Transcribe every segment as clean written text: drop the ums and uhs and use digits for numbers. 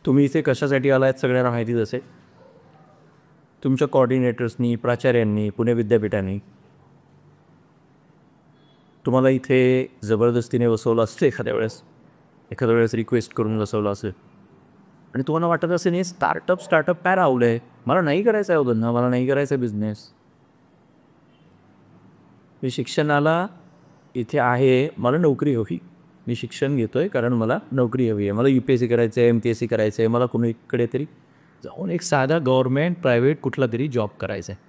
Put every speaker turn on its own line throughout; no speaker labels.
तुम्ही इथे कशासाठी आलात सगळ्यांना माहितीच असेल. तुमच्या कोऑर्डिनेटर्सनी, प्राचार्यांनी, पुणे विद्यापीठाने तुम्हाला इथे जबरदस्तीने बसवलं असतं, एखाद्या वेळेस रिक्वेस्ट करून बसवलं असेल आणि तुम्हाला वाटत असेल नाही स्टार्टअप काय रावलं आहे, मला नाही करायचं आहे धंदा, मला नाही करायचं आहे बिझनेस. मी शिक्षणाला इथे आहे, मला नोकरी हवी. मी शिक्षण घेतो आहे कारण मला नोकरी हवी आहे. मला UPSC करायचं आहे, MPSC करायचं आहे, मला कुणीकडे तरी जाऊन एक साधा गव्हर्मेंट प्रायव्हेट कुठला तरी जॉब करायचा आहे.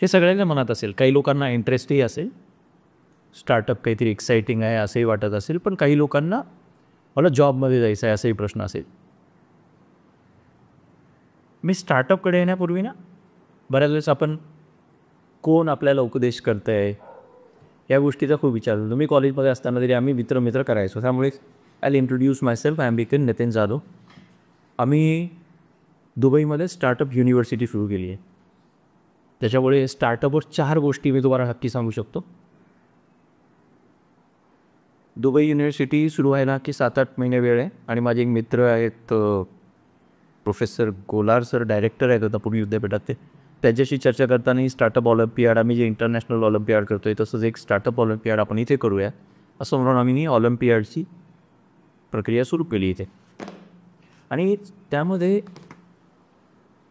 हे सगळ्यांच्या मनात असेल. काही लोकांना इंटरेस्टही असेल, स्टार्टअप काहीतरी एक्साइटिंग आहे असंही वाटत असेल, पण काही लोकांना मला जॉबमध्ये जायचं आहे असाही प्रश्न असेल. मी स्टार्टअपकडे येण्यापूर्वी ना बऱ्याच वेळेस आपण कोण आपल्याला उपदेश करतं आहे या गोष्टीचा खूप विचार करतो. मी कॉलेजमध्ये असताना तरी आम्ही मित्र करायचो. त्यामुळे I introduce myself, I am Nitin Jadhav. आम्ही दुबईमध्ये स्टार्टअप युनिव्हर्सिटी सुरू केली आहे. त्याच्यामुळे स्टार्टअपवर 4 गोष्टी मी तुम्हाला नक्की सांगू शकतो. दुबई युनिव्हर्सिटी सुरू व्हायला की 7-8 महिने वेळ आहे आणि माझे एक मित्र आहेत, प्रोफेसर गोलार सर, डायरेक्टर आहेत आता पुणे विद्यापीठात. ते त्याच्याशी चर्चा करताना स्टार्टअप ऑलिम्पियाड, आम्ही जे इंटरनॅशनल ऑलिम्पियाड करतो आहे तसंच एक स्टार्टअप ऑलिम्पियाड आपण इथे करूया असं म्हणून आम्ही ऑलिम्पियाडची प्रक्रिया सुरू केली इथे. आणि त्यामध्ये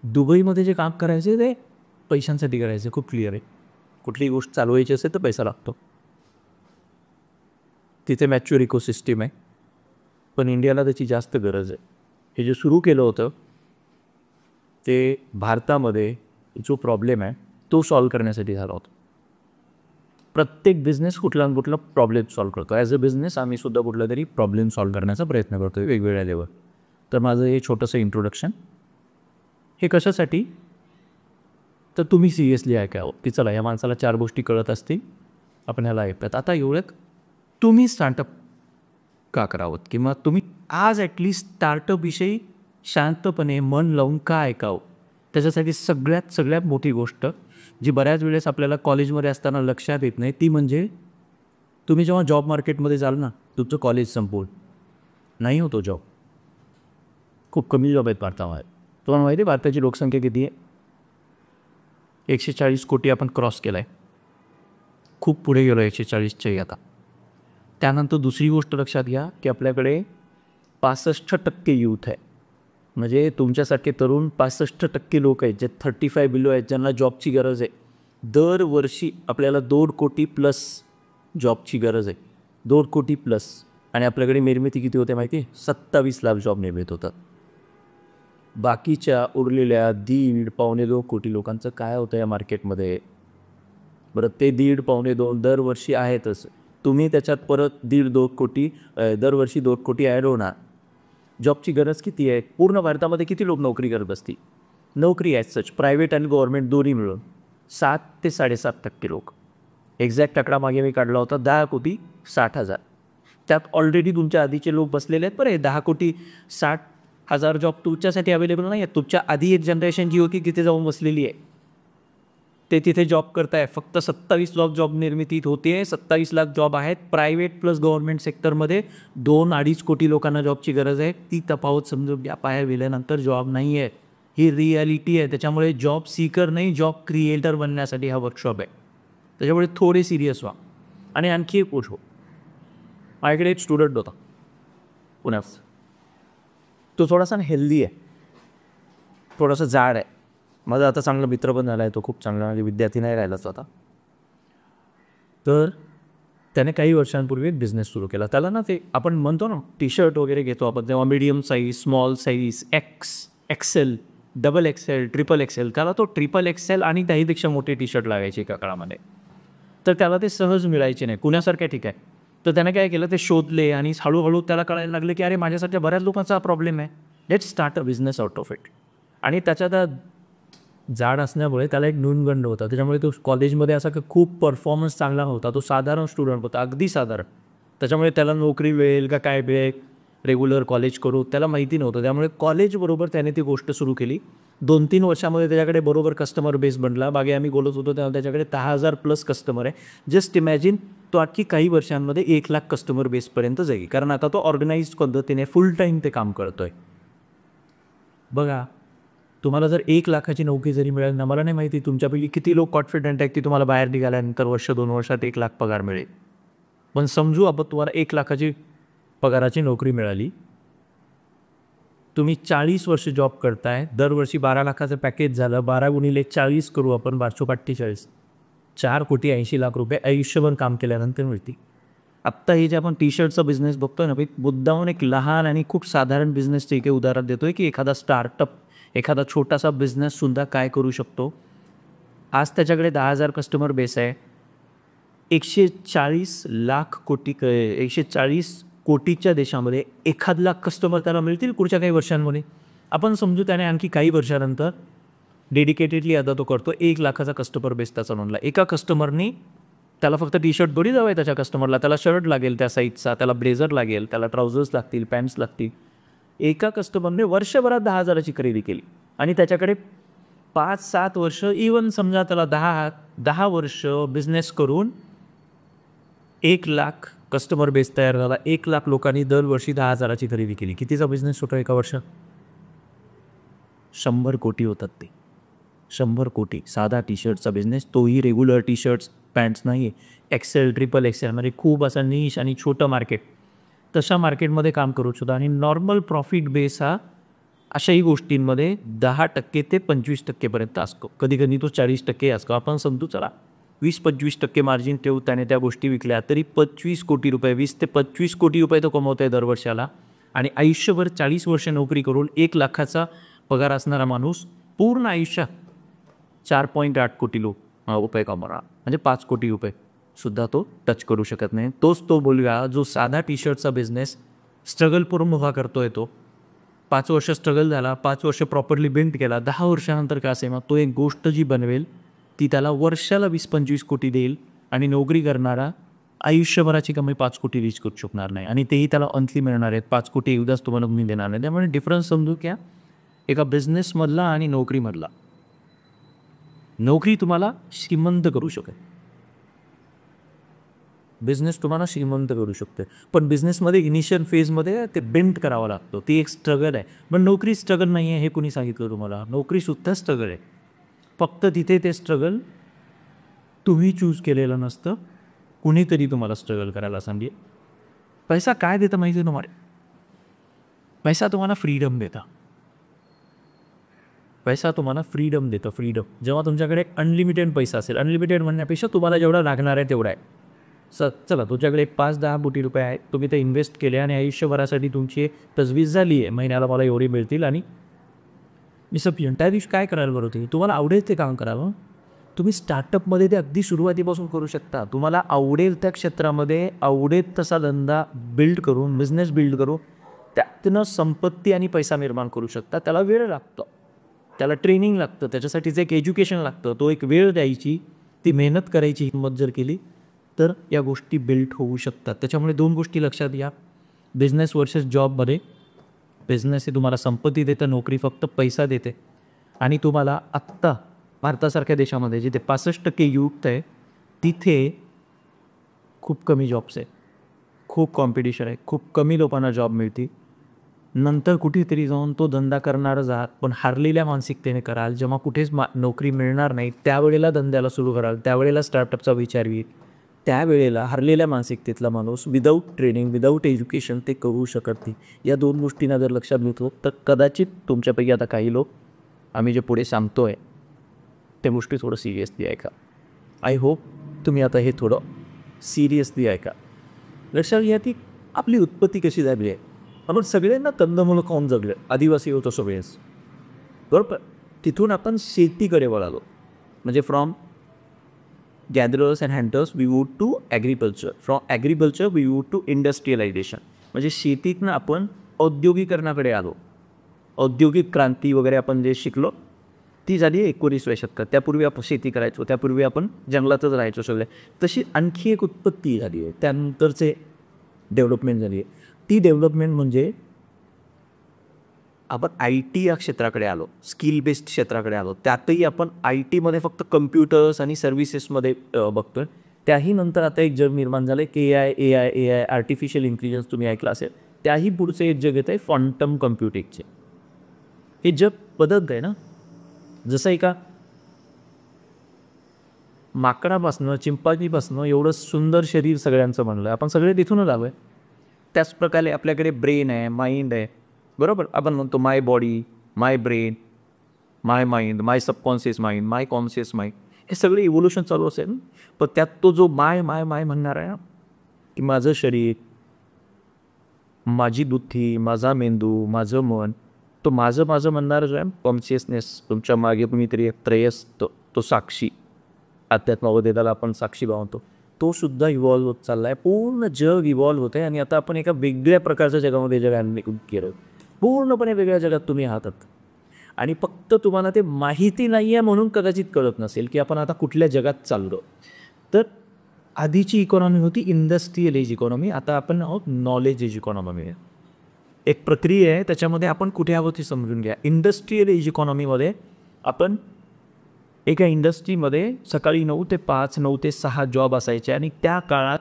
दुबईमध्ये जे काम करायचे ते पैशांसाठी करायचे. खूप क्लिअर आहे. कुठलीही गोष्ट चालवायची असेल तर पैसा लागतो. तिथे मॅच्युअर इकोसिस्टीम आहे, पण इंडियाला त्याची जास्त गरज आहे. हे जे सुरू केलं होतं ते भारतामध्ये जो प्रॉब्लेम आहे तो सॉल्व करण्यासाठी झाला होता. प्रत्येक बिझनेस कुठला ना कुठला प्रॉब्लेम सॉल्व करतो. ॲज अ बिझनेस आम्ही सुद्धा कुठला तरी प्रॉब्लेम सॉल्व करण्याचा प्रयत्न करतो आहे वेगवेगळ्या लेवल. तर माझं हे छोटंसं इंट्रोडक्शन. हे कशासाठी तर तुम्ही सिरियसली ऐकावं की चला या माणसाला 4 गोष्टी कळत असतील, आपण ह्याला ऐकतात. आता एवढं तुम्ही स्टार्टअप का करावं किंवा तुम्ही आज ॲटलिस्ट स्टार्टअपविषयी शांतपणे मन लावून का ऐकावं. त्याच्यासाठी सगळ्यात मोठी गोष्ट जी बऱ्याच वेळेस आपल्याला कॉलेजमध्ये असताना लक्षात येत नाही ती म्हणजे तुम्ही जेव्हा जॉब मार्केटमध्ये जाल ना, तुमचं कॉलेज संपवून नाही होतो जॉब. खूप कमी जॉब आहेत भारतामध्ये. तुम्हाला माहिती आहे भारताची लोकसंख्या किती आहे? 140 कोटी आपण क्रॉस केला आहे. खूप पुढे गेलो 140च्याही आता. त्यानंतर दुसरी गोष्ट लक्षात घ्या की आपल्याकडे 65% यूथ आहे. म्हणजे तुमच्यासारखे तरुण 65% लोक आहेत जे 35 बिलो आहेत, ज्यांना जॉबची गरज आहे. दरवर्षी आपल्याला 2 कोटी प्लस जॉबची गरज आहे. 2 कोटी प्लस. आणि आपल्याकडे निर्मिती किती होते माहिती आहे? 27 लाख जॉब निर्मित होतात. बाकीच्या उरलेल्या 1.5-1.25 कोटी लोकांचं काय होतं या मार्केटमध्ये? बरं, ते 1.5-1.25 दरवर्षी आहेतच. तुम्ही त्याच्यात परत 1.5-2 कोटी दरवर्षी 2 कोटी ॲड होणार. जॉबची गरज किती आहे? पूर्ण भारतामध्ये किती लोक नोकरी करत असतील? नोकरी ॲज सच प्रायव्हेट आणि गव्हर्नमेंट दोन्ही मिळून 7 ते 7.5% लोक. एक्झॅक्ट आकडा मागे मी काढला होता, 10,60,00,000. त्यात ऑलरेडी तुमच्या आधीचे लोक बसलेले आहेत. बरं, 10,60,00,000 जॉब तुमच्यासाठी अवेलेबल नाही आहेत. तुमच्या आधी एक जनरेशन जी होती तिथे जाऊन बसलेली आहे, ते तिथे जॉब करताय. फक्त 27 लाख जॉब निर्मितीत होते. 27 लाख जॉब आहेत प्रायव्हेट प्लस गव्हर्नमेंट सेक्टरमध्ये. 2-2.5 कोटी लोकांना जॉबची गरज आहे. ती तफावत समजून घ्या. पाया गेल्यानंतर जॉब नाही आहे, ही रिॲलिटी आहे. त्याच्यामुळे जॉब सीकर नाही, जॉब क्रिएटर बनण्यासाठी हा वर्कशॉप आहे. त्याच्यामुळे थोडे सिरियस व्हा. आणि आणखी एक गोष्ट, माझ्याकडे एक स्टुडंट होता पुण्यात. तो थोडासा हेल्दी आहे, थोडासा जाड आहे. माझा आता चांगला मित्र पण झाला आहे. तो खूप चांगला म्हणजे विद्यार्थी नाही राहिलाच आता. तर त्याने काही वर्षांपूर्वी एक बिझनेस सुरू केला. त्याला ना ते आपण म्हणतो ना टी-शर्ट वगैरे घेतो आपण तेव्हा medium size, small size, XL, XXL, XXL. त्याला तो XXL आणि त्याहीपेक्षा मोठे टी-शर्ट लागायचे एका काळामध्ये. तर त्याला ते सहज मिळायचे नाही पुण्यासारख्या ठिकाणी. तर त्याने काय केलं, ते शोधले आणि हळूहळू त्याला कळायला लागले की अरे माझ्यासारख्या बऱ्याच लोकांचा हा प्रॉब्लेम आहे. Let's start a business out of it. आणि त्याच्यात जाड असल्यामुळे त्याला एक न्यूनगंड होता. त्याच्यामुळे तो कॉलेजमध्ये असा खूप परफॉर्मन्स चांगला होता. तो साधारण स्टुडंट होता, अगदी साधारण. त्याच्यामुळे त्याला नोकरी मिळेल का काय मिळेल, रेग्युलर कॉलेज करू त्याला माहिती नव्हतं. त्यामुळे कॉलेजबरोबर त्याने ती गोष्ट सुरू केली. 2-3 वर्षामध्ये त्याच्याकडे बरोबर कस्टमर बेस बनला. मागे आम्ही बोलत होतो तेव्हा त्याच्याकडे 10,000 प्लस कस्टमर आहे. जस्ट इमॅजिन, तो आणखी काही वर्षांमध्ये 1 लाख कस्टमर बेसपर्यंत जाईल. कारण आता तो ऑर्गनाइज्ड पद्धतीने फुल टाईम ते काम करतो आहे. बघा, तुम्हाला जर 1,00,000ची नोकरी जरी मिळाली ना, मला नाही माहिती तुमच्यापैकी किती लोक कॉन्फिडंट आहेत की तुम्हाला बाहेर निघाल्यानंतर वर्ष 2 वर्षात 1,00,000 पगार मिळेल. पण समजू आपण तुम्हाला 1,00,000ची पगाराची नोकरी मिळाली. तुम्ही 40 वर्ष जॉब करताय, दरवर्षी 12,00,000चं पॅकेज झालं, 12 गुणिले 40 करू आपण, 1245, 4,80,00,000 रुपये आयुष्यभर काम केल्यानंतर मिळतील. आत्ता हे जे आपण टी शर्टचा बिझनेस बघतोय ना, मुद्दामून एक लहान आणि खूप साधारण बिझनेसचे एक उदाहरण देतोय की एखादा स्टार्टअप, एखादा छोटासा बिझनेससुद्धा काय करू शकतो. आज त्याच्याकडे 10,000 कस्टमर बेस आहे. 140 कोटीच्या देशामध्ये 1,00,000 कस्टमर त्याला मिळतील पुढच्या काही वर्षांमध्ये. आपण समजू त्याने आणखी काही वर्षानंतर डेडिकेटेडली आता तो करतो 1,00,000चा कस्टमर बेस त्याचा नोंदला. एका कस्टमरनी त्याला फक्त टी शर्ट थोडी जावं आहे त्याच्या कस्टमरला, त्याला शर्ट लागेल त्या साईजचा, त्याला ब्लेझर लागेल, त्याला ट्राउझर्स लागतील, पॅन्ट्स लागतील. एका कस्टमरने वर्षभरात 10,000ची खरेदी केली आणि त्याच्याकडे 5-7 वर्ष, इवन समजा त्याला 10 वर्ष बिझनेस करून 1,00,000 कस्टमर बेस तयार झाला. 1,00,000 लोकांनी दरवर्षी 10,000ची खरेदी केली. कितीचा बिझनेस होतो एका वर्षात? 100 कोटी होतात ते. 100 कोटी साधा टी शर्टचा बिझनेस, तोही रेग्युलर टी शर्ट्स पॅन्ट्स नाही आहे. एक्सेल, ट्रिपल एक्सेल म्हणजे खूप असा निश आणि छोटं मार्केट, तशा मार्केटमध्ये काम करू शकतो. आणि नॉर्मल प्रॉफिट बेस हा अशाही गोष्टींमध्ये 10% ते 25% असतो. कधी कधी तो 40% असतो. आपण समजू चला 20-25% मार्जिन ठेवू, त्याने त्या गोष्टी विकल्या तरी 25 कोटी रुपये, 20 ते 25 कोटी रुपये तो कमवत आहे दरवर्षाला. आणि आयुष्यभर 40 वर्ष नोकरी करून 1,00,000चा पगार असणारा माणूस पूर्ण आयुष्यात 4.8 कोटी रुपये कमवणार, म्हणजे 5 कोटी रुपये सुद्धा तो टच करू शकत नाही. तोच तो बोलूया जो साधा टी शर्टचा बिझनेस स्ट्रगल करून उभा करतोय. तो 5 वर्ष स्ट्रगल झाला, 5 वर्ष प्रॉपरली बिल्ड केला, 10 वर्षानंतर काय असेल मग तो एक गोष्ट जी बनवेल ती त्याला वर्षाला 20-25 कोटी देईल. आणि नोकरी करणारा आयुष्यभराची कमाई 5 कोटी रीच करू शकणार नाही. आणि तेही त्याला अंतली मिळणार आहेत. 5 कोटी एकदाच तुम्हाला मी देणार नाही. त्यामुळे डिफरन्स समजू क्या एका बिझनेसमधला आणि नोकरीमधला. नोकरी तुम्हाला श्रीमंत करू शकेल, बिझनेस तुम्हाला श्रीमंत करू शकते. पण बिझनेसमध्ये इनिशियल फेजमध्ये ते बेंड करावं लागतं, ती एक स्ट्रगल आहे. पण नोकरी स्ट्रगल नाही आहे हे कुणी सांगितलं तुम्हाला? नोकरीसुद्धा स्ट्रगल आहे. फक्त तिथे ते स्ट्रगल तुम्ही चूज केलेलं नसतं, कुणीतरी तुम्हाला स्ट्रगल करायला सांगेल. पैसा काय देतं माहिती आहे तुम्हाला? पैसा तुम्हाला फ्रीडम देता. पैसा तुम्हाला फ्रीडम देतं. फ्रीडम जेव्हा तुमच्याकडे अनलिमिटेड पैसा असेल, अनलिमिटेड म्हणण्यापेक्षा तुम्हाला जेवढा लागणार आहे तेवढा आहे. चला तुमच्याकडे 5-10 कोटी रुपये आहेत, तुम्ही ते इन्व्हेस्ट केले आणि आयुष्यभरासाठी तुमची तजवीज झाली आहे, महिन्याला मला एवढे मिळतील आणि मी सफिशियंट. त्या दिवशी काय करायला बरं होते? तुम्हाला आवडेल ते काम करावं. तुम्ही स्टार्टअपमध्ये ते अगदी सुरुवातीपासून करू शकता. तुम्हाला आवडेल त्या क्षेत्रामध्ये आवडेल तसा धंदा बिल्ड करून, बिझनेस बिल्ड करून त्यातनं संपत्ती आणि पैसा निर्माण करू शकता. त्याला वेळ लागतो, त्याला ट्रेनिंग लागतं, त्याच्यासाठीचं एक एज्युकेशन लागतं. तो एक वेळ द्यायची, ती मेहनत करायची हिंमत जर केली तर या गोष्टी बिल्ड होऊ शकतात. त्याच्यामुळे 2 गोष्टी लक्षात घ्या. बिझनेस वर्सेस जॉबमध्ये बिझनेस हे तुम्हाला संपत्ती देतं, नोकरी फक्त पैसा देते. आणि तुम्हाला आत्ता भारतासारख्या देशामध्ये जिथे 65% युक्त आहे तिथे खूप कमी जॉब्स आहे, खूप कॉम्पिटिशन आहे, खूप कमी लोकांना जॉब मिळते. नंतर कुठेतरी जाऊन तो धंदा करणारच आहात, पण हारलेल्या मानसिकतेने कराल. जेव्हा कुठेच नोकरी मिळणार नाही त्यावेळेला धंद्याला सुरू कराल, त्यावेळेला स्टार्टअपचा विचार येईल. त्यावेळेला हरलेल्या मानसिकतेतला माणूस विदाऊट ट्रेनिंग, विदाऊट एज्युकेशन ते करू शकत नाही. या 2 गोष्टींना जर लक्षात घेतो तर कदाचित तुमच्यापैकी आता काही लोक आम्ही जे पुढे सांगतो आहे त्या गोष्टी थोडं सिरियसली ऐका. आय होप तुम्ही आता हे थोडं सिरियसली ऐका. लक्षात घ्या ती आपली उत्पत्ती कशी झाली आहे. आपण सगळ्यांना कंदमुळं खाऊन जगले, आदिवासी होतो सगळेच बरोबर. तिथून आपण शेतीकडे वळालो, म्हणजे from gatherers and hunters we would to agriculture, from agriculture we would to industrialisation. म्हणजे शेतीतनं आपण औद्योगिकरणाकडे आलो. औद्योगिक क्रांती वगैरे आपण जे शिकलो ती झाली 19व्या शतकात. त्यापूर्वी आपण शेती करायचो, त्यापूर्वी आपण जंगलातच राहायचो सगळे. तशी आणखी एक उत्पत्ती झाली आहे, त्यानंतरचे डेव्हलपमेंट झाली आहे. ती डेव्हलपमेंट म्हणजे आपण IT या क्षेत्राकडे आलो, स्किल बेस्ड क्षेत्राकडे आलो. त्यातही आपण IT मध्ये फक्त कम्प्युटर्स आणि सर्व्हिसेसमध्ये बघतोय. त्याही नंतर आता एक जग निर्माण झालं की AI आर्टिफिशियल इंटेलिजन्स तुम्ही ऐकलं असेल. त्याही पुढचे एक जग येत आहे क्वांटम कम्प्युटिंगचे. हे जग बदलत आहे ना. जसं एका माकडापासनं चिंपांजीपासनं एवढं सुंदर शरीर सगळ्यांचं बनलं, आपण सगळे तिथूनच आलो आहे. त्याच प्रकारे आपल्याकडे ब्रेन आहे, माइंड आहे, बरोबर. आपण म्हणतो माय बॉडी, माय ब्रेन, माय माइंड, माय सबकॉन्शियस माइंड, माय कॉन्शियस माइंड, हे सगळे इव्होल्युशन चालू असेल. पण त्यात तो जो माय माय माय म्हणणार आहे ना, की माझं शरीर, माझी बुद्धी, माझा मेंदू, माझं मन, तो माझं माझं म्हणणार जो आहे कॉन्शियसनेस, तुमच्या मागे कुणीतरी एक त्रयस, तो साक्षी, अध्यात्मामध्ये त्याला आपण साक्षी भावतो, तो सुद्धा इव्हॉल्व्ह होत चालला आहे. पूर्ण जग इव्हॉल्व्ह होत आहे आणि आता आपण एका वेगळ्या प्रकारच्या जगामध्ये जगाने गेलो. पूर्णपणे वेगळ्या जगात तुम्ही आहात आणि फक्त तुम्हाला ते माहिती नाही आहे म्हणून कदाचित कळत नसेल की आपण आता कुठल्या जगात चाललो. तर आधीची इकॉनॉमी होती इंडस्ट्रियल एज इकॉनॉमी, आता आपण आहोत नॉलेज एज इकॉनॉमी. एक प्रक्रिया आहे, त्याच्यामध्ये आपण कुठे आहोत हे समजून घ्या. इंडस्ट्रियल एज इकॉनॉमीमध्ये आपण एका इंडस्ट्रीमध्ये सकाळी 9 ते 5, 9 ते 6 जॉब असायचे आणि त्या काळात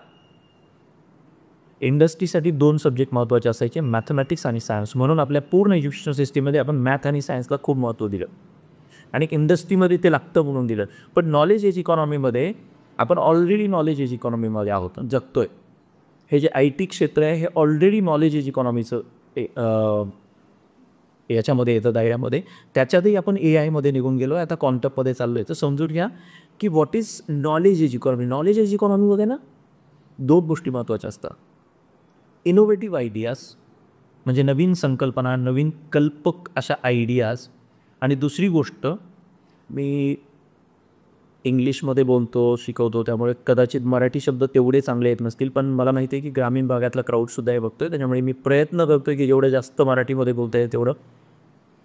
इंडस्ट्रीसाठी 2 सब्जेक्ट महत्त्वाचे असायचे, मॅथमॅटिक्स आणि सायन्स. म्हणून आपल्या पूर्ण एज्युकेशन सिस्टीममध्ये आपण मॅथ आणि सायन्सला खूप महत्त्व दिलं आणि इंडस्ट्रीमध्ये ते लागतं म्हणून दिलं. पण नॉलेज एज इकॉनॉमीमध्ये आपण ऑलरेडी नॉलेज एज इकॉनॉमीमध्ये आहोत, जगतोय. हे जे IT क्षेत्र आहे हे ऑलरेडी नॉलेज एज इकॉनॉमीचं याच्यामध्ये येतं दायऱ्यामध्ये. त्याच्यातही आपण AIमध्ये निघून गेलो आहे, आता क्वांटममध्ये चाललो आहे. तर समजून घ्या की what is knowledge age economy. Knowledge age इकॉनॉमीमध्ये ना 2 गोष्टी महत्त्वाच्या असतात. इनोव्हेटिव्ह आयडियाज म्हणजे नवीन संकल्पना, नवीन कल्पक अशा आयडियाज. आणि दुसरी गोष्ट, मी इंग्लिशमध्ये बोलतो, शिकवतो, त्यामुळे कदाचित मराठी शब्द तेवढे चांगले येत नसतील, पण मला माहिती आहे की ग्रामीण भागातला क्राऊडसुद्धा हे बघतोय, त्याच्यामुळे मी प्रयत्न करतो की जेवढं जास्त मराठीमध्ये बोलता येईल तेवढं,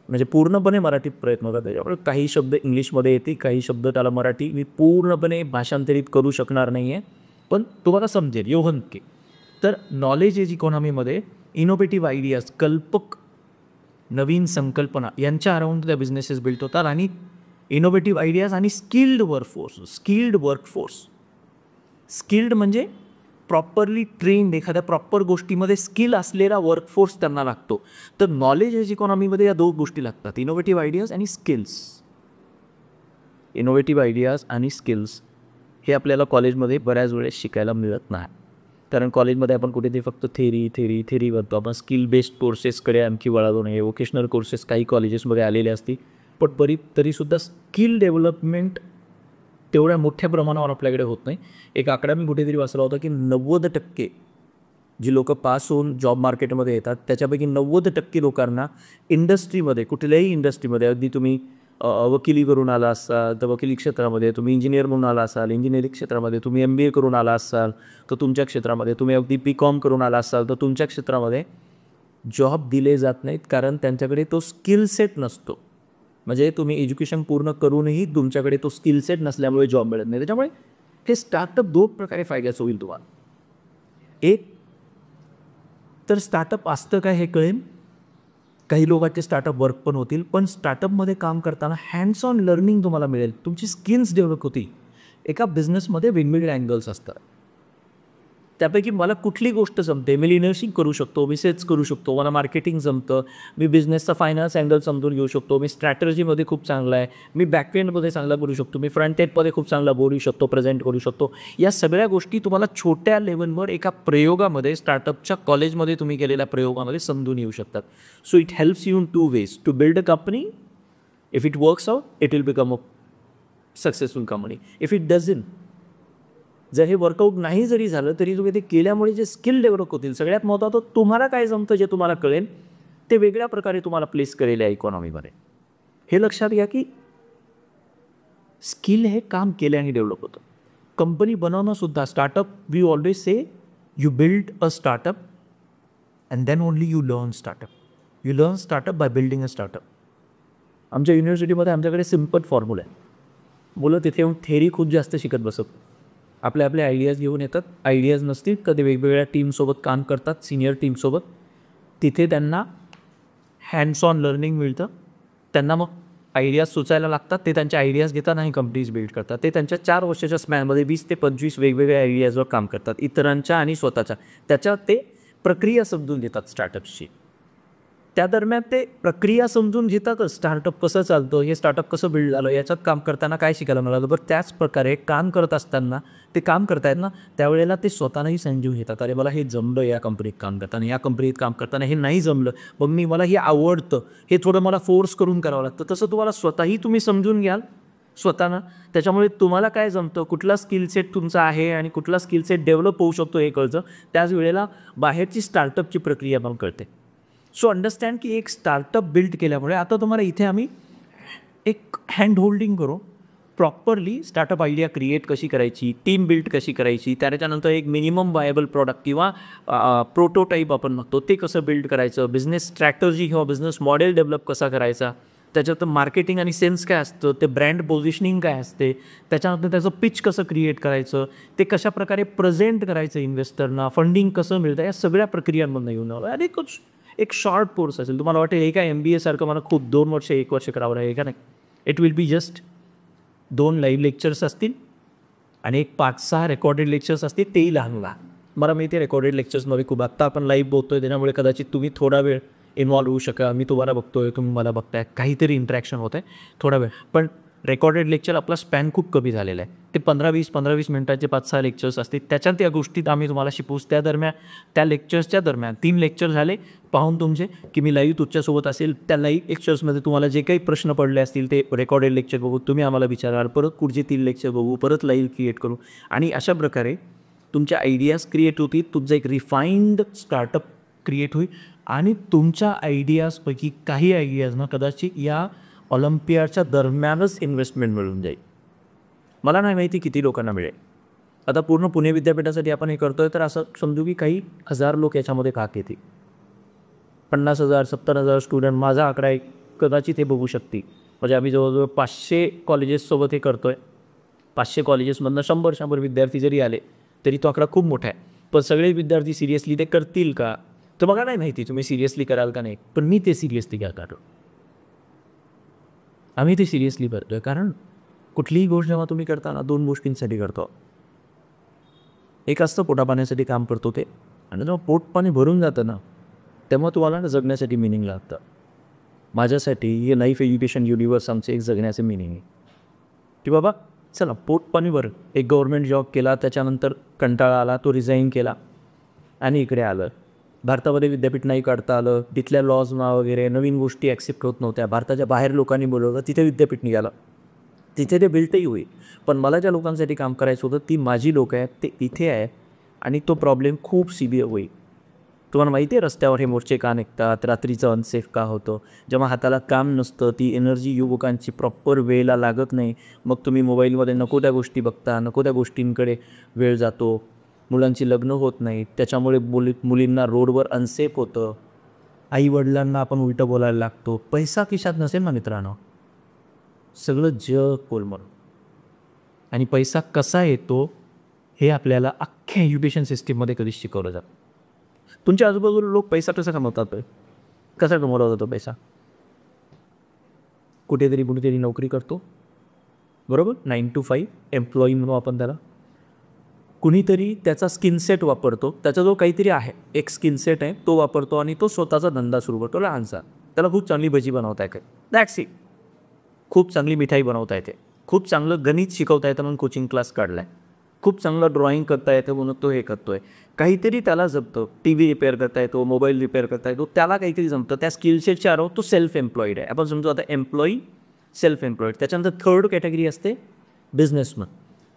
म्हणजे पूर्णपणे मराठीत प्रयत्न करतो. त्याच्यामुळे काही शब्द इंग्लिशमध्ये येते, काही शब्द त्याला मराठी मी पूर्णपणे भाषांतरित करू शकणार नाही आहे, पण तुम्हाला समजेल योहनके. तर नॉलेज एज इकॉनॉमीमध्ये इनोव्हेटिव्ह आयडियाज, कल्पक नवीन संकल्पना यांच्या अराउंड त्या बिझनेसेस बिल्ड होतात. आणि इनोव्हेटिव्ह आयडियाज आणि स्किल्ड वर्कफोर्स. स्किल्ड म्हणजे प्रॉपरली ट्रेंड, एखाद्या प्रॉपर गोष्टीमध्ये स्किल असलेला वर्कफोर्स त्यांना लागतो. तर नॉलेज एज इकॉनॉमीमध्ये या 2 गोष्टी लागतात, इनोव्हेटिव्ह आयडियाज आणि स्किल्स. इनोव्हेटिव्ह आयडियाज आणि स्किल्स हे आपल्याला कॉलेजमध्ये बऱ्याच वेळेस शिकायला मिळत नाही, कारण कॉलेजमध्ये आपण कुठेतरी फक्त थेरी करतो. आपण स्किल बेस्ड कोर्सेसकडे आणखी वळालो नाही. वोकेशनल कोर्सेस काही कॉलेजेसमध्ये आलेले असतील, पण तरीसुद्धा स्किल डेव्हलपमेंट तेवढ्या मोठ्या प्रमाणावर आपल्याकडे होत नाही. एक आकडा मी कुठेतरी वाचला होता की 90% जी लोकं पास होऊन जॉब मार्केटमध्ये येतात त्याच्यापैकी 90% लोकांना इंडस्ट्रीमध्ये, कुठल्याही इंडस्ट्रीमध्ये, अगदी तुम्ही वकिली करून आला असाल तर वकिली क्षेत्रामध्ये, तुम्ही इंजिनियर म्हणून आला असाल इंजिनिअरिंग क्षेत्रामध्ये, तुम्ही MBA करून आला असाल तर तुमच्या क्षेत्रामध्ये, तुम्ही अगदी BCom करून आला असाल तर तुमच्या क्षेत्रामध्ये जॉब दिले जात नाहीत, कारण त्यांच्याकडे तो स्किल सेट नसतो. म्हणजे तुम्ही एज्युकेशन पूर्ण करूनही तुमच्याकडे तो स्किल सेट नसल्यामुळे जॉब मिळत नाही. त्याच्यामुळे हे स्टार्टअप 2 प्रकारे फायद्याचं होईल तुम्हाला. एक तर स्टार्टअप असतं काय हे कळेल, काही लोकांचे स्टार्टअप वर्क पण होतील, पण स्टार्टअपमध्ये काम करताना हँड्स ऑन लर्निंग तुम्हाला मिळेल, तुमची स्किल्स डेव्हलप होतील. एका बिझनेसमध्ये वेगवेगळे अँगल्स असतात, त्यापैकी मला कुठली गोष्ट जमते, मी लिडरशिप करू शकतो, मी सेल्स करू शकतो, मला मार्केटिंग जमतं, मी बिझनेसचा फायनान्स अँगल समजून घेऊ शकतो, मी स्ट्रॅटर्जीमध्ये खूप चांगला आहे, मी बॅकएंडमध्ये चांगला करू शकतो, मी फ्रंट एंडमध्ये खूप चांगला बोलू शकतो, प्रेझेंट करू शकतो. या सगळ्या गोष्टी तुम्हाला छोट्या लेवलवर एका प्रयोगामध्ये, स्टार्टअपच्या कॉलेजमध्ये तुम्ही केलेल्या प्रयोगामध्ये समजून येऊ शकतात. So it helps you in 2 ways to build a company. If it works out it will become a successful company. If it doesn't, जर हे वर्कआउट नाही जरी झालं तरी तुम्ही ते केल्यामुळे जे स्किल डेव्हलप होतील, सगळ्यात महत्त्वाचं तुम्हाला काय जमतं जे तुम्हाला कळेल ते वेगळ्या प्रकारे तुम्हाला प्लेस करेल या इकॉनॉमीमध्ये. हे लक्षात घ्या की स्किल हे काम केल्याने डेव्हलप होतं. कंपनी बनवणंसुद्धा, startup, we always say you build a startup and then only you learn startup. You learn startup by building a startup. आमच्या युनिव्हर्सिटीमध्ये आमच्याकडे सिम्पल फॉर्म्युला आहे. मुलं तिथे येऊन थेरी खूप जास्त शिकत बसत, आपले आयडियाज घेऊन येतात. आयडियाज नसतील तर ते वेगवेगळ्या टीमसोबत काम करतात, सिनियर टीमसोबत. तिथे त्यांना हँड्स ऑन लर्निंग मिळतं. त्यांना मग आयडियाज सुचायला लागतात, ते त्यांच्या आयडियाज घेतात आणि कंपनीज बिल्ड करतात. ते त्यांच्या 4 वर्षाच्या स्पॅनमध्ये 20 ते 25 वेगवेगळ्या आयडियाजवर काम करतात, इतरांच्या आणि स्वतःच्या. त्याच्यात ते प्रक्रिया समजून घेतात स्टार्टअप्सची. त्या दरम्यान ते प्रक्रिया समजून घेतातच. स्टार्टअप कसं चालतं, हे स्टार्टअप कसं बिल्ड झालं, याच्यात काम करताना काय शिकायला मिळालं. बरं त्याच प्रकारे काम करत असताना ते काम करतायत ना, त्यावेळेला ते स्वतःलाही समजून घेतात, अरे मला हे जमलं या कंपनीत काम करताना, या कंपनीत काम करताना हे नाही जमलं, मग मला हे आवडतं, हे थोडं मला फोर्स करून करावं लागतं. तसं तुम्हाला स्वतःही तुम्ही समजून घ्याल स्वतःनं. त्याच्यामुळे तुम्हाला काय जमतं, कुठला स्किल सेट तुमचा आहे आणि कुठला स्किल सेट डेव्हलप होऊ शकतो हे कळतं. त्याच वेळेला बाहेरची स्टार्टअपची प्रक्रिया पण कळते. सो अंडरस्टँड की एक स्टार्टअप बिल्ड केल्यामुळे आता तुम्हाला इथे आम्ही एक हँड होल्डिंग करू, प्रॉपरली स्टार्टअप आयडिया क्रिएट कशी करायची, टीम बिल्ड कशी करायची, त्याच्यानंतर एक मिनिमम वायबल प्रॉडक्ट किंवा प्रोटोटाईप आपण म्हणतो ते कसं बिल्ड करायचं, बिझनेस स्ट्रॅटर्जी किंवा बिझनेस मॉडेल डेव्हलप कसा करायचा, त्याच्यात मार्केटिंग आणि सेन्स काय असतं, ते ब्रँड पोझिशनिंग काय असते, त्याच्यानंतर त्याचं पिच कसं क्रिएट करायचं, ते कशाप्रकारे प्रेझेंट करायचं इन्व्हेस्टरना, फंडिंग कसं मिळतं, या सगळ्या प्रक्रियांमधून येऊन आलं. आणि एक शॉर्ट कोर्स असेल. तुम्हाला वाटेल हे काय MBA सारखं मला खूप 2 वर्ष 1 वर्ष करावं लागेल का? नाही. It will be just 2 live lectures असतील आणि एक 5-6 रेकॉर्डेड लेक्चर्स असतील, तेही लहान लहान. मला माहिती आहे रेकॉर्डेड लेक्चर्समध्ये खूप, आत्ता आपण लाईव्ह बोलतोय त्याच्यामुळे कदाचित तुम्ही थोडा वेळ इन्वॉल्व होऊ शका. मी तुम्हाला बघतोय, तुम्ही मला बघताय, काहीतरी इंटरॅक्शन होतं आहे थोडा वेळ. पण रेकॉर्डेड लेक्चर आपला स्पॅन खूप कमी झालेला आहे. ते 15-20 मिनिटाचे 5-6 लेक्चर्स असतील, त्याच्यात त्या गोष्टीत आम्ही तुम्हाला शिकवूच. त्या दरम्यान त्या लेक्चर्सच्या दरम्यान 3 लेक्चर झाले पाहून तुमचे की मी लाईव्ह तुमच्यासोबत असेल. त्या लाईव्ह लेक्चर्समध्ये तुम्हाला जे काही प्रश्न पडले असतील ते रेकॉर्डेड लेक्चर बघू, तुम्ही आम्हाला विचाराल, परत पुढचे 3 लेक्चर बघू, परत लाईव्ह क्रिएट करू आणि अशा प्रकारे तुमच्या आयडियाज क्रिएट होतील. तुमचं एक रिफाईंड स्टार्टअप क्रिएट होईल आणि तुमच्या आयडियाजपैकी काही आयडियाजना कदाचित या ऑलिम्पियाडच्या दरम्यानच इन्व्हेस्टमेंट मिळून जाईल. मला नाही माहिती किती लोकांना मिळेल. आता पूर्ण पुणे विद्यापीठासाठी आपण हे करतोय, तर असं समजू की काही हजार लोक याच्यामध्ये भाग घेतील. 50,000 70,000 स्टुडंट, माझा आकडा आहे, कदाचित हे बघू शकतील. म्हणजे आम्ही जवळजवळ 500 कॉलेजेससोबत हे करतोय. 500 कॉलेजेसमधनं 100 विद्यार्थी जरी आले तरी तो आकडा खूप मोठा आहे. पण सगळे विद्यार्थी सिरियसली ते करतील का, तर मला नाही माहिती तुम्ही सिरियसली कराल का नाही. पण मी ते सिरियसली करतो. आम्ही ते सिरियसली करतोय, कारण कुठलीही गोष्ट जेव्हा तुम्ही करताना 2 गोष्टींसाठी करतो. एक असतं पोटापाण्यासाठी काम करतो ते, आणि जेव्हा पोटपाणी भरून जातं ना, तेव्हा तुम्हाला जगण्यासाठी मिनिंग लागतं. माझ्यासाठी हे लाईफ एज्युकेशन युनिवर्स आमचं एक जगण्याचं मिनिंग आहे की बाबा चला पोटपाणी भर. एक गव्हर्नमेंट जॉब केला, त्याच्यानंतर कंटाळा आला, तो रिझाईन केला आणि इकडे आलं. भारतामध्ये विद्यापीठ नाही काढता आलं, तिथल्या लॉजना वगैरे नवीन गोष्टी ॲक्सेप्ट होत नव्हत्या. भारताच्या बाहेर लोकांनी बोलवलं, तिथे विद्यापीठ निघालं, तिथे ते बिल्टही होईल. पण मला ज्या लोकांसाठी काम करायचं होतं ती माझी लोकं आहेत, ते इथे आहे आणि तो प्रॉब्लेम खूप सिव्हिअर होईल. तुम्हाला माहिती आहे रस्त्यावर हे मोर्चे का निघतात, रात्रीचं अनसेफ का होतं, जेव्हा हाताला काम नसतं, ती एनर्जी युवकांची प्रॉपर वेळेला लागत नाही, मग तुम्ही मोबाईलमध्ये नको त्या गोष्टी बघता, नको त्या गोष्टींकडे वेळ जातो, मुलांची लग्न होत नाहीत, त्याच्यामुळे मुलींना रोडवर अनसेफ होतं, आईवडिलांना आपण उलटं बोलायला लागतो. पैसा खिशात नसेल ना मित्रांनो, सगळं जग कोलमड. आणि पैसा कसा येतो हे आपल्याला अख्ख्या एज्युकेशन सिस्टीममध्ये कधीच शिकवलं जातं. तुमच्या आजूबाजूला लोक पैसा कसा कमवतात, कसा कमवला जातो पैसा, कुठेतरी नोकरी करतो, बरोबर, 9 to 5 एम्प्लॉई म्हणू आपण त्याला. कुणीतरी त्याचा स्किनसेट वापरतो, त्याचा जो काहीतरी आहे एक स्किनसेट आहे तो वापरतो आणि तो स्वतःचा धंदा सुरू करतो लहानसा. त्याला खूप चांगली भजी बनवता येते, दॅट्स इट. खूप चांगली मिठाई बनवता येते, खूप चांगलं गणित शिकवता येतं म्हणून कोचिंग क्लास काढला आहे, खूप चांगलं ड्रॉइंग करता येतं म्हणून तो हे करतो आहे. काहीतरी त्याला जमतं, TV रिपेअर करता येतो, मोबाईल रिपेअर करता येतो, त्याला काहीतरी जमतं, त्या स्किलसेटच्या आरो तो सेल्फ एम्प्लॉईड आहे. आपण समजू आता एम्प्लॉई, सेल्फ एम्प्लॉईड. त्याच्यानंतर 3rd कॅटेगरी असते बिझनेसमन.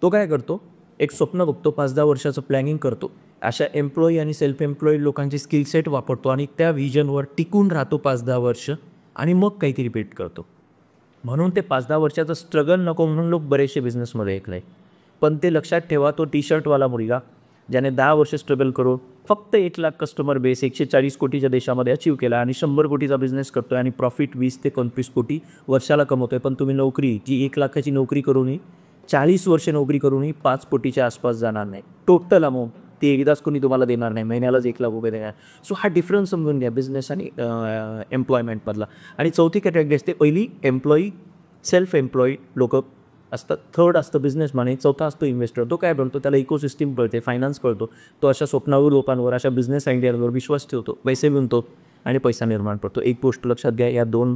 तो काय करतो, एक स्वप्न बघतो, 5-10 वर्षाचं प्लॅनिंग करतो. अशा एम्प्लॉई आणि सेल्फ एम्प्लॉईड लोकांचे स्किलसेट वापरतो आणि त्या व्हिजनवर टिकून राहतो 5-10 वर्ष आणि मग काहीतरी बिल्ड करतो. म्हणून ते 5-10 वर्षाचं स्ट्रगल नको म्हणून लोक बरेचसे बिझनेसमध्ये ऐकले. पण ते लक्षात ठेवा, तो टी-शर्टवाला मुलगा ज्याने 10 वर्ष स्ट्रगल करून फक्त 1 लाख कस्टमर बेस 140 कोटीच्या देशामध्ये अचीव केला आणि 100 कोटीचा बिझनेस करतो आहे आणि प्रॉफिट 20 ते 25 कोटी वर्षाला कमवतो आहे. पण तुम्ही नोकरी जी 1 लाखाची नोकरी करूनही 40 वर्ष नोकरी करूनही 5 कोटीच्या आसपास जाणार नाही. टोटल अमाऊंट ती एकदाच कोणी तुम्हाला देणार नाही, महिन्यालाच 1 लाख रुपये देणार. सो हा डिफरन्स समजून घ्या बिझनेस आणि एम्प्लॉयमेंटमधला. आणि चौथी कॅटेगरी असते, पहिली एम्प्लॉई सेल्फ एम्प्लॉईड लोकं असतात, 3rd असतं बिझनेसमॅन आणि 4था असतो इन्व्हेस्टर. तो काय बनतो, त्याला इकोसिस्टीम कळते, फायनान्स कळतो, तो अशा स्वप्नावर लोकांवर, अशा बिझनेस आयडियावर विश्वास ठेवतो, पैसे गुंतवतो आणि पैसा निर्माण करतो. एक गोष्ट लक्षात घ्या, या दोन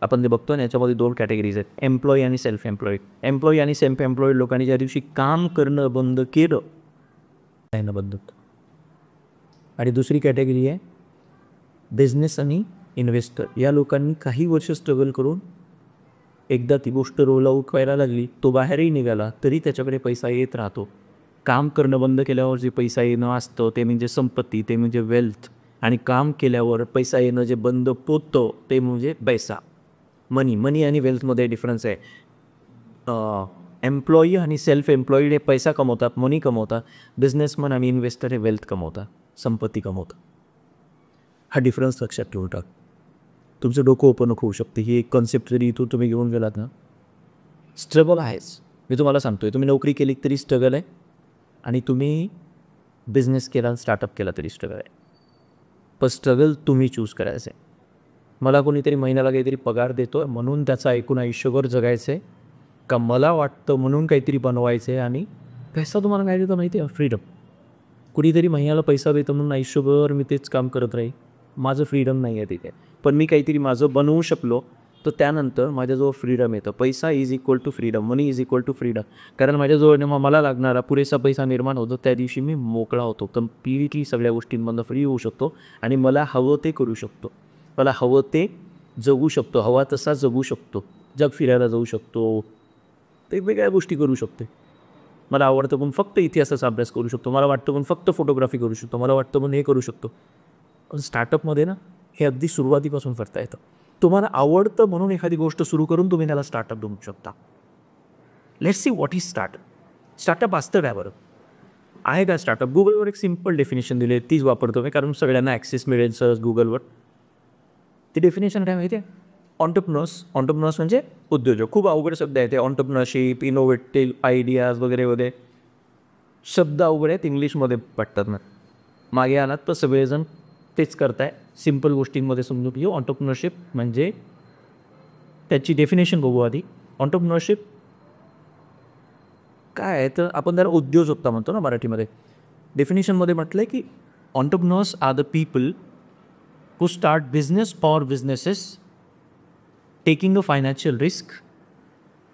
आपण जे बघतो ना याच्यामध्ये दोन कॅटेगरीज आहेत, एम्प्लॉई आणि सेल्फ एम्प्लॉईड. एम्प्लॉई आणि सेल्फ एम्प्लॉईड लोकांनी ज्या दिवशी काम करणं बंद केलं नाही बंद होतं. आणि दुसरी कॅटेगरी आहे बिझनेस आणि इन्व्हेस्टर. या लोकांनी काही वर्ष स्ट्रगल करून एकदा ती गोष्ट रोल आऊट व्हायला लागली, तो बाहेरही निघाला तरी त्याच्याकडे पैसा येत राहतो. काम करणं बंद केल्यावर जे पैसा येणं असतं ते म्हणजे संपत्ती, ते म्हणजे वेल्थ. आणि काम केल्यावर पैसा येणं जे बंद होतं ते म्हणजे पैसा, मनी. मनी आणि वेल्थमध्ये डिफरन्स आहे. एम्प्लॉई आणि सेल्फ एम्प्लॉईड हे पैसा कमवतात, मनी कमवतात. बिझनेसमन आणि इन्व्हेस्टर हे वेल्थ कमवतात, संपत्ती कमवतात. हा डिफरन्स लक्षात ठेवून टाक, तुमचं डोकं ओपन होऊ शकते. ही एक कॉन्सेप्ट जरी इथून तुम्ही घेऊन गेलात ना, स्ट्रगल आहेच. मी तुम्हाला सांगतोय, तुम्ही नोकरी केली तरी स्ट्रगल आहे आणि तुम्ही बिझनेस केला, स्टार्टअप केला तरी स्ट्रगल आहे. पण स्ट्रगल तुम्ही चूज करायचं आहे. मला कोणीतरी महिन्याला काहीतरी पगार देतो आहे म्हणून त्याचं ऐकून आयुष्यभर जगायचं आहे, का मला वाटतं म्हणून काहीतरी बनवायचं आहे. आणि पैसा तुम्हाला काय देतं माहिती आहे? फ्रीडम. कुणीतरी महिन्याला पैसा देतं म्हणून आयुष्यभर मी तेच काम करत राहील, माझं फ्रीडम नाही आहे तिथे. पण मी काहीतरी माझं बनवू शकलो तर त्यानंतर माझ्याजवळ फ्रीडम येतं. पैसा is equal to freedom, money is equal to freedom. कारण माझ्याजवळ मला लागणारा पुरेसा पैसा निर्माण होतो, त्या दिवशी मी मोकळा होतो, कम्प्लिटली सगळ्या गोष्टींमधनं फ्री होऊ शकतो आणि मला हवं ते करू शकतो, मला हवं ते जगू शकतो, हवा तसा जगू शकतो, जग फिरायला जाऊ शकतो, वेगवेगळ्या गोष्टी करू शकते. मला आवडतं पण फक्त इतिहासाचा अभ्यास करू शकतो, मला वाटतं पण फक्त फोटोग्राफी करू शकतो, मला वाटतं पण हे करू शकतो. पण स्टार्टअपमध्ये ना हे अगदी सुरुवातीपासून करता येतं. तुम्हाला आवडतं म्हणून एखादी गोष्ट सुरू करून तुम्ही त्याला स्टार्टअप बनवू शकता. Let's see what is startup. Startup असतं काय बरं? आहे का स्टार्टअप? गुगलवर एक सिम्पल डेफिनेशन दिली आहे, तीच वापरतो मी कारण सगळ्यांना ॲक्सेस मिळेल सहज गुगलवर. ती डेफिनेशन काय माहिती आहे? ऑन्टरप्रेन्योर्स म्हणजे उद्योजक. खूप अवघड शब्द आहे ते, ऑन्टरप्रेन्योरशिप, इनोव्हेटिव्ह आयडियाज वगैरे वगैरे शब्द अवघड आहेत, इंग्लिशमध्ये पटतात ना. मागे आलात तर सगळेजण तेच करताय. सिम्पल गोष्टींमध्ये समजून घेऊ. ऑन्टरप्रेन्योरशिप म्हणजे त्याची डेफिनेशन बघू आधी. ऑन्टरप्रेन्योरशिप काय आहे तर आपण त्याला उद्योजकता म्हणतो ना मराठीमध्ये. डेफिनेशनमध्ये म्हटलं आहे की entrepreneurs are the people who start business or businesses taking a financial risk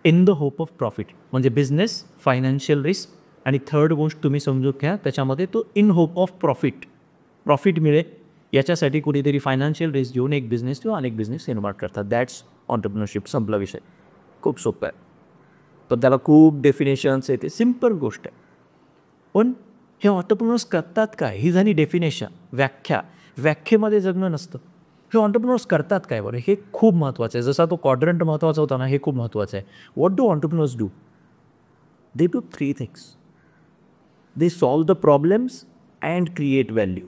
in the hope of profit. म्हणजे बिझनेस, फायनान्शियल रिस्क आणि थर्ड गोष्ट तुम्ही समजून घ्या त्याच्यामध्ये तो इन होप ऑफ प्रॉफिट मिळेल याच्यासाठी कुणीतरी फायनान्शियल रिस्क घेऊन एक बिझनेस किंवा अनेक बिझनेस निर्माण करतात. That's entrepreneurship. संपला विषय. खूप सोपं आहे पण त्याला खूप डेफिनेशन्स येते. सिम्पल गोष्ट आहे. पण हे ऑन्टरप्रेन्योर्स करतात काय? ही झाली डेफिनेशन, व्याख्या. व्याख्येमध्ये जगणं नसतं. हे ऑन्टरप्रेन्योर्स करतात काय बरं? हे खूप महत्त्वाचं आहे. जसा तो क्वाड्रंट महत्त्वाचा होता ना, हे खूप महत्त्वाचं आहे. What do entrepreneurs do? They do 3 things. They solve the problems and create value.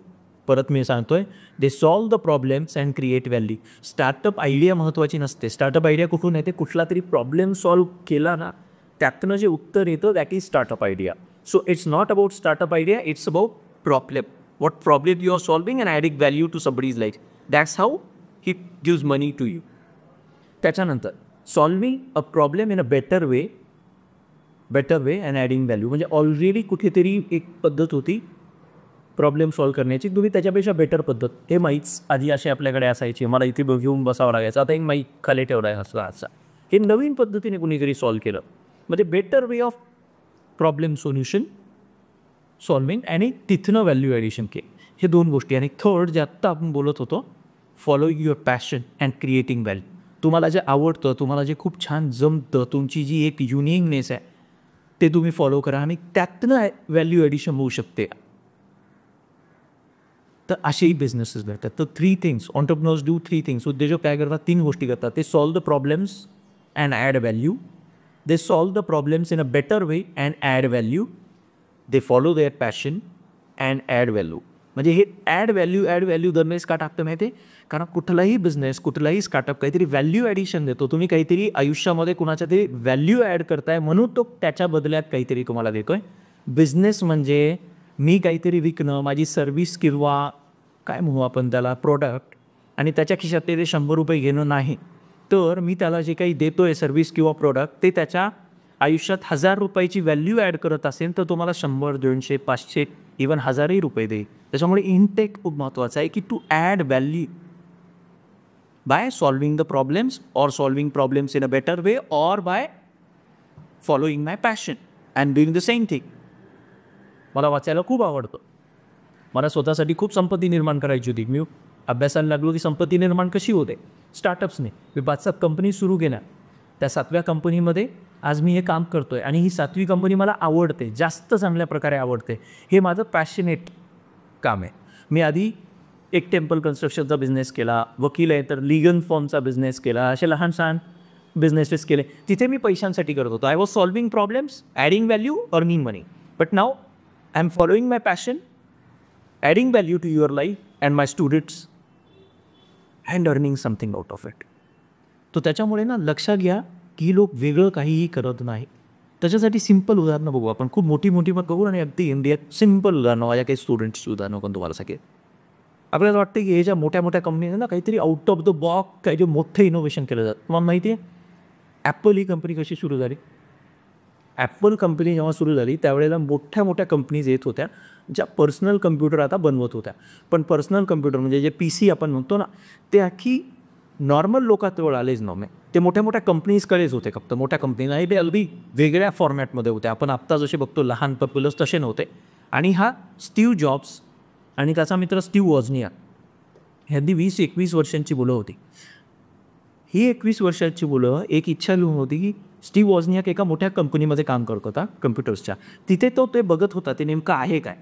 परत मी सांगतोय, दे solve the problems and create value. Startup idea महत्त्वाची नसते. स्टार्टअप आयडिया कुठून येते? कुठला तरी प्रॉब्लेम सॉल्व केला ना त्यातनं जे उत्तर येतं that is startup idea. So it's not about startup idea, it's about problem. What problem you are solving and adding value to somebody's life. That's how he gives money to you. त्याच्यानंतर solving a problem in a better way and adding value. म्हणजे already कुठेतरी एक पद्धत होती problem solve करण्याची, तुम्ही त्याच्यापेक्षा better पद्धत. हे माईक्स आधी असे आपल्याकडे असायचे, मला इथे घेऊन बसावं लागायचं, आता एक माईक खाली ठेवला आहे असा. हे नवीन पद्धतीने कुणीतरी सॉल्व केलं. म्हणजे better way of problem solution solving आणि तिथनं व्हॅल्यू ॲडिशन के. हे दोन गोष्टी. आणि थर्ड जे आत्ता आपण बोलत होतो, following your passion and creating value. तुम्हाला जे आवडतं, तुम्हाला जे खूप छान जमतं, तुमची जी एक युनिकनेस आहे ते तुम्ही फॉलो करा आणि त्यातनं व्हॅल्यू ॲडिशन होऊ शकते. तर असेही बिझनेसेस भेटतात. तर 3 थिंग्स ऑन्टरप्रेन्योर्स डू 3 थिंग्स. उद्योजक काय करतात? 3 गोष्टी करतात. ते solve the problems and add value. They solve the problems in a better way and add value. They follow their passion and add value. म्हणजे हे ॲड व्हॅल्यू दरम्यान का टाकतं माहिती आहे? कारण कुठलाही बिझनेस, कुठलाही स्टार्टअप काहीतरी व्हॅल्यू ॲडिशन देतो. तुम्ही काहीतरी आयुष्यामध्ये कुणाच्या तरी व्हॅल्यू ॲड करताय म्हणून तो त्याच्या बदल्यात काहीतरी तुम्हाला देतोय. बिझनेस म्हणजे मी काहीतरी विकणं, माझी सर्व्हिस किंवा काय म्हणू आपण त्याला प्रोडक्ट, आणि त्याच्या खिशात ते ₹100 घेणं नाही. तर मी त्याला जे काही देतोय सर्व्हिस किंवा प्रोडक्ट ते त्याच्या आयुष्यात ₹1000ची व्हॅल्यू ॲड करत असेल तर तुम्हाला 100, 200, 500 इवन 1000ही रुपये दे. त्याच्यामुळे इनटेक खूप महत्त्वाचं आहे की to add value by solving the problems or solving problems in a better way or by following my passion and doing the same thing. मला वाचायला खूप आवडतं. मला स्वतःसाठी खूप संपत्ती निर्माण करायची होती. मी अभ्यासाला लागलो की संपत्ती निर्माण कशी होते स्टार्टअप्सने. मी 5-7 कंपनी सुरू केल्या. त्या 7व्या कंपनीमध्ये आज मी हे काम करतो आहे आणि ही 7वी कंपनी मला आवडते, जास्त चांगल्या प्रकारे आवडते. हे माझं पॅशनेट काम आहे. मी आधी एक टेम्पल कन्स्ट्रक्शनचा बिझनेस केला, वकील आहे तर लीगल फॉर्मचा बिझनेस केला, असे लहान सहान बिझनेसेस केले. तिथे मी पैशांसाठी करत होतो. I was solving problems, adding value, earning money. But now I am following my passion, adding value to your life and my students and earning something out of it. तो त्याच्यामुळे ना लक्षात घ्या की लोक वेगळं काहीही करत नाही. त्याच्यासाठी सिम्पल उदाहरणं बघू आपण. खूप मोठी मोठी मग बघू आणि अगदी इंडियात सिम्पल उदाहरणं, माझ्या काही स्टुडंट्सची उदाहरणं पण तुम्हाला सांगेल. आपल्याला वाटतं की हे ज्या मोठ्या मोठ्या कंपनी ना काहीतरी आउट ऑफ द बॉक्स काहीतरी मोठं इनोव्हेशन केलं जातं. तुम्हाला माहिती आहे ॲपल ही कंपनी कशी सुरू झाली? ॲपल कंपनी जेव्हा सुरू झाली त्यावेळेला मोठ्या मोठ्या कंपनीज येत होत्या ज्या पर्सनल कम्प्युटर आता बनवत होत्या. पण पर्सनल कम्प्युटर म्हणजे जे PC आपण म्हणतो ना, ते अख्खी नॉर्मल लोकांजवळ आलेच नव्हे. ते मोठ्या मोठ्या कंपनीजकडेच होते. फक्त मोठ्या कंपनीना ते अगदी वेगळ्या फॉर्मॅटमध्ये होते. आपण आत्ता जसे बघतो लहान पॉप्युलर्स तसे नव्हते. आणि हा स्टीव्ह जॉब्स आणि त्याचा मित्र स्टीव्ह वॉझनियाक ह्यांनी 20-21 वर्षांची मुलं होती. ही 21 वर्षाची मुलं एक इच्छा लिहून होती की स्टीव्ह वॉझनियाक एका मोठ्या कंपनीमध्ये काम करत होता कम्प्युटर्सच्या. तिथे तो ते बघत होता ते नेमकं आहे काय.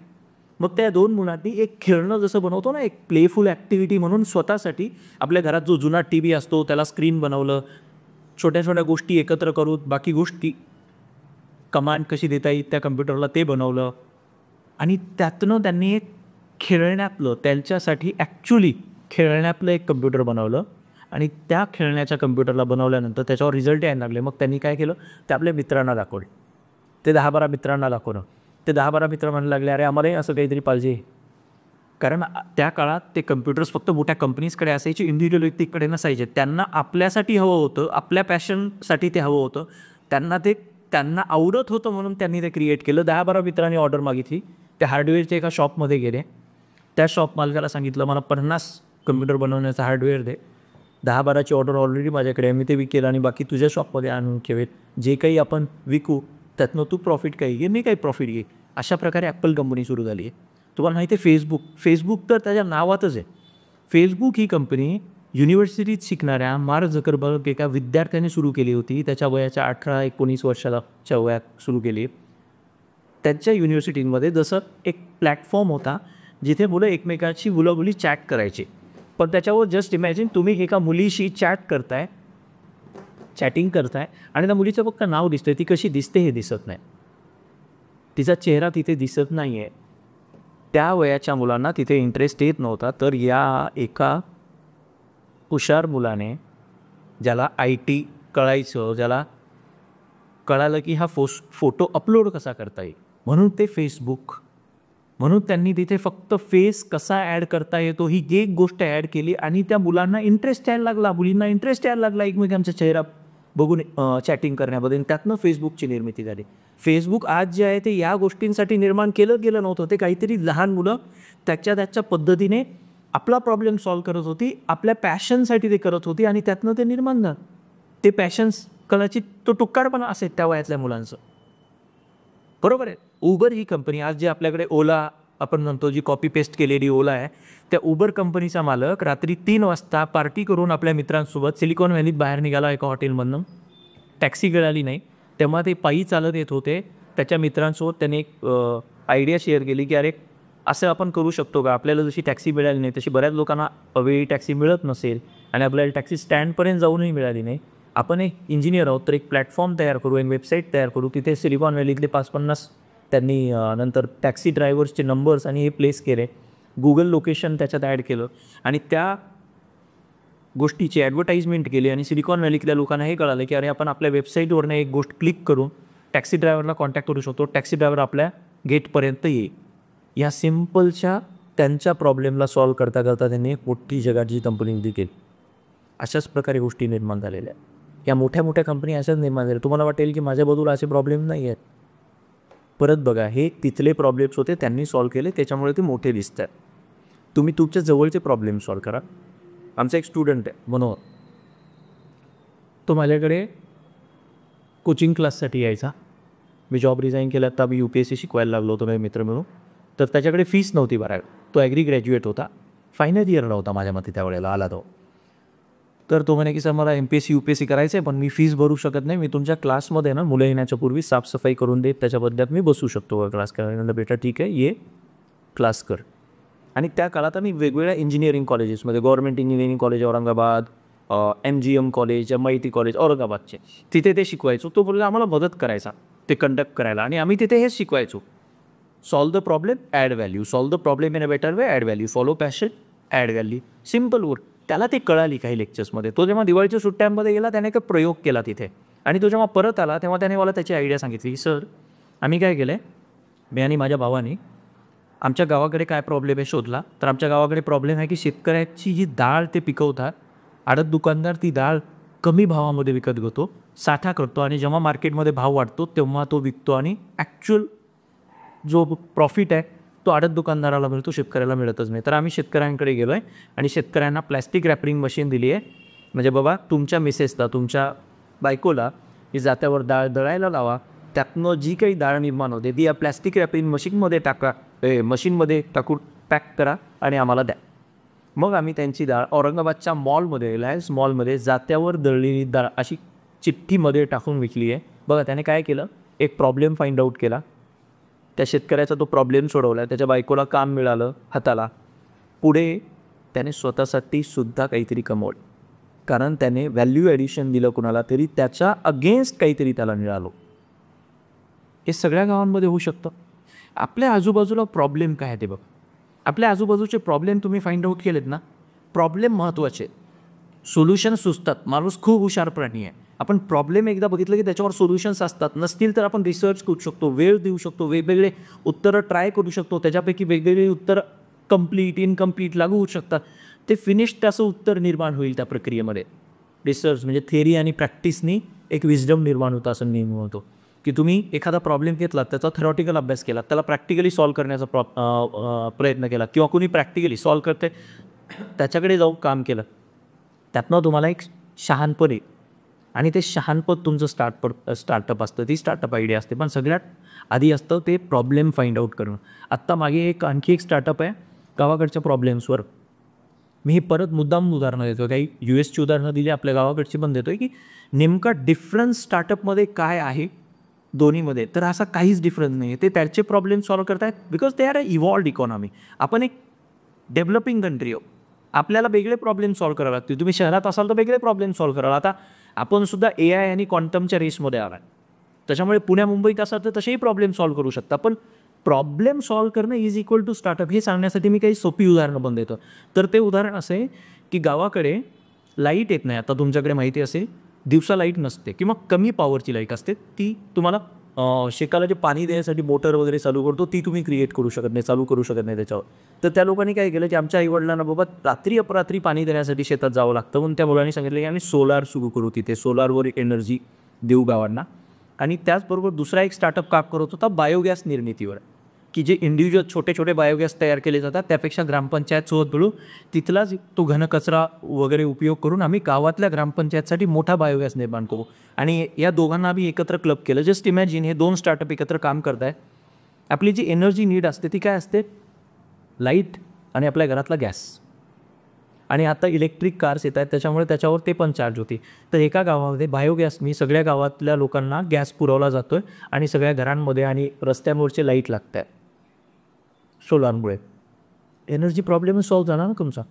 मग त्या 2 मुलांनी एक खेळणं जसं बनवतो ना, एक प्लेफुल ॲक्टिव्हिटी म्हणून स्वतःसाठी आपल्या घरात जो जुना TV असतो त्याला स्क्रीन बनवलं. छोट्या छोट्या गोष्टी एकत्र करून बाकी गोष्टी कमांड कशी देता येईल त्या कम्प्युटरला ते बनवलं. आणि त्यातनं त्यांनी एक खेळण्यातलं त्यांच्यासाठी ॲक्च्युली खेळण्यातलं एक कम्प्युटर बनवलं. आणि त्या खेळण्याच्या कम्प्युटरला बनवल्यानंतर त्याच्यावर रिझल्ट यायला लागले. मग त्यांनी काय केलं, ते आपल्या मित्रांना दाखवले. ते 10-12 मित्रांना दाखवलं. ते 10-12 मित्र म्हणायला लागले, अरे आम्हालाही असं काहीतरी पाहिजे. कारण त्या काळात ते कम्प्युटर्स फक्त मोठ्या कंपनीजकडे असायचे, इंडिव्हिज्युअल व्यक्तीकडे नसायचे. त्यांना आपल्यासाठी हवं होतं, आपल्या पॅशनसाठी ते हवं होतं. त्यांना आवडत होतं म्हणून त्यांनी ते क्रिएट केलं. 10-12 मित्रांनी ऑर्डर मागितली. ते हार्डवेअरच्या एका शॉपमध्ये गेले. त्या शॉप मालकाला सांगितलं मला 50 कम्प्युटर बनवण्याचा हार्डवेअर दे. 10-12ची ऑर्डर ऑलरेडी माझ्याकडे आहे, मी ते विकेल आणि बाकी तुझ्या शॉपमध्ये आणून ठेवेल. जे काही आपण विकू त्यातनं तू प्रॉफिट काही घे, मी काही प्रॉफिट घे. अशा प्रकारे ॲपल कंपनी सुरू झाली आहे. तुम्हाला माहिती आहे फेसबुक तर त्याच्या नावातच आहे. फेसबुक ही कंपनी युनिव्हर्सिटीत शिकणाऱ्या मार्क झकरबर्ग एका विद्यार्थ्याने सुरू केली होती. त्याच्या वयाच्या 18-19 वर्षाच्या वयात सुरू केली. त्यांच्या युनिव्हर्सिटीमध्ये जसं एक प्लॅटफॉर्म होता जिथे मुलं एकमेकांशी मुलं चॅट करायचे. पण त्याच्यावर जस्ट इमॅजिन तुम्ही एका मुलीशी चॅटिंग करताय आणि त्या मुलीचं फक्त नाव दिसतंय, ती कशी दिसते हे दिसत नाही, तिचा चेहरा तिथे दिसत नाही आहे. त्या वयाच्या मुलांना तिथे इंटरेस्ट येत नव्हता. तर या एका हुशार मुलाने ज्याला IT कळायचं, ज्याला कळालं की हा फोटो अपलोड कसा करता येईल म्हणून ते फेसबुक, म्हणून त्यांनी तिथे फक्त फेस कसा ॲड करता येतो ही एक गोष्ट ॲड केली आणि त्या मुलांना इंटरेस्ट यायला लागला, मुलींना इंटरेस्ट यायला लागला एकमेकांचा चेहरा बघून चॅटिंग करण्याबद्दल. त्यातनं फेसबुकची निर्मिती झाली. फेसबुक आज जे आहे ते या गोष्टींसाठी निर्माण केलं गेलं नव्हतं. ते काहीतरी लहान मुलं त्याच्या पद्धतीने आपला प्रॉब्लेम सॉल्व्ह करत होती, आपल्या पॅशनसाठी ते करत होती आणि त्यातनं ते निर्माण झालं. ते पॅशन्स कदाचित तो टुक्काडपणा असेल त्या वयातल्या मुलांचं. बरोबर आहे. उबर ही कंपनी आज जे आपल्याकडे ओला आपण म्हणतो, जी कॉपी पेस्ट केलेली ओला आहे, त्या उबर कंपनीचा मालक रात्री 3 वाजता पार्टी करून आपल्या मित्रांसोबत सिलिकॉन व्हॅलीत बाहेर निघाला एका हॉटेलमधनं. टॅक्सी मिळाली नाही, तेव्हा ते पायी चालत येत होते. त्याच्या मित्रांसोबत त्याने एक आयडिया शेअर केली की अरे असं आपण करू शकतो का, आपल्याला जशी टॅक्सी मिळाली नाही तशी बऱ्याच लोकांना वेळी टॅक्सी मिळत नसेल आणि आपल्याला टॅक्सी स्टँडपर्यंत जाऊनही मिळाली नाही. आपण एक इंजिनियर आहोत तर एक प्लॅटफॉर्म तयार करू, एक वेबसाईट तयार करू. तिथे सिलिकॉन व्हॅलीतले 5-50 त्यांनी नंतर टॅक्सी ड्रायव्हर्सचे नंबर्स आणि हे प्लेस केले. गुगल लोकेशन त्याच्यात ॲड केलं आणि त्या गोष्टीची ॲडव्हर्टाइजमेंट केली आणि सिलिकॉन व्हॅलीतल्या लोकांना हे कळालं की अरे आपण आपल्या वेबसाईटवरनं एक गोष्ट क्लिक करून टॅक्सी ड्रायव्हरला कॉन्टॅक्ट करू शकतो, टॅक्सी ड्रायव्हर आपल्या गेटपर्यंत येईल. या सिम्पलच्या त्यांच्या प्रॉब्लेमला सॉल्व्ह करता करता त्यांनी एक मोठी जगाची कंपनी केली. अशाच प्रकारे गोष्टी निर्माण झालेल्या आहेत. या मोठ्या मोठ्या कंपनी अशाच निर्माण झाल्या. तुम्हाला वाटेल की माझ्या बाजूला असे प्रॉब्लेम नाही आहेत, परत बघा, हे तिथले प्रॉब्लेम्स होते, त्यांनी सॉल्व्ह केले, त्याच्यामुळे ते मोठे दिसतात. तुम्ही तुमच्या जवळचे प्रॉब्लेम सॉल्व्ह करा. आमचा एक स्टुडंट आहे मनोहर, तो माझ्याकडे कोचिंग क्लाससाठी यायचा. मी जॉब रिझाईन केला तर मी UPSC शिकवायला लागलो होतो, माझे मित्र मिळून. तर त्याच्याकडे फीस नव्हती भरायला. तो ॲग्री ग्रॅज्युएट होता, फायनल इयरला होता माझ्या मते त्यावेळेला आला तो. तर तो म्हणे की सर मला MPSC UPSC करायचं आहे, पण मी फीस भरू शकत नाही. मी तुमच्या क्लासमध्ये ना मुलं येण्याच्या पूर्वी साफसफाई करून देत, त्याच्याबद्दल मी बसू शकतो का क्लास करायला? बेटा ठीक आहे, ये क्लास कर. आणि त्या काळात आम्ही वेगवेगळ्या इंजिनिअरिंग कॉलेजेसमध्ये, government engineering college Aurangabad, MGM college, MIT college औरंगाबादचे, तिथे ते शिकवायचो. तो बोलला आम्हाला मदत करायचा ते कंडक्ट करायला, आणि आम्ही तिथे हेच शिकवायचो. Solve the problem, add value. Solve the problem in a better way, add value. Follow passion, add value. Simple word. त्याला ते कळाली काही लेक्चर्समध्ये. तो जेव्हा दिवाळीच्या सुट्ट्यांमध्ये गेला, त्याने एक प्रयोग केला तिथे, आणि तो जेव्हा परत आला तेव्हा त्याने मला त्याची आयडिया सांगितली. सर, आम्ही काय केलं आहे, मी आणि माझ्या भावाने आमच्या गावाकडे काय प्रॉब्लेम आहे शोधला. तर आमच्या गावाकडे प्रॉब्लेम आहे की शेतकऱ्याची जी डाळ ते पिकवतात, आडत दुकानदार ती डाळ कमी भावामध्ये विकत घेतो, साठा करतो, आणि जेव्हा मार्केटमध्ये भाव वाढतो तेव्हा तो विकतो, आणि ॲक्च्युअल जो प्रॉफिट आहे तो आडत दुकानदाराला मिळतो, शेतकऱ्याला मिळतच नाही. तर आम्ही शेतकऱ्यांकडे गेलो आहे आणि शेतकऱ्यांना प्लॅस्टिक रॅपिंग मशीन दिली आहे. म्हणजे बाबा, तुमच्या मिसेसला, तुमच्या बायकोला ही जात्यावर डाळ दळायला लावा, त्यातनं जी काही डाळ निर्माण होते ती या प्लॅस्टिक रॅपिंग मशीनमध्ये टाका, मशीनमध्ये टाकून पॅक करा आणि आम्हाला द्या. मग आम्ही त्यांची डाळ औरंगाबादच्या मॉलमध्ये, रिलायन्स मॉलमध्ये जात्यावर दळलेली डाळ अशी चिठ्ठीमध्ये टाकून विकली आहे. बघा, त्याने काय केलं, एक प्रॉब्लेम फाइंड आउट केला, त्या शेतकऱ्याचा तो प्रॉब्लेम सोडवला, त्याच्या बायकोला काम मिळालं हाताला. पुढे त्याने स्वतःसाठी सुद्धा काहीतरी कमवलं, कारण त्याने व्हॅल्यू ॲडिशन दिलं कुणाला तरी, त्याच्या अगेन्स्ट काहीतरी त्याला मिळालं. हे सगळ्या गावांमध्ये होऊ शकतं. आपल्या आजूबाजूला प्रॉब्लेम काय आहे ते बघ. आपल्या आजूबाजूचे प्रॉब्लेम तुम्ही फाइंड आउट केलेत ना, प्रॉब्लेम महत्त्वाचे, सोल्युशन सुचतात. माणूस खूप हुशार प्राणी आहे. आपण प्रॉब्लेम एकदा बघितलं की त्याच्यावर सोल्युशन्स असतात. नसतील तर आपण रिसर्च करू शकतो, वेळ देऊ शकतो, वेगवेगळे उत्तरं ट्राय करू शकतो, त्याच्यापैकी वेगवेगळी उत्तरं कंप्लीट, इनकम्प्लीट लागू होऊ शकतात. ते फिनिश्ड असं उत्तर निर्माण होईल त्या प्रक्रियेमध्ये. रिसर्च म्हणजे थिअरी आणि प्रॅक्टिसनी एक विजडम निर्माण होतं, असं नेहमी होतो की तुम्ही एखादा प्रॉब्लेम घेतला, त्याचा थेरॉटिकल अभ्यास केला, त्याला प्रॅक्टिकली सॉल्व करण्याचा प्रयत्न केला, किंवा कुणी प्रॅक्टिकली सॉल्व करते त्याच्याकडे जाऊन काम केलं, त्यातनं तुम्हाला एक शहाणपण येईल. आणि ते शहाणपण तुमचं स्टार्टअप असतं, ती स्टार्टअप आयडिया असते. पण सगळ्यात आधी असतं ते प्रॉब्लेम फाइंड आउट करणं. आत्ता मागे आणखी एक स्टार्टअप आहे गावाकडच्या प्रॉब्लेम्सवर. मी हे परत मुद्दाम उदाहरणं देतो, काही USची उदाहरणं दिली, आपल्या गावाकडची पण देतो आहे, की नेमका डिफरन्स स्टार्टअपमध्ये काय आहे दोन्हीमध्ये. तर असा काहीच डिफरन्स नाही आहे. ते त्याचे प्रॉब्लेम सॉल्व करत आहेत, because they are a evolved economy. आपण एक डेव्हलपिंग कंट्री आहोत, आपल्याला वेगळे प्रॉब्लेम सॉल्व करावे लागतील. तुम्ही शहरात असाल तर वेगळे प्रॉब्लेम सॉल्व कराल. आता आपण सुद्धा AI आणि क्वांटमच्या रेसमध्ये आला, त्याच्यामुळे पुण्या मुंबईत असाल तर तसेही प्रॉब्लेम सॉल्व करू शकता. पण प्रॉब्लेम सॉल्व करणं इज इक्वल टू स्टार्टअप, हे सांगण्यासाठी मी काही सोपी उदाहरणं पण देतो. तर ते उदाहरण असं आहे की गावाकडे लाईट येत नाही. आता तुमच्याकडे माहिती असेल, दिवसा लाईट नसते किंवा कमी पॉवरची लाईट असते. ती तुम्हाला शेकाला जे पाणी देण्यासाठी मोटर वगैरे चालू करतो, ती तुम्ही क्रिएट करू शकत नाही, चालू करू शकत नाही त्याच्यावर. तर त्या लोकांनी काय केलं की आमच्या आईवडिलांना बाबा रात्री अपरात्री पाणी देण्यासाठी शेतात जावं लागतं, म्हणून त्या मुलांनी सांगितलं की आम्ही सोलार सुरू करू, तिथे सोलारवर एनर्जी देऊ गावांना. आणि त्याचबरोबर दुसरा एक स्टार्टअप काम करत होता बायोगॅस निर्मितीवर, की जे इंडिव्हिज्युअल छोटे छोटे बायोगॅस तयार केले जातात, त्यापेक्षा ग्रामपंचायत सोबत मिळून तिथलाच तो घनकचरा वगैरे उपयोग करून आम्ही गावातल्या ग्रामपंचायतसाठी मोठा बायोगॅस निर्माण करू. आणि या दोघांना आम्ही एकत्र क्लब केलं. जस्ट इमॅजिन, हे दोन स्टार्टअप एकत्र काम करत आहे. आपली जी एनर्जी नीड असते ती काय असते, लाईट आणि आपल्या घरातला गॅस. आणि आता इलेक्ट्रिक कार्स येत आहेत, त्याच्यामुळे त्याच्यावर ते पण चार्ज होते. तर एका गावामध्ये बायोगॅसनी सगळ्या गावातल्या लोकांना गॅस पुरवला जातो आहे, आणि सगळ्या घरांमध्ये आणि रस्त्यांवरचे लाईट लागत आहे सोलारमुळे. एनर्जी प्रॉब्लेम सॉल्व्ह झाला ना तुमचा.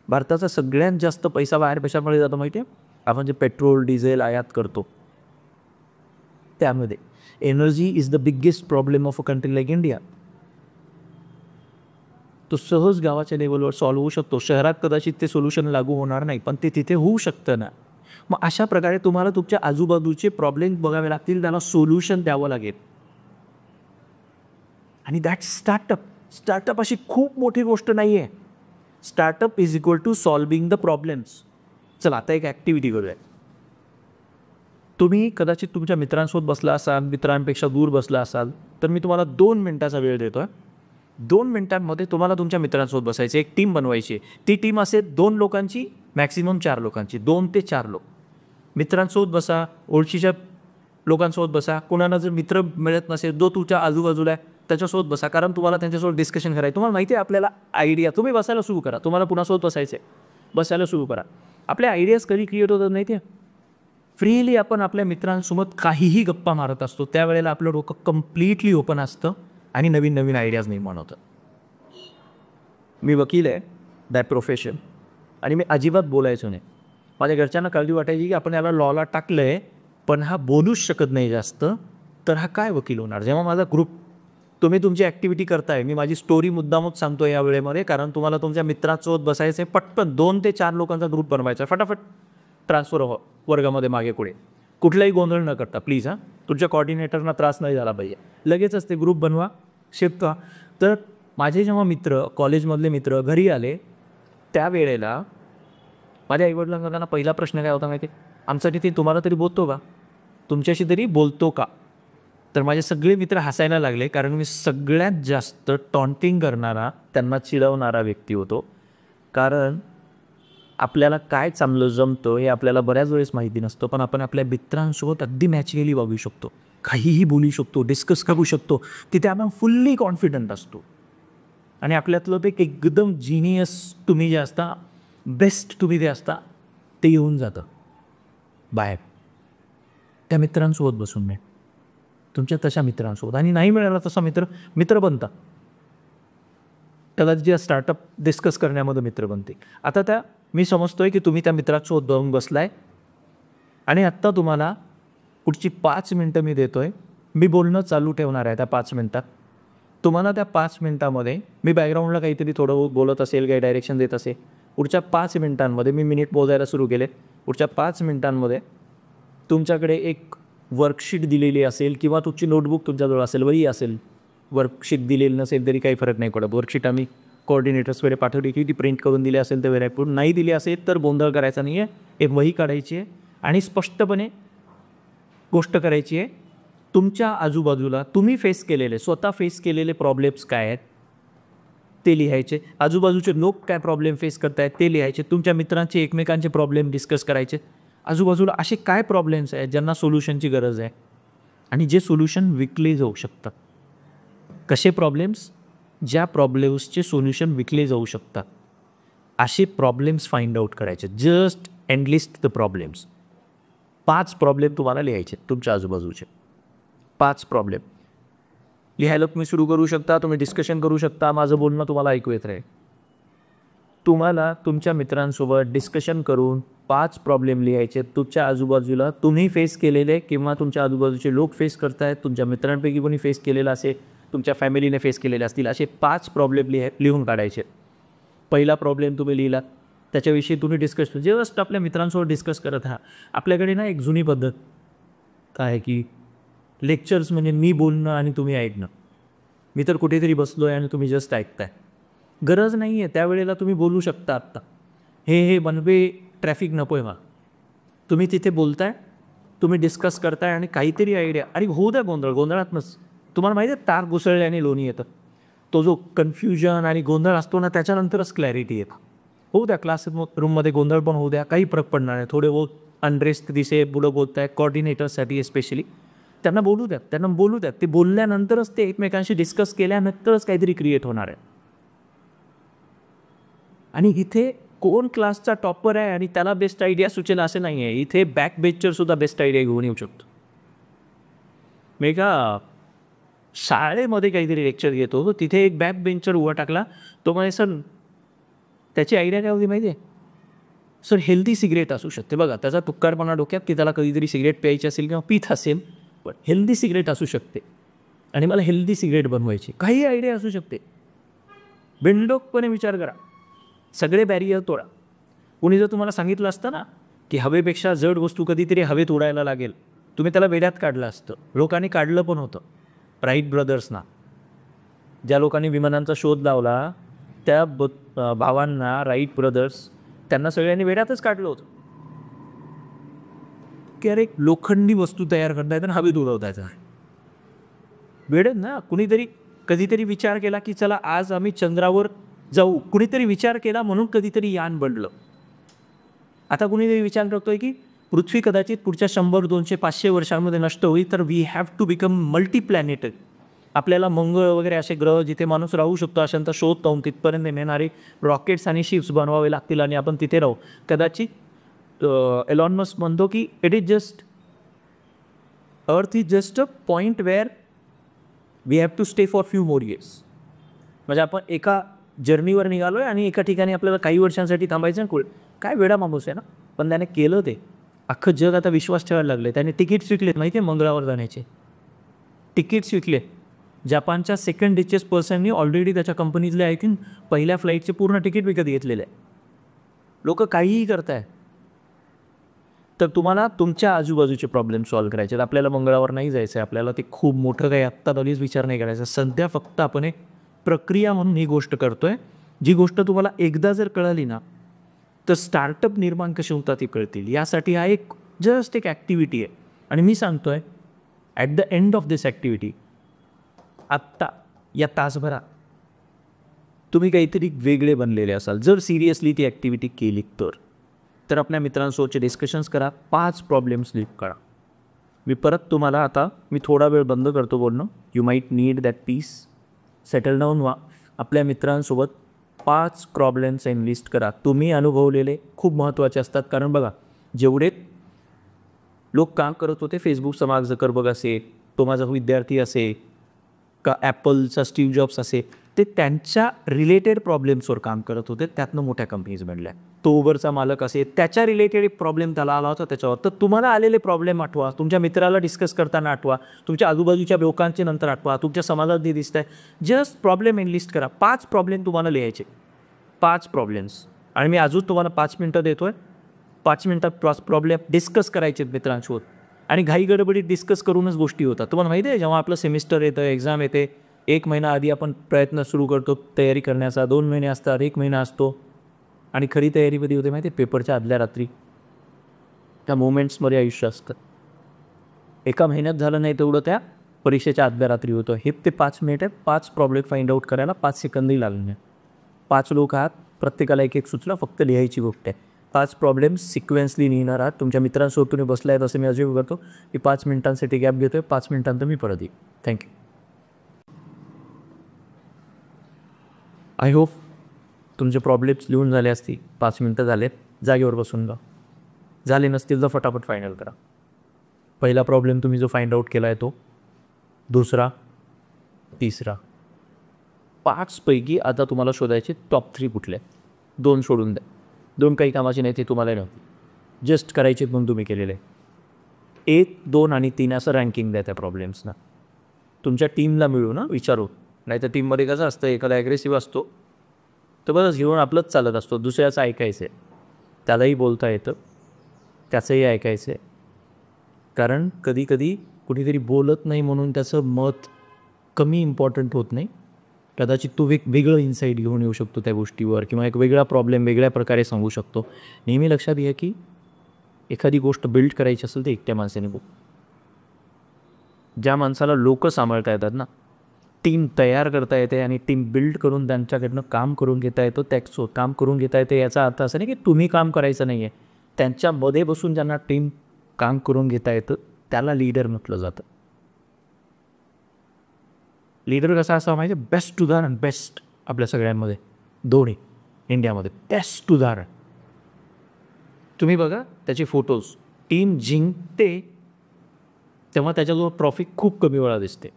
भारताचा सगळ्यात जास्त पैसा बाहेर कशामुळे जातो माहिती आहे? आपण जे पेट्रोल डिझेल आयात करतो त्यामध्ये. Energy is the biggest problem of a country like India. तो सहज गावाच्या लेवलवर सॉल्व्ह होऊ शकतो. शहरात कदाचित ते सोल्युशन लागू होणार नाही, पण ते तिथे होऊ शकतं ना. मग अशा प्रकारे तुम्हाला तुमच्या आजूबाजूचे प्रॉब्लेम बघावे लागतील, त्याला सोल्युशन द्यावं लागेल. आणि दॅट स्टार्टअप. स्टार्टअप अशी खूप मोठी गोष्ट नाही आहे. Startup is equal to solving the problems. चला आता एक ॲक्टिव्हिटी करूया. तुम्ही कदाचित तुमच्या मित्रांसोबत बसला असाल, मित्रांपेक्षा दूर बसला असाल, तर मी तुम्हाला 2 मिनिटाचा वेळ देतो आहे. 2 मिनिटांमध्ये तुम्हाला तुमच्या मित्रांसोबत बसायचं, एक टीम बनवायची आहे. ती टीम असेल 2 लोकांची, मॅक्सिमम 4 लोकांची, 2 ते 4 लोक. मित्रांसोबत बसा, ओळखीच्या लोकांसोबत बसा. कोणाला जर मित्र मिळत नसेल, जो तुमच्या आजूबाजूला आहे त्याच्यासोबत बसा, कारण तुम्हाला त्यांच्यासोबत डिस्कशन करायचं. तुम्हाला माहिती आहे आपल्याला आयडिया, तुम्ही बसायला सुरू करा. तुम्हाला कुणासोबत बसायचं आहे, बसायला सुरू करा. आपल्या आयडियाज कधी क्रिएट होतात माहिती आहे? फ्रीली आपण आपल्या मित्रांसोबत काहीही गप्पा मारत असतो, त्यावेळेला आपलं डोकं कम्प्लिटली ओपन असतं आणि नवीन नवीन आयडियाज निर्माण होतात. मी वकील आहे बाय प्रोफेशन, आणि मी अजिबात बोलायचो नाही. माझ्या घरच्यांना काळजी वाटायची की आपण याला लॉला टाकलं आहे, पण हा बोलूच शकत नाही जास्त, तर हा काय वकील होणार. जेव्हा माझा ग्रुप, तुम्ही तुमची ॲक्टिव्हिटी करताय, मी माझी स्टोरी मुद्दामच सांगतो या वेळेमध्ये, कारण तुम्हाला तुमच्या मित्रांसोबत बसायचं आहे. पटकन 2 ते 4 लोकांचा ग्रुप बनवायचा, फटाफट ट्रान्सफर हो वर्गामध्ये मागे पुढे, कुठलाही गोंधळ न करता प्लीज. हां, तुमच्या कॉर्डिनेटरना त्रास नाही झाला पाहिजे. लगेचच ते ग्रुप बनवा, शिफ्ट व्हा. तर माझे जेव्हा मित्र, कॉलेजमधले मित्र घरी आले, त्यावेळेला माझ्या आईवडिलांना पहिला प्रश्न काय होता माहिती आहे? आमच्यासाठी ते तुम्हाला तरी बोलतो का, तुमच्याशी तरी बोलतो का? तर माझे सगळे मित्र हसायला लागले, कारण मी सगळ्यात जास्त टॉन्टिंग करणारा, त्यांना चिडवणारा व्यक्ती होतो. कारण आपल्याला काय चांगलं जमतं हे आपल्याला बऱ्याच वेळेस माहिती नसतं, पण आपण आपल्या मित्रांसोबत अगदी नॅचरली वागू शकतो, काहीही बोलू शकतो, डिस्कस करू शकतो. तिथे आपण फुल्ली कॉन्फिडंट असतो, आणि आपल्यातलं ते एकदम जिनियस तुम्ही जे असता, बेस्ट तुम्ही जे असता, ते येऊन जातं बाहेर त्या मित्रांसोबत बसून. नाही तुमच्या तशा मित्रांसोबत, आणि नाही मिळाला तसा मित्र बनता. त्याला जे स्टार्टअप डिस्कस करण्यामध्ये मित्र बनते. आता त्या मी समजतोय की तुम्ही त्या मित्रांसोबत जाऊन बसलाय, आणि आत्ता तुम्हाला पुढची 5 मिनटं मी देतोय. मी बोलणं चालू ठेवणार आहे त्या 5 मिनटात. तुम्हाला त्या 5 मिनटामध्ये मी बॅकग्राऊंडला काहीतरी थोडं बोलत असेल, काही डायरेक्शन देत असेल. पुढच्या 5 मिनटांमध्ये मी मिनिट मोजायला सुरू केले. पुढच्या 5 मिनटांमध्ये तुमच्याकडे एक वर्कशीट दिलेली असेल, किंवा तुमची नोटबुक तुमच्याजवळ असेल, वही असेल. वर्कशीट दिलेली नसेल तरी काही फरक नाही पडत. वर्कशीट आम्ही कोऑर्डिनेटर्सकडे पाठवली की ती प्रिंट करून दिली असेल तर व्हेरी, नाही दिली असेल तर गोंधळ करायचा नाही आहे. एक वही काढायची आहे आणि स्पष्टपणे गोष्ट करायची आहे. तुमच्या आजूबाजूला तुम्ही स्वतः फेस केलेले प्रॉब्लेम्स काय आहेत ते लिहायचे. आजूबाजूचे लोक काय प्रॉब्लेम फेस करतायत ते लिहायचे. तुमच्या मित्रांचे, एकमेकांचे प्रॉब्लेम डिस्कस करायचे. आजूबाजूला असे काय प्रॉब्लेम्स आहेत ज्यांना सोल्युशनची गरज आहे, आणि जे सोल्युशन विकले जाऊ शकतात. कसे प्रॉब्लेम्स? ज्या प्रॉब्लेम्सचे सोल्युशन विकले जाऊ शकतात, असे प्रॉब्लेम्स फाइंड आउट करायचे. Just analyst the problems. 5 problem तुम्हाला लिहायचे तुमच्या आजूबाजूचे. 5 प्रॉब्लेम लिहायला तुम्ही सुरू करू शकता. तुम्ही डिस्कशन करू शकता. माझं बोलणं तुम्हाला ऐकू येत राहील. तुम्हाला तुमच्या मित्रांसोबत डिस्कशन करून 5 प्रॉब्लेम लिहायचे तुमच्या आजूबाजूला, तुम्ही फेस केलेले किंवा तुमच्या आजूबाजूचे लोक फेस करतायत, तुमच्या मित्रांपैकी कोणी फेस केलेलं असेल, तुमच्या फॅमिलीने फेस केलेले असतील, असे 5 प्रॉब्लेम लिहून काढायचे. पहिला प्रॉब्लेम तुम्ही लिहिलात, त्याच्याविषयी तुम्ही डिस्कस जस्ट आपल्या मित्रांसोबत डिस्कस करत आहात. आपल्याकडे ना एक जुनी पद्धत आहे की लेक्चर्स म्हणजे मी बोलणं आणि तुम्ही ऐकणं. मी तर कुठेतरी बसलो आहे आणि तुम्ही जस्ट ऐकताय. गरज नाही आहे, त्यावेळेला तुम्ही बोलू शकता. आत्ता हे बनवे ट्रॅफिक नको आहे मला. तुम्ही तिथे बोलताय, तुम्ही डिस्कस करताय, आणि काहीतरी आयडिया, आणि होऊ द्या गोंधळातनंच. तुम्हाला माहिती आहे तार घुसळल्याने लोणी येतं. तो जो कन्फ्युजन आणि गोंधळ असतो ना, त्याच्यानंतरच क्लॅरिटी येतं. होऊ द्या, क्लास रूममध्ये गोंधळ पण होऊ द्या, काही फरक पडणार नाही. थोडे अनरेस्ट दिसे पुढं बोलत आहे, कॉर्डिनेटर्ससाठी स्पेशली, त्यांना बोलू द्या. ते बोलल्यानंतरच, ते एकमेकांशी डिस्कस केल्यानंतरच काहीतरी क्रिएट होणार आहे. आणि इथे कोण क्लासचा टॉपर आहे आणि त्याला बेस्ट आयडिया सुचेल असं नाही आहे. इथे बॅक बेंचरसुद्धा बेस्ट आयडिया घेऊन येऊ शकतो. मी का शाळेमध्ये काहीतरी लेक्चर घेतो, तिथे एक बॅक बेंचर उभा टाकला. तो म्हणे, सर त्याची आयडिया काय होती माहिती आहे? सर हेल्दी सिगरेट असू शकते. बघा त्याचा तुक्कारपणा डोक्यात की त्याला कधीतरी सिगरेट प्यायची असेल किंवा पीत असेल, पण हेल्दी सिगरेट असू शकते आणि मला हेल्दी सिगरेट बनवायची. काही आयडिया असू शकते. बिनडोकपणे विचार करा, सगळे बॅरियर तोडा. कुणी जर तुम्हाला सांगितलं असतं ना की हवेपेक्षा जड वस्तू कधीतरी हवेत उडायला लागेल, तुम्ही त्याला वेड्यात काढलं असतं. लोकांनी काढलं पण होतं. राईट ब्रदर्सना, ज्या लोकांनी विमानांचा शोध लावला, त्या भावांना, राईट ब्रदर्स, त्यांना सगळ्यांनी वेड्यातच काढलं होतं. की अरे लोखंडी वस्तू तयार करता येतं आणि हवेत उडवता वेळ ना. कुणीतरी कधीतरी विचार केला की चला आज आम्ही चंद्रावर जाऊ, कुणीतरी विचार केला म्हणून कधीतरी यान बनलं. आता कुणीतरी विचार करतोय की पृथ्वी कदाचित पुढच्या 100, 200, 500 वर्षांमध्ये नष्ट होईल, तर we have to become multi planetary. आपल्याला मंगळ वगैरे असे ग्रह जिथे माणूस राहू शकतो अशांचा शोध लावून तिथपर्यंत नेणारे रॉकेट्स आणि शिप्स बनवावे लागतील आणि आपण तिथे राहू. कदाचित एलॉन मस्क म्हणतो की it is just earth is just a point where we have to stay for few more years. म्हणजे आपण एका जर्नीवर निघालो आहे आणि एका ठिकाणी आपल्याला काही वर्षांसाठी थांबायचं ना. काय वेळा माणूस आहे ना, पण त्याने केलं ते. अख्खं जग आता विश्वास ठेवायला लागले. त्याने तिकीट्स विकलेत माहिती आहे मंगळावर जाण्याचे तिकीट्स विकले. जपानच्या सेकंड रिचेस्ट पर्सननी ऑलरेडी त्याच्या कंपनीतले आय थिंक पहिल्या फ्लाईटचे पूर्ण तिकीट विकत घेतलेले आहे. लोक काहीही करताय. तर तुम्हाला तुमच्या आजूबाजूचे प्रॉब्लेम सॉल्व्ह करायचे. आपल्याला मंगळावर नाही जायचं आहे, आपल्याला ते खूप मोठं काही आत्ता तरीच विचार नाही करायचा. सध्या फक्त आपण एक प्रक्रिया म्हणून ही गोष्ट करतोय. जी गोष्ट तुम्हाला एकदा जर कळाली ना, तर स्टार्टअप निर्माण कसे होतात ती कळतील. यासाठी हा एक जस्ट एक ॲक्टिव्हिटी आहे. आणि मी सांगतोय at the end of this activity, आत्ता या तासभरात तुम्ही काहीतरी वेगळे बनलेले असाल जर सिरियसली ती ॲक्टिव्हिटी केली तर आपल्या मित्रांसोबतचे डिस्कशन्स करा. 5 प्रॉब्लेम्स लीव करा. मी परत तुम्हाला आता मी थोडा वेळ बंद करतो बोलणं. You might need that peace. Settle down व्हा. आपल्या मित्रांसोबत 5 प्रॉब्लेम्स लिस्ट करा. तुम्ही अनुभवलेले खूप महत्त्वाचे असतात. कारण बघा, जेवढे लोक काम करत होते, फेसबुकचा मार्क झकरबर्ग असे, तो माझा विद्यार्थी असे, का ॲपलचा स्टीव्ह जॉब्स असे, ते त्यांच्या रिलेटेड प्रॉब्लेम्सवर काम करत होते. त्यातनं मोठ्या कंपनीज बनल्या. तो उबरचा मालक असे, त्याच्या रिलेटेड प्रॉब्लेम त्याला आला होता त्याच्यावर. तर तुम्हाला आलेले प्रॉब्लेम आठवा. तुमच्या मित्राला डिस्कस करताना आठवा. तुमच्या आजूबाजूच्या लोकांचे नंतर आठवा. तुमच्या समाजात जे दिसत आहे, जस्ट प्रॉब्लेम लिस्ट करा. 5 प्रॉब्लेम तुम्हाला लिहायचे. 5 प्रॉब्लेम्स. आणि मी अजून तुम्हाला 5 मिनटं देतो आहे. 5 मिनटात प्रॉब्लेम डिस्कस करायचे मित्रांसोबत. आणि घाई गडबडीत डिस्कस करूनच गोष्टी होतात. तुम्हाला माहिती आहे, जेव्हा आपलं सेमिस्टर येतं, एक्झाम येते, 1 महिना आधी आपण प्रयत्न सुरू करतो तयारी करण्याचा. 2 महिने असतात, 1 महिना असतो. आणि खरी तयारी कधी होते माहिती आहे? पेपरच्या आदल्या रात्री. त्या मोमेंट्समध्ये आयुष्य असतं. एका महिन्यात झालं नाही तेवढं त्या परीक्षेच्या आदल्या रात्री होतं. हे ते 5 मिनिट आहे. 5 प्रॉब्लेम फाइंड आउट करायला 5 सेकंदही लागले नाही. 5 लोक आहात, प्रत्येकाला एक एक सूचना, फक्त लिहायची गोष्ट आहे. 5 प्रॉब्लेम्स सिक्वेन्सली लिहिणार आहात. तुमच्या मित्रांसोबत तुम्ही बसला आहेत असं मी अज्यूम करतो. की 5 मिनिटांसाठी गॅप घेतो आहे. 5 मिनिटांतर मी परत येईल. थँक्यू. आय होप तुमचे प्रॉब्लेम्स लिहून झाले असतील. 5 मिनटं झालेत, जागेवर बसून जा. झाले नसतील तर फटाफट फायनल करा. पहिला प्रॉब्लेम तुम्ही जो फाइंड आउट केला आहे तो, दुसरा, तिसरा. 5 पैकी आता तुम्हाला शोधायचे टॉप 3 कुठले. 2 सोडून द्या. 2 काही कामाचे नाही, ते तुम्हाला नव्हते, जस्ट करायचे म्हणून तुम्ही केलेले. 1, 2 आणि 3 असं रँकिंग द्या त्या प्रॉब्लेम्सना. तुमच्या टीमला मिळू ना, विचारू. नाही तर टीममध्ये कसं असतं, एखादा ॲग्रेसिव्ह असतो तर बरंच घेऊन आपलंच चालत असतो. दुसऱ्याचं ऐकायचं आहे, त्यालाही बोलता येतं, त्याचंही ऐकायचं आहे. कारण कधीकधी कुणीतरी बोलत नाही म्हणून त्याचं मत कमी इम्पॉर्टंट होत नाही. कदाचित तो वेगळं इन्साईट घेऊन येऊ शकतो त्या गोष्टीवर, किंवा एक वेगळा प्रॉब्लेम वेगळ्या प्रकारे सांगू शकतो. नेहमी लक्षात घ्या की एखादी गोष्ट बिल्ड करायची असेल तर एकट्या माणसाने बोल. ज्या माणसाला लोक सांभाळता येतात ना, टीम तयार करता येते आणि टीम बिल्ड करून त्यांच्याकडनं काम करून घेता येतो, त्याचं काम करून घेता येते. याचा अर्थ असा नाही की तुम्ही काम करायचं नाही आहे. त्यांच्यामध्ये बसून ज्यांना टीम काम करून घेता येतं त्याला लीडर म्हटलं जातं. लीडर कसा असा माहिती आहे? बेस्ट उदाहरण, बेस्ट आपल्या सगळ्यांमध्ये, दोन्ही इंडियामध्ये बेस्ट उदाहरण. तुम्ही बघा त्याचे फोटोज. टीम जिंकते तेव्हा त्याच्याजवळ ट्रॉफी खूप कमी वेळा दिसते.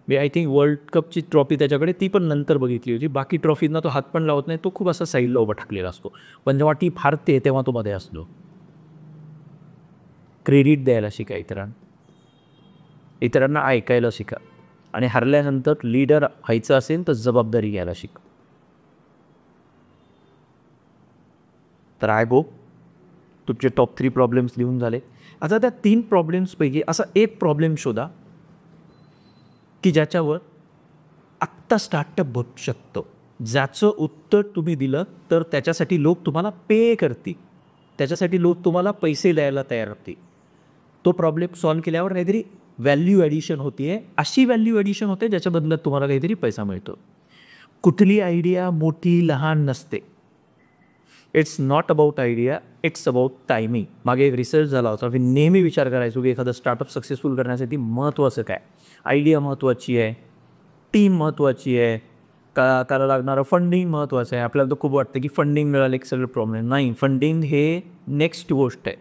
मी आय थिंक वर्ल्ड कपची ट्रॉफी त्याच्याकडे, ती पण नंतर बघितली होती. बाकी ट्रॉफींना तो हात पण लावत नाही, तो खूप असा साईडला उभा ठाकलेला असतो. पण जेव्हा टीम हारते तेव्हा तो मध्ये असतो. क्रेडिट द्यायला शिका इतरांना ऐकायला शिका. आणि हरल्यानंतर लीडर व्हायचं असेल तर जबाबदारी घ्यायला शिका. तर आय होप तुमचे टॉप 3 प्रॉब्लेम्स लिहून झाले. आता त्या 3 प्रॉब्लेम्सपैकी असा एक प्रॉब्लेम शोधा की ज्याच्यावर आत्ता स्टार्टअप बनू शकतं, ज्याचं उत्तर तुम्ही दिलं तर त्याच्यासाठी लोक तुम्हाला पे करतील, त्याच्यासाठी लोक तुम्हाला पैसे द्यायला तयार होतील. तो प्रॉब्लेम सॉल्व्ह केल्यावर काहीतरी व्हॅल्यू ॲडिशन होती आहे, अशी व्हॅल्यू ॲडिशन होते ज्याच्या बदल्यात तुम्हाला काहीतरी पैसा मिळतो. कुठली आयडिया मोठी लहान नसते. It's not about idea, it's about timing. मागे एक रिसर्च झाला होता. मी नेहमी विचार करायचो की एखादं स्टार्टअप सक्सेसफुल करण्यासाठी महत्त्वाचं काय. आयडिया महत्त्वाची आहे, टीम महत्त्वाची आहे, त्याला लागणारं फंडिंग महत्त्वाचं आहे. आपल्याला तर खूप वाटतं की फंडिंग मिळालं की सगळं प्रॉब्लेम. नाही, फंडिंग हे नेक्स्ट गोष्ट आहे.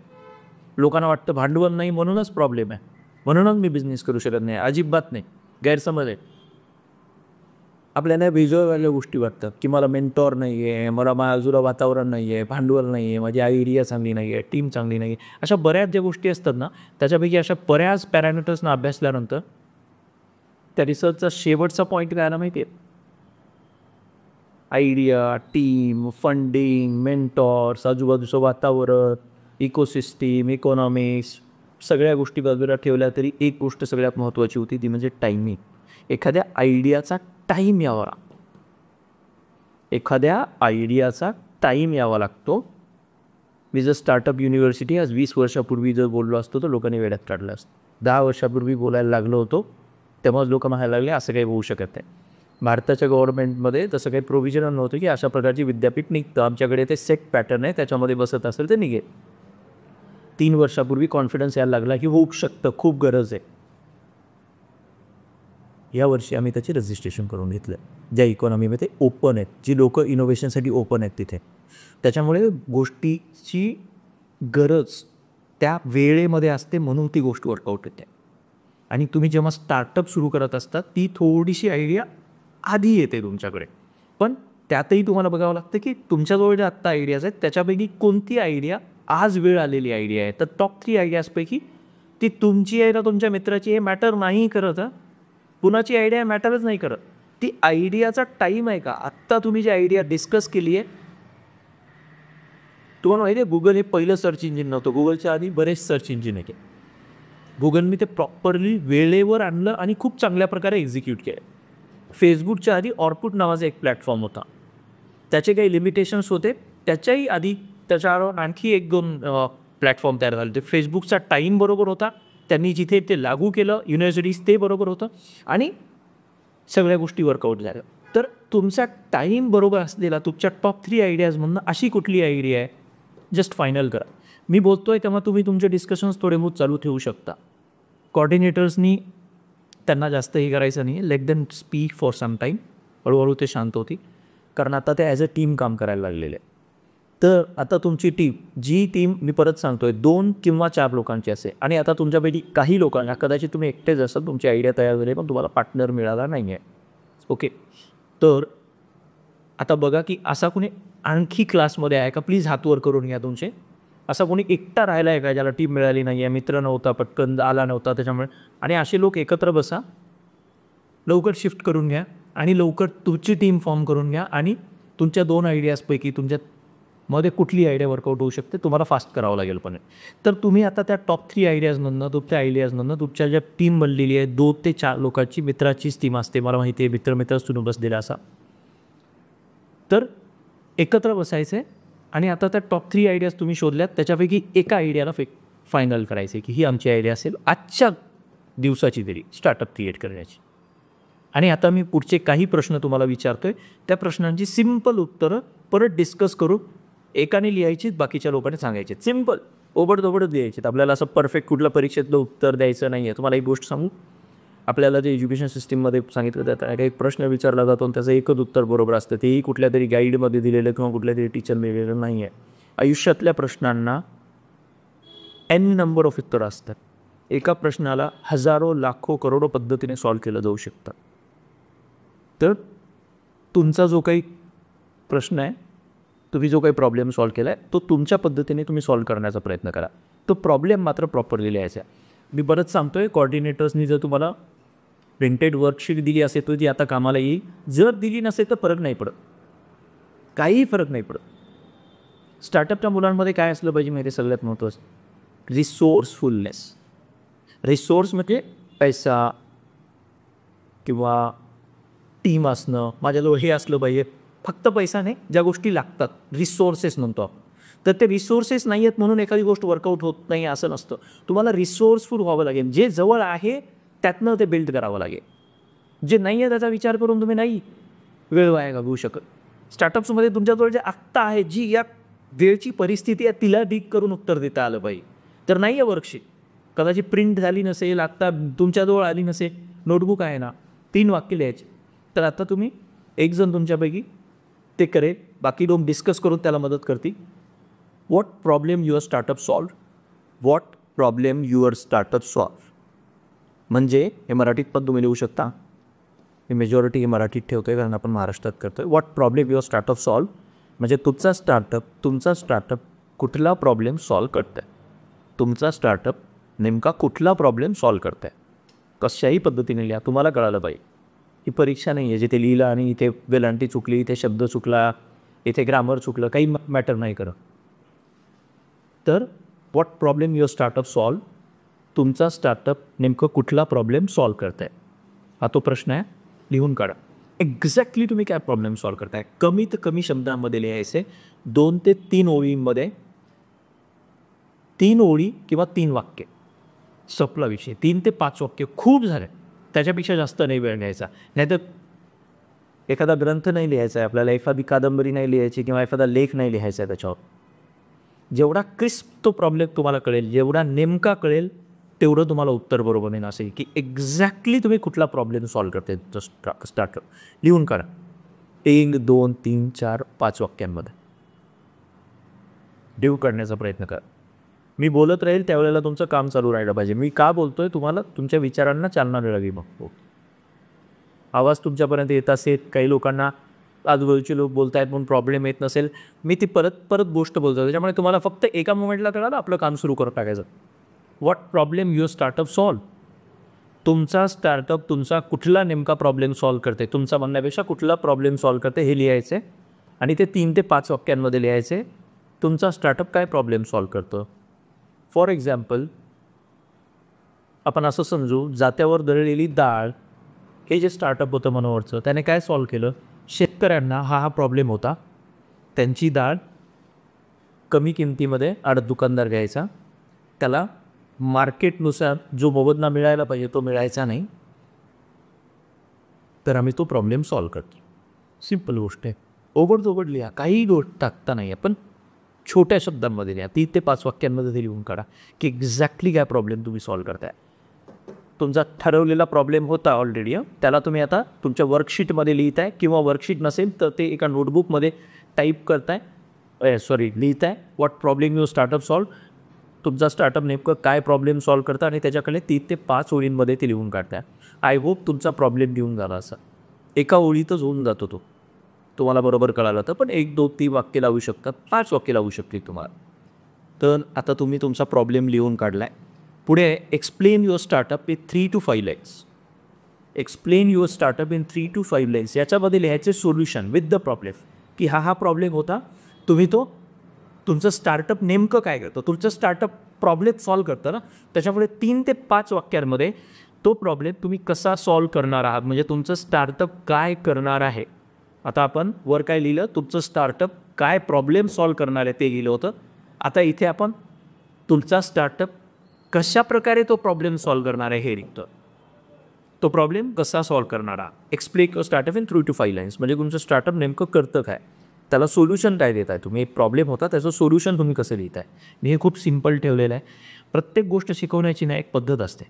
लोकांना वाटतं भांडवल नाही म्हणूनच प्रॉब्लेम आहे, म्हणूनच मी बिझनेस करू शकत नाही. अजिबात नाही, गैरसमज आहे. आपल्याला वेगवेगळ्या गोष्टी वाटतात की मला मेंटॉर नाही आहे, मला बाजूला वातावरण नाही आहे, भांडवल नाही आहे, माझी आयडिया चांगली नाही आहे, टीम चांगली नाही आहे. अशा बऱ्याच ज्या गोष्टी असतात ना, त्याच्यापैकी अशा बऱ्याच पॅरामीटर्सना अभ्यासल्यानंतर त्या रिसर्चचा शेवटचा पॉईंट काय आला माहिती आहे. आयडिया, टीम, फंडिंग, मेंटॉर्स, आजूबाजूचं वातावरण, इकोसिस्टीम, इकॉनॉमिक्स, सगळ्या गोष्टी बाजूला ठेवल्या तरी एक गोष्ट सगळ्यात महत्त्वाची होती, ती म्हणजे टायमिंग. एखाद्या आयडियाचा टाईम यावा लागतो. एखाद्या आयडियाचा टाईम यावा लागतो. मी जर स्टार्टअप युनिव्हर्सिटी आज 20 वर्षापूर्वी जर बोललो असतो तर लोकांनी वेड्यात काढलं असतं. 10 वर्षापूर्वी बोलायला लागलो होतो तेव्हाच लोक म्हणायला लागले असं काही होऊ शकत नाही. भारताच्या गव्हर्नमेंटमध्ये तसं काही प्रोव्हिजन नव्हतं की अशा प्रकारची विद्यापीठ निघतं. आमच्याकडे ते सेट पॅटर्न आहे, त्याच्यामध्ये बसत असेल तर निघेल. 3 वर्षापूर्वी कॉन्फिडन्स यायला लागला की होऊ शकतं, खूप गरज आहे. यावर्षी आम्ही त्याचे रजिस्ट्रेशन करून घेतलं. ज्या इकॉनॉमीमध्ये ओपन आहेत, जी लोक इनोव्हेशनसाठी ओपन आहेत तिथे. त्याच्यामुळे गोष्टीची गरज त्या वेळेमध्ये असते, म्हणून ती गोष्ट वर्कआउट होते. आणि तुम्ही जेव्हा स्टार्टअप सुरू करत असता ती थोडीशी आयडिया आधी येते तुमच्याकडे, पण त्यातही तुम्हाला बघावं लागतं की तुमच्याजवळ ज्या आत्ता आयडियाज आहेत त्याच्यापैकी कोणती आयडिया आज वेळ आलेली आयडिया आहे. तर टॉप 3 आयडियाजपैकी ती तुमची आहे ना तुमच्या मित्राची हे मॅटर नाही करत. कुणाची आयडिया मॅटरच नाही करत. ती आयडियाचा टाईम आहे का. आत्ता तुम्ही जी आयडिया डिस्कस केली आहे, तुम्हाला माहिती आहे गुगल हे पहिलं सर्च इंजिन नव्हतं. गुगलच्या आधी बरेच सर्च इंजिन आहे. गुगलने ते प्रॉपरली वेळेवर आणलं आणि खूप चांगल्या प्रकारे एक्झिक्यूट केलं. फेसबुकच्या आधी ऑर्कुट नावाचा एक प्लॅटफॉर्म होता, त्याचे काही लिमिटेशन्स होते. त्याच्याही आधी त्याच्यावर आणखी 1-2 प्लॅटफॉर्म तयार झाले. ते फेसबुकचा टाईम बरोबर होता, त्यांनी जिथे ते लागू केलं युनिव्हर्सिटीज ते बरोबर होतं आणि सगळ्या गोष्टी वर्कआउट झाल्या. तर तुमचा टाईम बरोबर असलेला तुमच्या टॉप 3 आयडियाजमधनं अशी कुठली आयडिया आहे, जस्ट फायनल करा. मी बोलतोय तेव्हा तुम्ही तुमचे डिस्कशन्स थोडे बहुत चालू ठेवू शकता. कॉर्डिनेटर्सनी त्यांना जास्त हे करायचं नाही, let them speak for some time. हळूहळू ते शांत होती, कारण आता ते ॲज अ टीम काम करायला लागलेले आहे. तर आता तुमची टीम, जी टीम मी परत सांगतोय 2 किंवा 4 लोकांची असेल, आणि आता तुमच्यापैकी काही लोकांना कदाचित तुम्ही एकटेच असाल, तुमची आयडिया तयार झाली पण तुम्हाला पार्टनर मिळाला नाही आहे. ओके, तर आता बघा की असा कुणी आणखी क्लासमध्ये आहे का, प्लीज हात वर करून घ्या तुमचे. असा कोणी एकटा राहिला आहे का ज्याला टीम मिळाली नाही आहे, मित्र नव्हता, पटकन आला नव्हता त्याच्यामुळे. आणि असे लोक एकत्र बसा, लवकर शिफ्ट करून घ्या आणि लवकर तुमची टीम फॉर्म करून घ्या. आणि तुमच्या 2 आयडियाजपैकी तुमच्यामध्ये कुठली आयडिया वर्कआउट होऊ शकते तुम्हाला फास्ट करावं लागेल. पण तर तुम्ही आता त्या टॉप 3 आयडियाजमधनं तुमच्या आयडियाजमधनं तुमच्या ज्या टीम बनलेली आहे 2 ते 4 लोकांची मित्राचीच टीम असते, मला माहिती आहे, मित्रच तुम्ही बसलेला असा. तर एकत्र बसायचं आहे आणि आता त्या टॉप 3 आयडियाज तुम्ही शोधल्यात, त्याच्यापैकी एका आयडियाला फायनल करायचं आहे की ही आमची आयडिया असेल आजच्या दिवसाची तरी स्टार्टअप क्रिएट करण्याची. आणि आता मी पुढचे काही प्रश्न तुम्हाला विचारतोय, त्या प्रश्नांची सिम्पल उत्तरं परत डिस्कस करू. एकाने लिहायचीत, बाकीच्या लोकांनी सांगायचे. सिम्पल ओबडधोबडच लिहायचेत. आपल्याला असं परफेक्ट कुठल्या परीक्षेतलं उत्तर द्यायचं नाही आहे. तुम्हाला एक गोष्ट सांगू, आपल्याला जे एज्युकेशन सिस्टीममध्ये सांगितलं जातं काही प्रश्न विचारला जातो आणि त्याचं एकच उत्तर बरोबर असतं, तेही कुठल्या तरी गाईडमध्ये दिलेलं किंवा कुठल्या तरी टीचरने दिलेलं नाही आहे. आयुष्यातल्या प्रश्नांना n नंबर ऑफ उत्तरं असतात. एका प्रश्नाला हजारो लाखो करोडो पद्धतीने सॉल्व्ह केलं जाऊ शकतं. तर तुमचा जो काही प्रश्न आहे, तुम्ही जो काही प्रॉब्लेम सॉल्व्ह केला आहे तो तुमच्या पद्धतीने तुम्ही सॉल्व्ह करण्याचा प्रयत्न करा. तो प्रॉब्लेम मात्र प्रॉपरली लिहायचा. मी बरंच सांगतोय, कॉर्डिनेटर्सनी जर तुम्हाला प्रिंटेड वर्कशीट दिली असेल तर ती आता कामाला येईल. जर दिली नसेल तर फरक नाही पडत, काहीही फरक नाही पडत. स्टार्टअपच्या मुलांमध्ये काय असलं पाहिजे माहिती आहे सगळ्यात महत्त्वाचं, रिसोर्सफुलनेस. रिसोर्स म्हणजे पैसा किंवा टीम असणं. माझ्याजवळ हे असलं पाहिजे, फक्त पैसा नाही, ज्या गोष्टी लागतात रिसोर्सेस म्हणतो आपण. तर ते रिसोर्सेस नाही आहेत म्हणून एखादी गोष्ट वर्कआउट होत नाही असं नसतं. तुम्हाला रिसोर्सफुल व्हावं लागेल. जे जवळ आहे त्यातनं ते बिल्ड करावं लागेल. जे नाही आहे त्याचा विचार करून तुम्ही नाही वेळ वाया घालवू शकत. स्टार्टअप्समध्ये तुमच्याजवळ जे आत्ता आहे, जी या वेळची परिस्थिती आहे तिला डीक करून उत्तर देता आलं पाहिजे. तर नाही आहे वर्कशीट, कदाचित प्रिंट झाली नसेल, आत्ता तुमच्याजवळ आली नसेल, नोटबुक आहे ना, 3 वाक्य लिहायचे. तर आता तुम्ही एक जण तुमच्यापैकी ते करेल, बाकी 2 डिस्कस करून त्याला मदत करतील. What problem your startup solve. What problem your startup solve म्हणजे हे मराठीत पण तुम्ही लिहू शकता. मी मेजॉरिटी हे मराठीत ठेवतो आहे कारण आपण महाराष्ट्रात करतो आहे. What problem your startup solve म्हणजे तुमचा स्टार्टअप कुठला प्रॉब्लेम सॉल्व करत आहे. तुमचा स्टार्टअप नेमका कुठला प्रॉब्लेम सॉल्व करत आहे. कशाही पद्धतीने लिहा, तुम्हाला कळालं पाहिजे. ही परीक्षा नाही आहे जिथे लिहिलं आणि इथे वेलांटी चुकली, इथे शब्द चुकला, इथे ग्रामर चुकलं, काही मॅटर नाही करत. तर what problem your startup solve, तुमचा स्टार्टअप नेमकं कुठला प्रॉब्लेम सॉल्व करत आहे हा तो प्रश्न आहे. लिहून काढा एक्झॅक्टली तुम्ही काय प्रॉब्लेम सॉल्व करताय. कमीत कमी शब्दांमध्ये लिहायचे. 2 ते 3 ओळींमध्ये, 3 ओळी किंवा 3 वाक्य, संपला विषय. 3 ते 5 वाक्य खूप झाले, त्याच्यापेक्षा जास्त नाही वेळ घ्यायचा. नाहीतर एखादा ग्रंथ नाही लिहायचा आहे आपल्याला, एखादी कादंबरी नाही लिहायची किंवा एखादा लेख नाही लिहायचा आहे त्याच्यावर. जेवढा क्रिस्प तो प्रॉब्लेम तुम्हाला कळेल, जेवढा नेमका कळेल, तेवढं तुम्हाला उत्तर बरोबर नाही असेल की एक्झॅक्टली तुम्ही कुठला प्रॉब्लेम सॉल्व करते. स्टार्टअप लिहून काढा 1, 2, 3, 4, 5 वाक्यांमध्ये डिव करण्याचा प्रयत्न करा. मी बोलत राहील त्यावेळेला तुमचं काम चालू राहिलं पाहिजे. मी का बोलतोय तुम्हाला तुमच्या विचारांना चालना मिळावी. मग आवाज तुमच्यापर्यंत येत असेल, काही लोकांना आजूबाजूचे लोक बोलत आहेत म्हणून प्रॉब्लेम येत नसेल, मी ती परत गोष्ट बोलतो. त्याच्यामुळे तुम्हाला फक्त एका मोमेंटला कळालं, आपलं काम सुरू करून टाकायचं. What problem your startup solve. तुमचा स्टार्टअप तुमचा कुठला नेमका प्रॉब्लेम सॉल्व करते, तुमचा म्हणण्यापेक्षा कुठला प्रॉब्लेम सॉल्व करते हे लिहायचे आणि ते 3 ते 5 वाक्यांमध्ये लिहायचे. तुमचा स्टार्टअप काय प्रॉब्लेम सॉल्व करतं. फॉर एक्झाम्पल आपण असं समजू, जात्यावर दळलेली डाळ हे जे स्टार्टअप होतं मनोहरचं, त्याने काय सॉल्व केलं. शेतकऱ्यांना हा प्रॉब्लेम होता. त्यांची डाळ कमी किमतीमध्ये दुकानदार घ्यायचा, त्याला मार्केटनुसार जो मोबदला मिळायला पाहिजे तो मिळायचा नाही, तर आम्ही तो प्रॉब्लेम सॉल्व करतो. सिम्पल गोष्ट आहे. ओबड लिहा, काही गोष्ट टाकता नाही आहे, पण छोट्या शब्दांमध्ये लिहा. 3 ते 5 वाक्यांमध्ये ते लिहून काढा की एक्झॅक्टली काय प्रॉब्लेम तुम्ही सॉल्व करताय. तुमचा ठरवलेला प्रॉब्लेम होता ऑलरेडी, त्याला तुम्ही आता तुमच्या वर्कशीटमध्ये लिहिताय किंवा वर्कशीट नसेल तर ते एका नोटबुकमध्ये टाईप करताय, लिहिताय. What problem your startup solve. तुमचा स्टार्टअप नेमकं काय प्रॉब्लेम सॉल्व करता आणि त्याच्याकडे 3 ते 5 ओळींमध्ये ते लिहून काढताय. आय होप तुमचा प्रॉब्लेम लिहून झाला असा. एका ओळीतच होऊन जातो तो, तुम्हाला बरोबर कळालं तर. पण 1, 2, 3 वाक्य लावू शकतात, 5 वाक्य लावू शकते तुम्हाला. तर आता तुम्ही तुमचा प्रॉब्लेम लिहून काढला आहे. पुढे explain your startup in 3 to 5 lines. Explain your startup in 3 to 5 lines. याच्यामध्ये लिहायचे सोल्युशन विथ द प्रॉब्लेम, की हा प्रॉब्लेम होता, तुम्ही तो तुमचं स्टार्टअप नेमकं काय करतं, तुमचं स्टार्टअप प्रॉब्लेम सॉल्व करतं ना, त्याच्यापुढे 3 ते 5 वाक्यांमध्ये तो प्रॉब्लेम तुम्ही कसा सॉल्व करणार आहात, म्हणजे तुमचं स्टार्टअप काय करणार आहे. आता आपण वर काय लिहिलं, तुमचं स्टार्टअप काय प्रॉब्लेम सॉल्व करणार आहे ते लिहिलं होतं. आता इथे आपण तुमचा स्टार्टअप कशा प्रकारे तो प्रॉब्लेम सॉल्व करणार आहे हे लिहितो. तो प्रॉब्लेम कसा सॉल्व करणारा. Explain your startup in 3 to 5 lines म्हणजे तुमचं स्टार्टअप नेमकं करतं काय, त्याला सोल्युशन काय देत आहे तुम्ही. एक प्रॉब्लेम होता त्याचं सोल्युशन तुम्ही कसं लिहित आहे. मी हे खूप सिम्पल ठेवलेलं आहे. प्रत्येक गोष्ट शिकवण्याची ना एक पद्धत असते.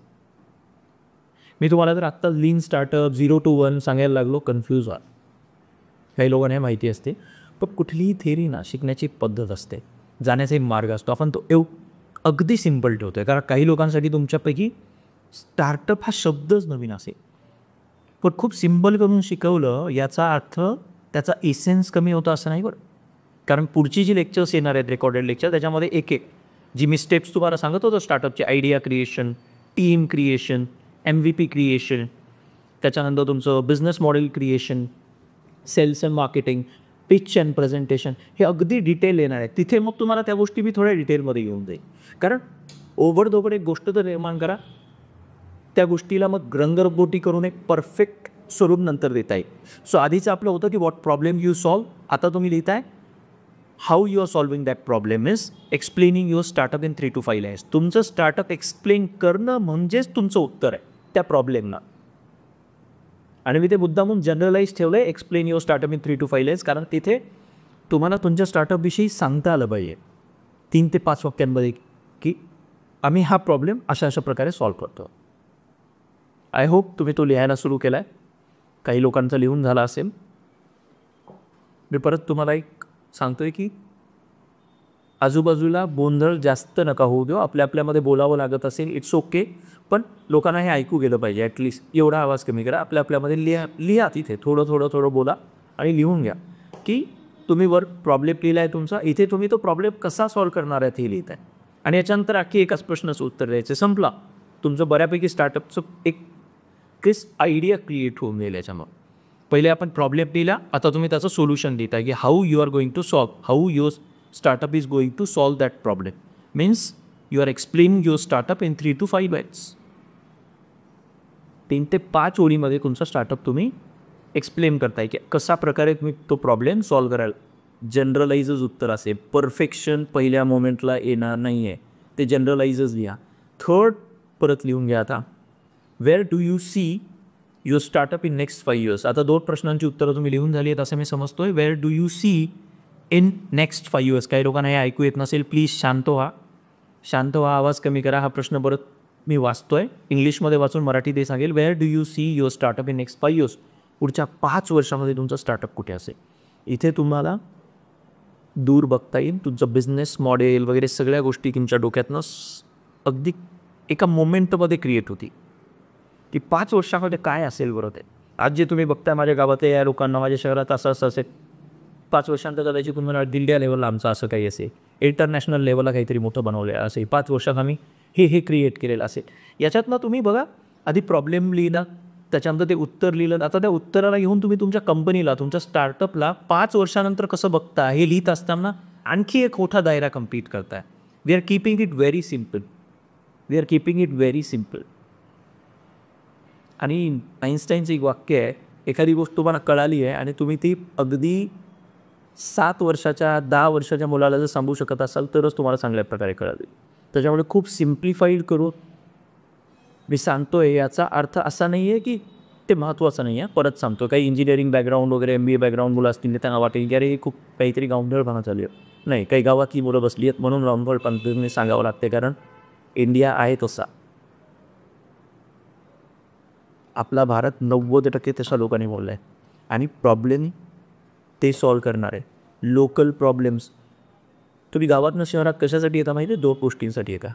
मी तुम्हाला जर आत्ता लीन स्टार्टअप 0 to 1 सांगायला लागलो, कन्फ्यूज व्हा. काही लोकांना हे माहिती असते, पण कुठलीही थेरी ना शिकण्याची पद्धत असते, जाण्याचा एक मार्ग असतो. आपण तो अगदी सिम्पल ठेवतो आहे, कारण काही लोकांसाठी तुमच्यापैकी स्टार्टअप हा शब्दच नवीन असेल. पण खूप सिम्पल करून शिकवलं याचा अर्थ त्याचा एसेन्स कमी होता असं नाही बरं. कारण पुढची जी लेक्चर्स येणार आहेत, रेकॉर्डेड लेक्चर, त्याच्यामध्ये एक जी मी स्टेप्स तुम्हाला सांगत होतो स्टार्टअपची, idea creation, team creation, MVP creation, त्याच्यानंतर तुमचं business model creation, sales and marketing, pitch and presentation, हे अगदी डिटेल येणार आहे. तिथे मग तुम्हाला त्या गोष्टी बी थोड्या डिटेलमध्ये येऊन जाईल. कारण ओव्हर एक गोष्ट तर निर्माण करा, त्या गोष्टीला मग रंगरंगोटी करून एक परफेक्ट स्वरूप नंतर देता येईल. सो आधीचं आपलं होतं की व्हॉट प्रॉब्लेम यू सॉल्व. आता तुम्ही लिहिताय how you are solving that problem is explaining your startup in 3 to 5 lines. तुमचं स्टार्टअप एक्सप्लेन करणं म्हणजेच तुमचं उत्तर आहे त्या प्रॉब्लेमला. आणि मी ते मुद्दामून जनरलाइज ठेवलं आहे explain your startup in 3 to 5 lines, कारण तिथे तुम्हाला तुमच्या स्टार्टअपविषयी सांगता आलं पाहिजे 3 ते 5 वाक्यांमध्ये की आम्ही हा प्रॉब्लेम अशा अशा प्रकारे सॉल्व्ह करतो. आय होप तुम्ही तो लिहायला सुरू केला आहे. काही लोकांचा लिहून झाला असेल. मी परत तुम्हाला एक सांगतो आहे की आजूबाजूला गोंधळ जास्त नका होऊ देऊ. आपल्यामध्ये बोलावं लागत असेल इट्स ओके, पण लोकांना हे ऐकू गेलं पाहिजे. ॲटलिस्ट एवढा आवाज कमी करा. आपल्यामध्ये लिहा तिथे थोडं बोला आणि लिहून घ्या की तुम्ही वर प्रॉब्लेम लिहिला आहे तुमचा. इथे तुम्ही तो प्रॉब्लेम कसा सॉल्व्ह करणार आहेत हे लिहित आहे. आणि याच्यानंतर आणखी एकाच प्रश्नाचं उत्तर द्यायचं, संपला. तुमचं बऱ्यापैकी स्टार्टअपचं एक आयडिया क्रिएट होऊन गेलं. याच्यामुळे पहिले आपण प्रॉब्लेम लिहिला, आता तुम्ही त्याचं सोल्युशन लिहित आहे की how you are going to solve, how your startup is going to solve that problem. Means you are explaining your startup in 3 to 5 lines. 3 ते 5 ओळीमध्ये तुमचा स्टार्टअप तुम्ही एक्सप्लेन करताय की कसा प्रकारे तुम्ही तो प्रॉब्लेम सॉल्व कराल. जनरलाइजच उत्तर असेल. परफेक्शन पहिल्या मोमेंटला येणार नाही आहे, ते जनरलाइजच लिहा. थर्ड परत लिहून घ्या. आता wear do you see your startup in next 5 years. आता 2 प्रश्नांची उत्तरं तुम्ही लिहून झाली आहेत असं मी समजतोय. Where do you see in next 5 years. काही लोकांना हे ऐकू येत नसेल, प्लीज शांत व्हा, आवाज कमी करा. हा प्रश्न परत मी वाचतोय, इंग्लिशमध्ये वाचून मराठी ते सांगेल. Wear do you see your startup in next 5 years. पुढच्या 5 वर्षामध्ये तुमचं स्टार्टअप कुठे असेल. इथे तुम्हाला दूर बघता येईल. तुमचं बिझनेस मॉडेल वगैरे सगळ्या गोष्टी तुमच्या डोक्यातनं अगदी एका मोमेंटमध्ये क्रिएट होती की 5 वर्षामध्ये काय असेल बरं ते. आज जे तुम्ही बघताय माझ्या गावातल्या या लोकांना, माझ्या शहरात असं असेल. 5 वर्षांत कदाचित तुम्हाला दिल्ली लेवलला आमचं असं काही असेल, इंटरनॅशनल लेवलला काहीतरी मोठं बनवलं असेल. 5 वर्षात आम्ही हे क्रिएट केलेलं असेल. याच्यातनं तुम्ही बघा, आधी प्रॉब्लेम लिहिला, त्याच्यानंतर ते उत्तर लिहिलं. आता त्या उत्तराला घेऊन तुम्ही तुमच्या कंपनीला, तुमच्या स्टार्टअपला 5 वर्षानंतर कसं बघता हे लिहित असताना आणखी एक मोठा दायरा कम्प्लीट करताय. We are keeping it very simple. आणि आईन्स्टाईनचं एक वाक्य आहे, एखादी गोष्ट तुम्हाला कळाली आहे आणि तुम्ही ती अगदी 7 वर्षाच्या 10 वर्षाच्या मुलाला जर सांगू शकत असाल तरच तुम्हाला चांगल्या प्रकारे कळाली. त्याच्यामुळे खूप सिम्प्लिफाईड करून मी सांगतो आहे. याचा अर्थ असा नाही आहे की ते महत्त्वाचं नाही आहे. परत सांगतो, काही इंजिनिअरिंग बॅकग्राऊंड वगैरे MBA बॅकग्राऊंड मुलं असतील त्यांना वाटेल की अरे हे खूप काहीतरी गावंढळपणा चालू आहे. नाही, काही गावातली मुलं बसली आहेत म्हणून गावंढळपणे सांगावं लागते, कारण इंडिया आहे तसा. आपला भारत 90% तशा लोकांनी बोलला आहे. आणि प्रॉब्लेम ते सॉल्व करणार आहे. Local problems. तुम्ही गावातनं शहरात कशासाठी येता माहिती आहे? 2 गोष्टींसाठी येता,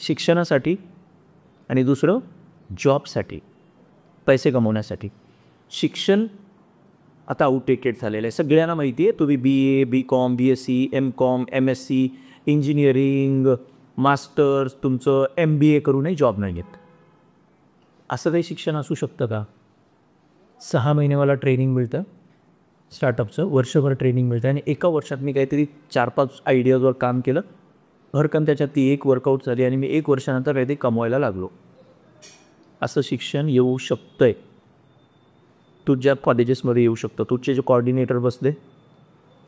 शिक्षणासाठी आणि दुसरं जॉबसाठी, पैसे कमवण्यासाठी. शिक्षण आता आउटडेटेड झालेलं आहे, सगळ्यांना माहिती आहे. तुम्ही BA BCom BSc MCom MSc engineering masters तुमचं MBA करूनही जॉब नाही घेत. असं काही शिक्षण असू शकतं का? 6 महिन्यावाला ट्रेनिंग मिळतं स्टार्टअपचं, वर्षभर ट्रेनिंग मिळतं आणि एका वर्षात मी काहीतरी 4-5 आयडियाजवर काम केलं, भरकन त्याच्यात ती एक वर्कआउट झाली आणि मी 1 वर्षानंतर काहीतरी कमवायला लागलो. असं शिक्षण येऊ शकतं आहे. तुझ्या कॉलेजेसमध्ये येऊ शकतं. तुझे जे कॉर्डिनेटर बसले,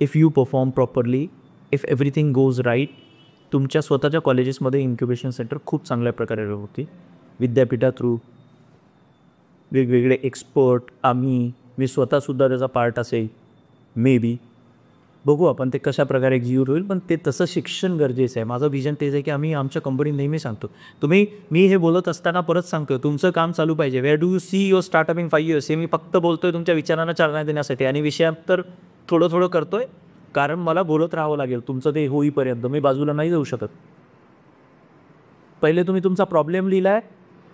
if you perform properly, if everything goes right, तुमच्या स्वतःच्या कॉलेजेसमध्ये इन्क्युबेशन सेंटर खूप चांगल्या प्रकारे होती. विद्यापीठा थ्रू वेगवेगळे एक्सपर्ट, मी स्वतःसुद्धा त्याचा पार्ट असेल. मे बी बघू आपण ते कशा प्रकारे एक्झिक्यूट होईल, पण ते तसं शिक्षण गरजेचं आहे. माझं विजन तेच आहे की आम्ही आमच्या कंपनीत नेहमी सांगतो, मी हे बोलत असताना परत सांगतो, तुमचं काम चालू पाहिजे. Wear do you see your startup in 5 years. हे मी फक्त बोलतो आहे तुमच्या विचारांना चालना देण्यासाठी आणि विषयात तर थोडं करतो आहे, कारण मला बोलत राहावं लागेल तुमचं ते होईपर्यंत. मी बाजूला नाही जाऊ शकत. पहिले तुम्ही तुमचा प्रॉब्लेम लिहिला आहे,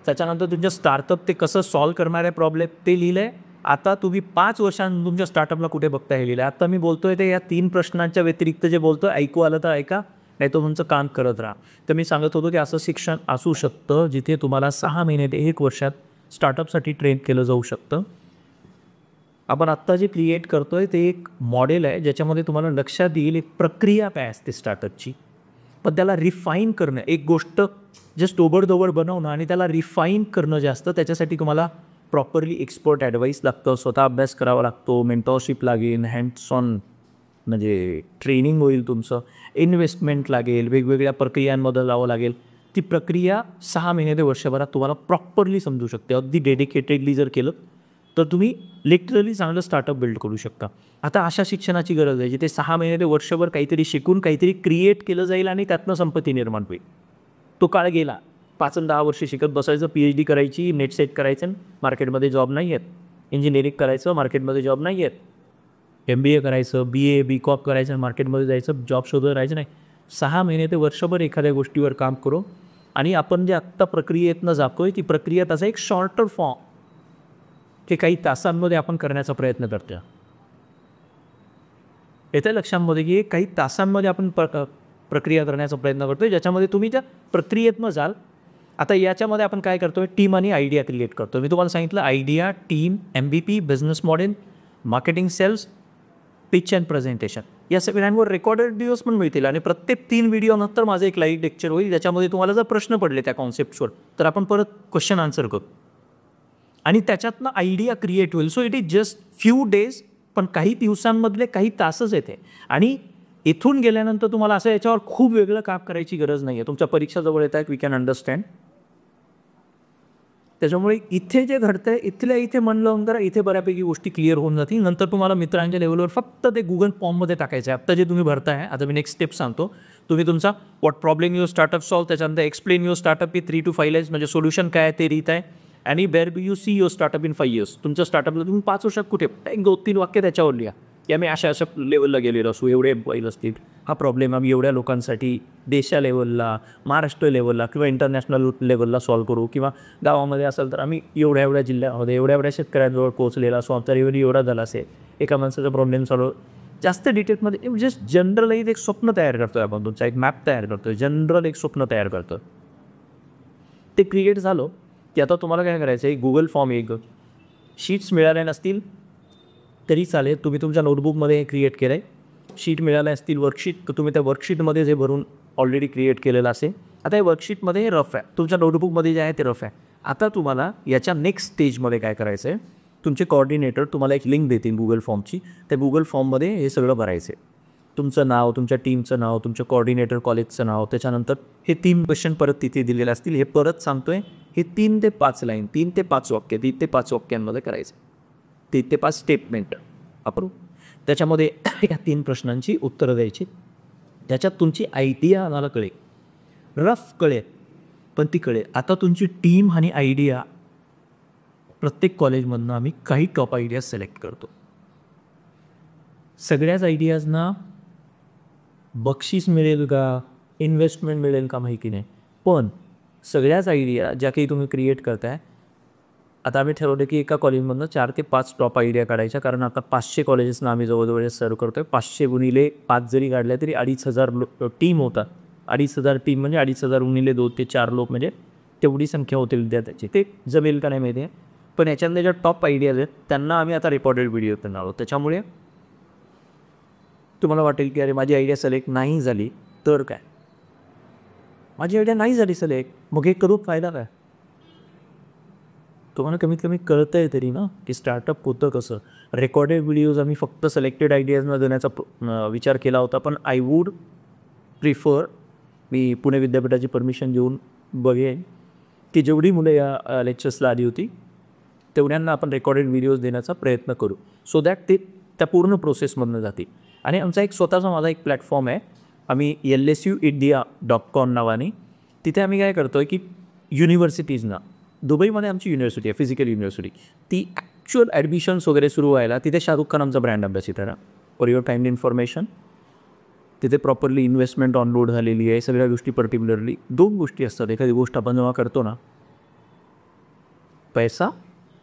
त्याच्यानंतर तुमच्या स्टार्टअप ते कसं सॉल्व्ह करणार आहे प्रॉब्लेम ते लिहिलं आहे. आता तुम्ही 5 वर्षांनी तुमच्या स्टार्टअपला कुठे बघता हे लिहिलं आहे. आता मी बोलतो आहे ते या 3 प्रश्नांच्या व्यतिरिक्त जे बोलतो आहे, ऐकू आलं तर ऐका, नाही तो तुमचं काम करत राहा. तर मी सांगत होतो की असं शिक्षण असू शकतं जिथे तुम्हाला 6 महिने ते 1 वर्षात स्टार्टअपसाठी ट्रेन केलं जाऊ शकतं. आपण आत्ता जे क्रिएट करतो आहे ते एक मॉडेल आहे ज्याच्यामध्ये तुम्हाला लक्षात येईल एक प्रक्रिया काय असते स्टार्टअपची, पण त्याला रिफाईन करणं, एक गोष्ट जस्ट ओबडधोबड बनवणं आणि त्याला रिफाईन करणं जास्त, त्याच्यासाठी तुम्हाला प्रॉपरली एक्सपर्ट ॲडवाईस लागतं, स्वतः अभ्यास करावा लागतो, मेंटॉरशिप लागेल, हँड्स ऑन म्हणजे ट्रेनिंग होईल, तुमचं इन्व्हेस्टमेंट लागेल, वेगवेगळ्या प्रक्रियांमध्ये जावं लागेल. ती प्रक्रिया 6 महिने ते वर्षभरात तुम्हाला प्रॉपरली समजू शकते. अगदी डेडिकेटेडली जर केलं तर तुम्ही लिटरली चांगलं स्टार्टअप बिल्ड करू शकता. आता अशा शिक्षणाची गरज आहे जिथे 6 महिने ते वर्षभर काहीतरी शिकून काहीतरी क्रिएट केलं जाईल आणि त्यातनं संपत्ती निर्माण होईल. तो काळ गेला. 5 आणि 10 वर्ष शिकत बसायचं, PhD करायची, नेट सेट करायचं, मार्केटमध्ये जॉब नाही आहेत. इंजिनिअरिंग करायचं, मार्केटमध्ये जॉब नाही आहेत. MBA करायचं, BA BCom करायचं, मार्केटमध्ये जायचं, जॉब शोधत राहायचं नाही. 6 महिने ते वर्षभर एखाद्या गोष्टीवर काम करू आणि आपण जे आत्ता प्रक्रियेतनं जातोय ती प्रक्रिया त्याचा एक शॉर्टर फॉर्म ते काही तासांमध्ये आपण करण्याचा प्रयत्न करतो. येत्या लक्षामध्ये की काही तासांमध्ये आपण प्रक्रिया करण्याचा प्रयत्न करतोय ज्याच्यामध्ये तुम्ही त्या प्रक्रियेतनं जाल. आता याच्यामध्ये आपण काय करतोय, टीम आणि आयडिया क्रिएट करतो. मी तुम्हाला सांगितलं idea, team, MVP, business model, marketing, sales, pitch and presentation या सगळ्यांवर रेकॉर्डेड व्हिडिओज पण मिळतील आणि प्रत्येक 3 व्हिडिओनंतर माझं एक लाईव्ह लेक्चर होईल ज्याच्यामध्ये तुम्हाला जर प्रश्न पडले त्या कॉन्सेप्ट्सवर तर आपण परत क्वेश्चन आन्सर करू आणि त्याच्यातनं आयडिया क्रिएट होईल. So it is just few days, पण काही दिवसांमधले काही तासच येते आणि इथून गेल्यानंतर तुम्हाला असं याच्यावर खूप वेगळं काम करायची गरज नाही आहे. तुमच्या परीक्षा जवळ येत आहेत, वी कॅन अंडरस्टँड. त्याच्यामुळे इथे जे घडतं आहे इथल्या इथे मन लावून करा, इथे बऱ्यापैकी गोष्टी क्लिअर होऊन जातील. नंतर तुम्हाला मित्रांच्या लेवलवर फक्त ते गुगल फॉर्ममध्ये टाकायचं आहे. आत्ता जे तुम्ही भरताय, आता मी नेक्स्ट स्टेप सांगतो. तुम्ही तुमचा what problem your startup solve, त्याच्यानंतर explain your startup in 3 to 5 lines, म्हणजे सोल्युशन काय आहे ते रीत आहे. आणि where be you see your startup in 5 years. तुमच्या स्टार्टअपला तुम्ही 5 वर्षात कुठे, एक 2-3 वाक्य त्याच्यावर लिहा की आम्ही अशा लेवलला गेलेलो असू, एवढे एम्प्लॉईज असतील, हा प्रॉब्लेम आम्ही एवढ्या लोकांसाठी देशा लेवलला, महाराष्ट्र लेवलला किंवा इंटरनॅशनल लेवलला सॉल्व करू, किंवा गावामध्ये असेल तर आम्ही एवढ्या जिल्ह्यामध्ये एवढ्या शेतकऱ्यांजवळ पोहोचलेला असू, आमचा रेव्हेन्यू एवढा झाला असेल, एका माणसाचा प्रॉब्लेम सॉल्व. जास्त डिटेलमध्ये जस्ट जनरल एक स्वप्न तयार करतोय आपण, तुमचा एक मॅप तयार करतोय, जनरल एक स्वप्न तयार करतो. ते क्रिएट झालं की आता तुम्हाला काय करायचं आहे, गुगल फॉर्म, एक शीट्स मिळाल्या नसतील तरी चालेल, तुम्ही तुमच्या नोटबुकमध्ये क्रिएट केलं आहे. शीट मिळाल्या असतील वर्कशीट, तर तुम्ही त्या वर्कशीटमध्ये जे भरून ऑलरेडी क्रिएट केलेलं असेल. आता या वर्कशीटमध्ये हे रफ आहे, तुमच्या नोटबुकमध्ये जे आहे ते रफ आहे. आता तुम्हाला याच्या नेक्स्ट स्टेजमध्ये काय करायचं आहे, तुमचे कोऑर्डिनेटर तुम्हाला एक लिंक देतील गुगल फॉर्मची, त्या गुगल फॉर्ममध्ये हे सगळं भरायचं आहे. तुमचं नाव, तुमच्या टीमचं नाव, तुमच्या कोऑर्डिनेटर कॉलेजचं नाव, त्याच्यानंतर हे 3 क्वेश्चन परत तिथे दिलेले असतील. हे परत सांगतोय, हे 3 ते 5 लाईन, 3 ते 5 वाक्य, 3 ते 5 वाक्यांमध्ये करायचं. 3 ते 5 स्टेटमेंट अप्रूव्ह. त्याच्यामध्ये या 3 प्रश्नांची उत्तरं द्यायची. त्याच्यात तुमची आयडिया आम्हाला कळेल, रफ कळेल, पण ती कळेल. आता तुमची टीम आणि आयडिया, प्रत्येक कॉलेजमधनं आम्ही काही टॉप आयडियाज सिलेक्ट करतो. सगळ्याच आयडियाजना बक्षीस मिळेल का, इन्व्हेस्टमेंट मिळेल का माहिती नाही, पण सगळ्याच आयडिया ज्या काही तुम्ही क्रिएट करताय, आता आम्ही ठरवलं की एका कॉलेजमधनं 4 ते 5 टॉप आयडिया काढायच्या, कारण आता 500 कॉलेजेसना आम्ही जवळजवळ सर्व करतो आहे. 500 गुणिले 5 जरी काढल्या तरी 2,500 टीम होतात. 2,500 टीम म्हणजे 2,500 गुणिले 2 ते 4 लोक, म्हणजे तेवढी संख्या होते विद्यार्थ्याची. ते जमेल का नाही माहिती आहे, पण याच्यातले ज्या टॉप आयडियाज आहेत त्यांना आम्ही आता रेकॉर्डेड व्हिडिओ करणार आहोत. त्याच्यामुळे तुम्हाला वाटेल की अरे माझी आयडिया सिलेक्ट नाही झाली तर काय, माझी आयडिया नाही झाली सिलेक्ट, मग हे करू फायदा काय. तुम्हाला कमीत कमी कळतं आहे तरी ना की स्टार्टअप होतं कसं. रेकॉर्डेड व्हिडिओज आम्ही फक्त सिलेक्टेड आयडियाजना देण्याचा विचार केला होता, पण आय वूड प्रिफर, मी पुणे विद्यापीठाची परमिशन घेऊन बघेन की जेवढी मुलं या लेक्चर्सला आली होती तेवढ्यांना आपण रेकॉर्डेड व्हिडिओज देण्याचा प्रयत्न करू, सो दॅट ते त्या पूर्ण प्रोसेसमधनं जातील. आणि आमचा एक स्वतःचा माझा एक प्लॅटफॉर्म आहे, आम्ही LSUindia.com नावाने, तिथे आम्ही काय करतो आहे की युनिव्हर्सिटीजना, दुबईमध्ये आमची युनिव्हर्सिटी आहे, फिजिकल युनिव्हर्सिटी, ती ॲक्च्युअल ॲडमिशन्स वगैरे सुरू व्हायला तिथे शाहरुख खान आमचा ब्रँड अँबॅसिडर आहे. फॉर युअर काइंड इन्फॉर्मेशन, तिथे प्रॉपरली इन्व्हेस्टमेंट ऑनलोड झालेली आहे. सगळ्या गोष्टी पर्टिक्युलरली 2 गोष्टी असतात, एखादी गोष्ट आपण जेव्हा करतो ना, पैसा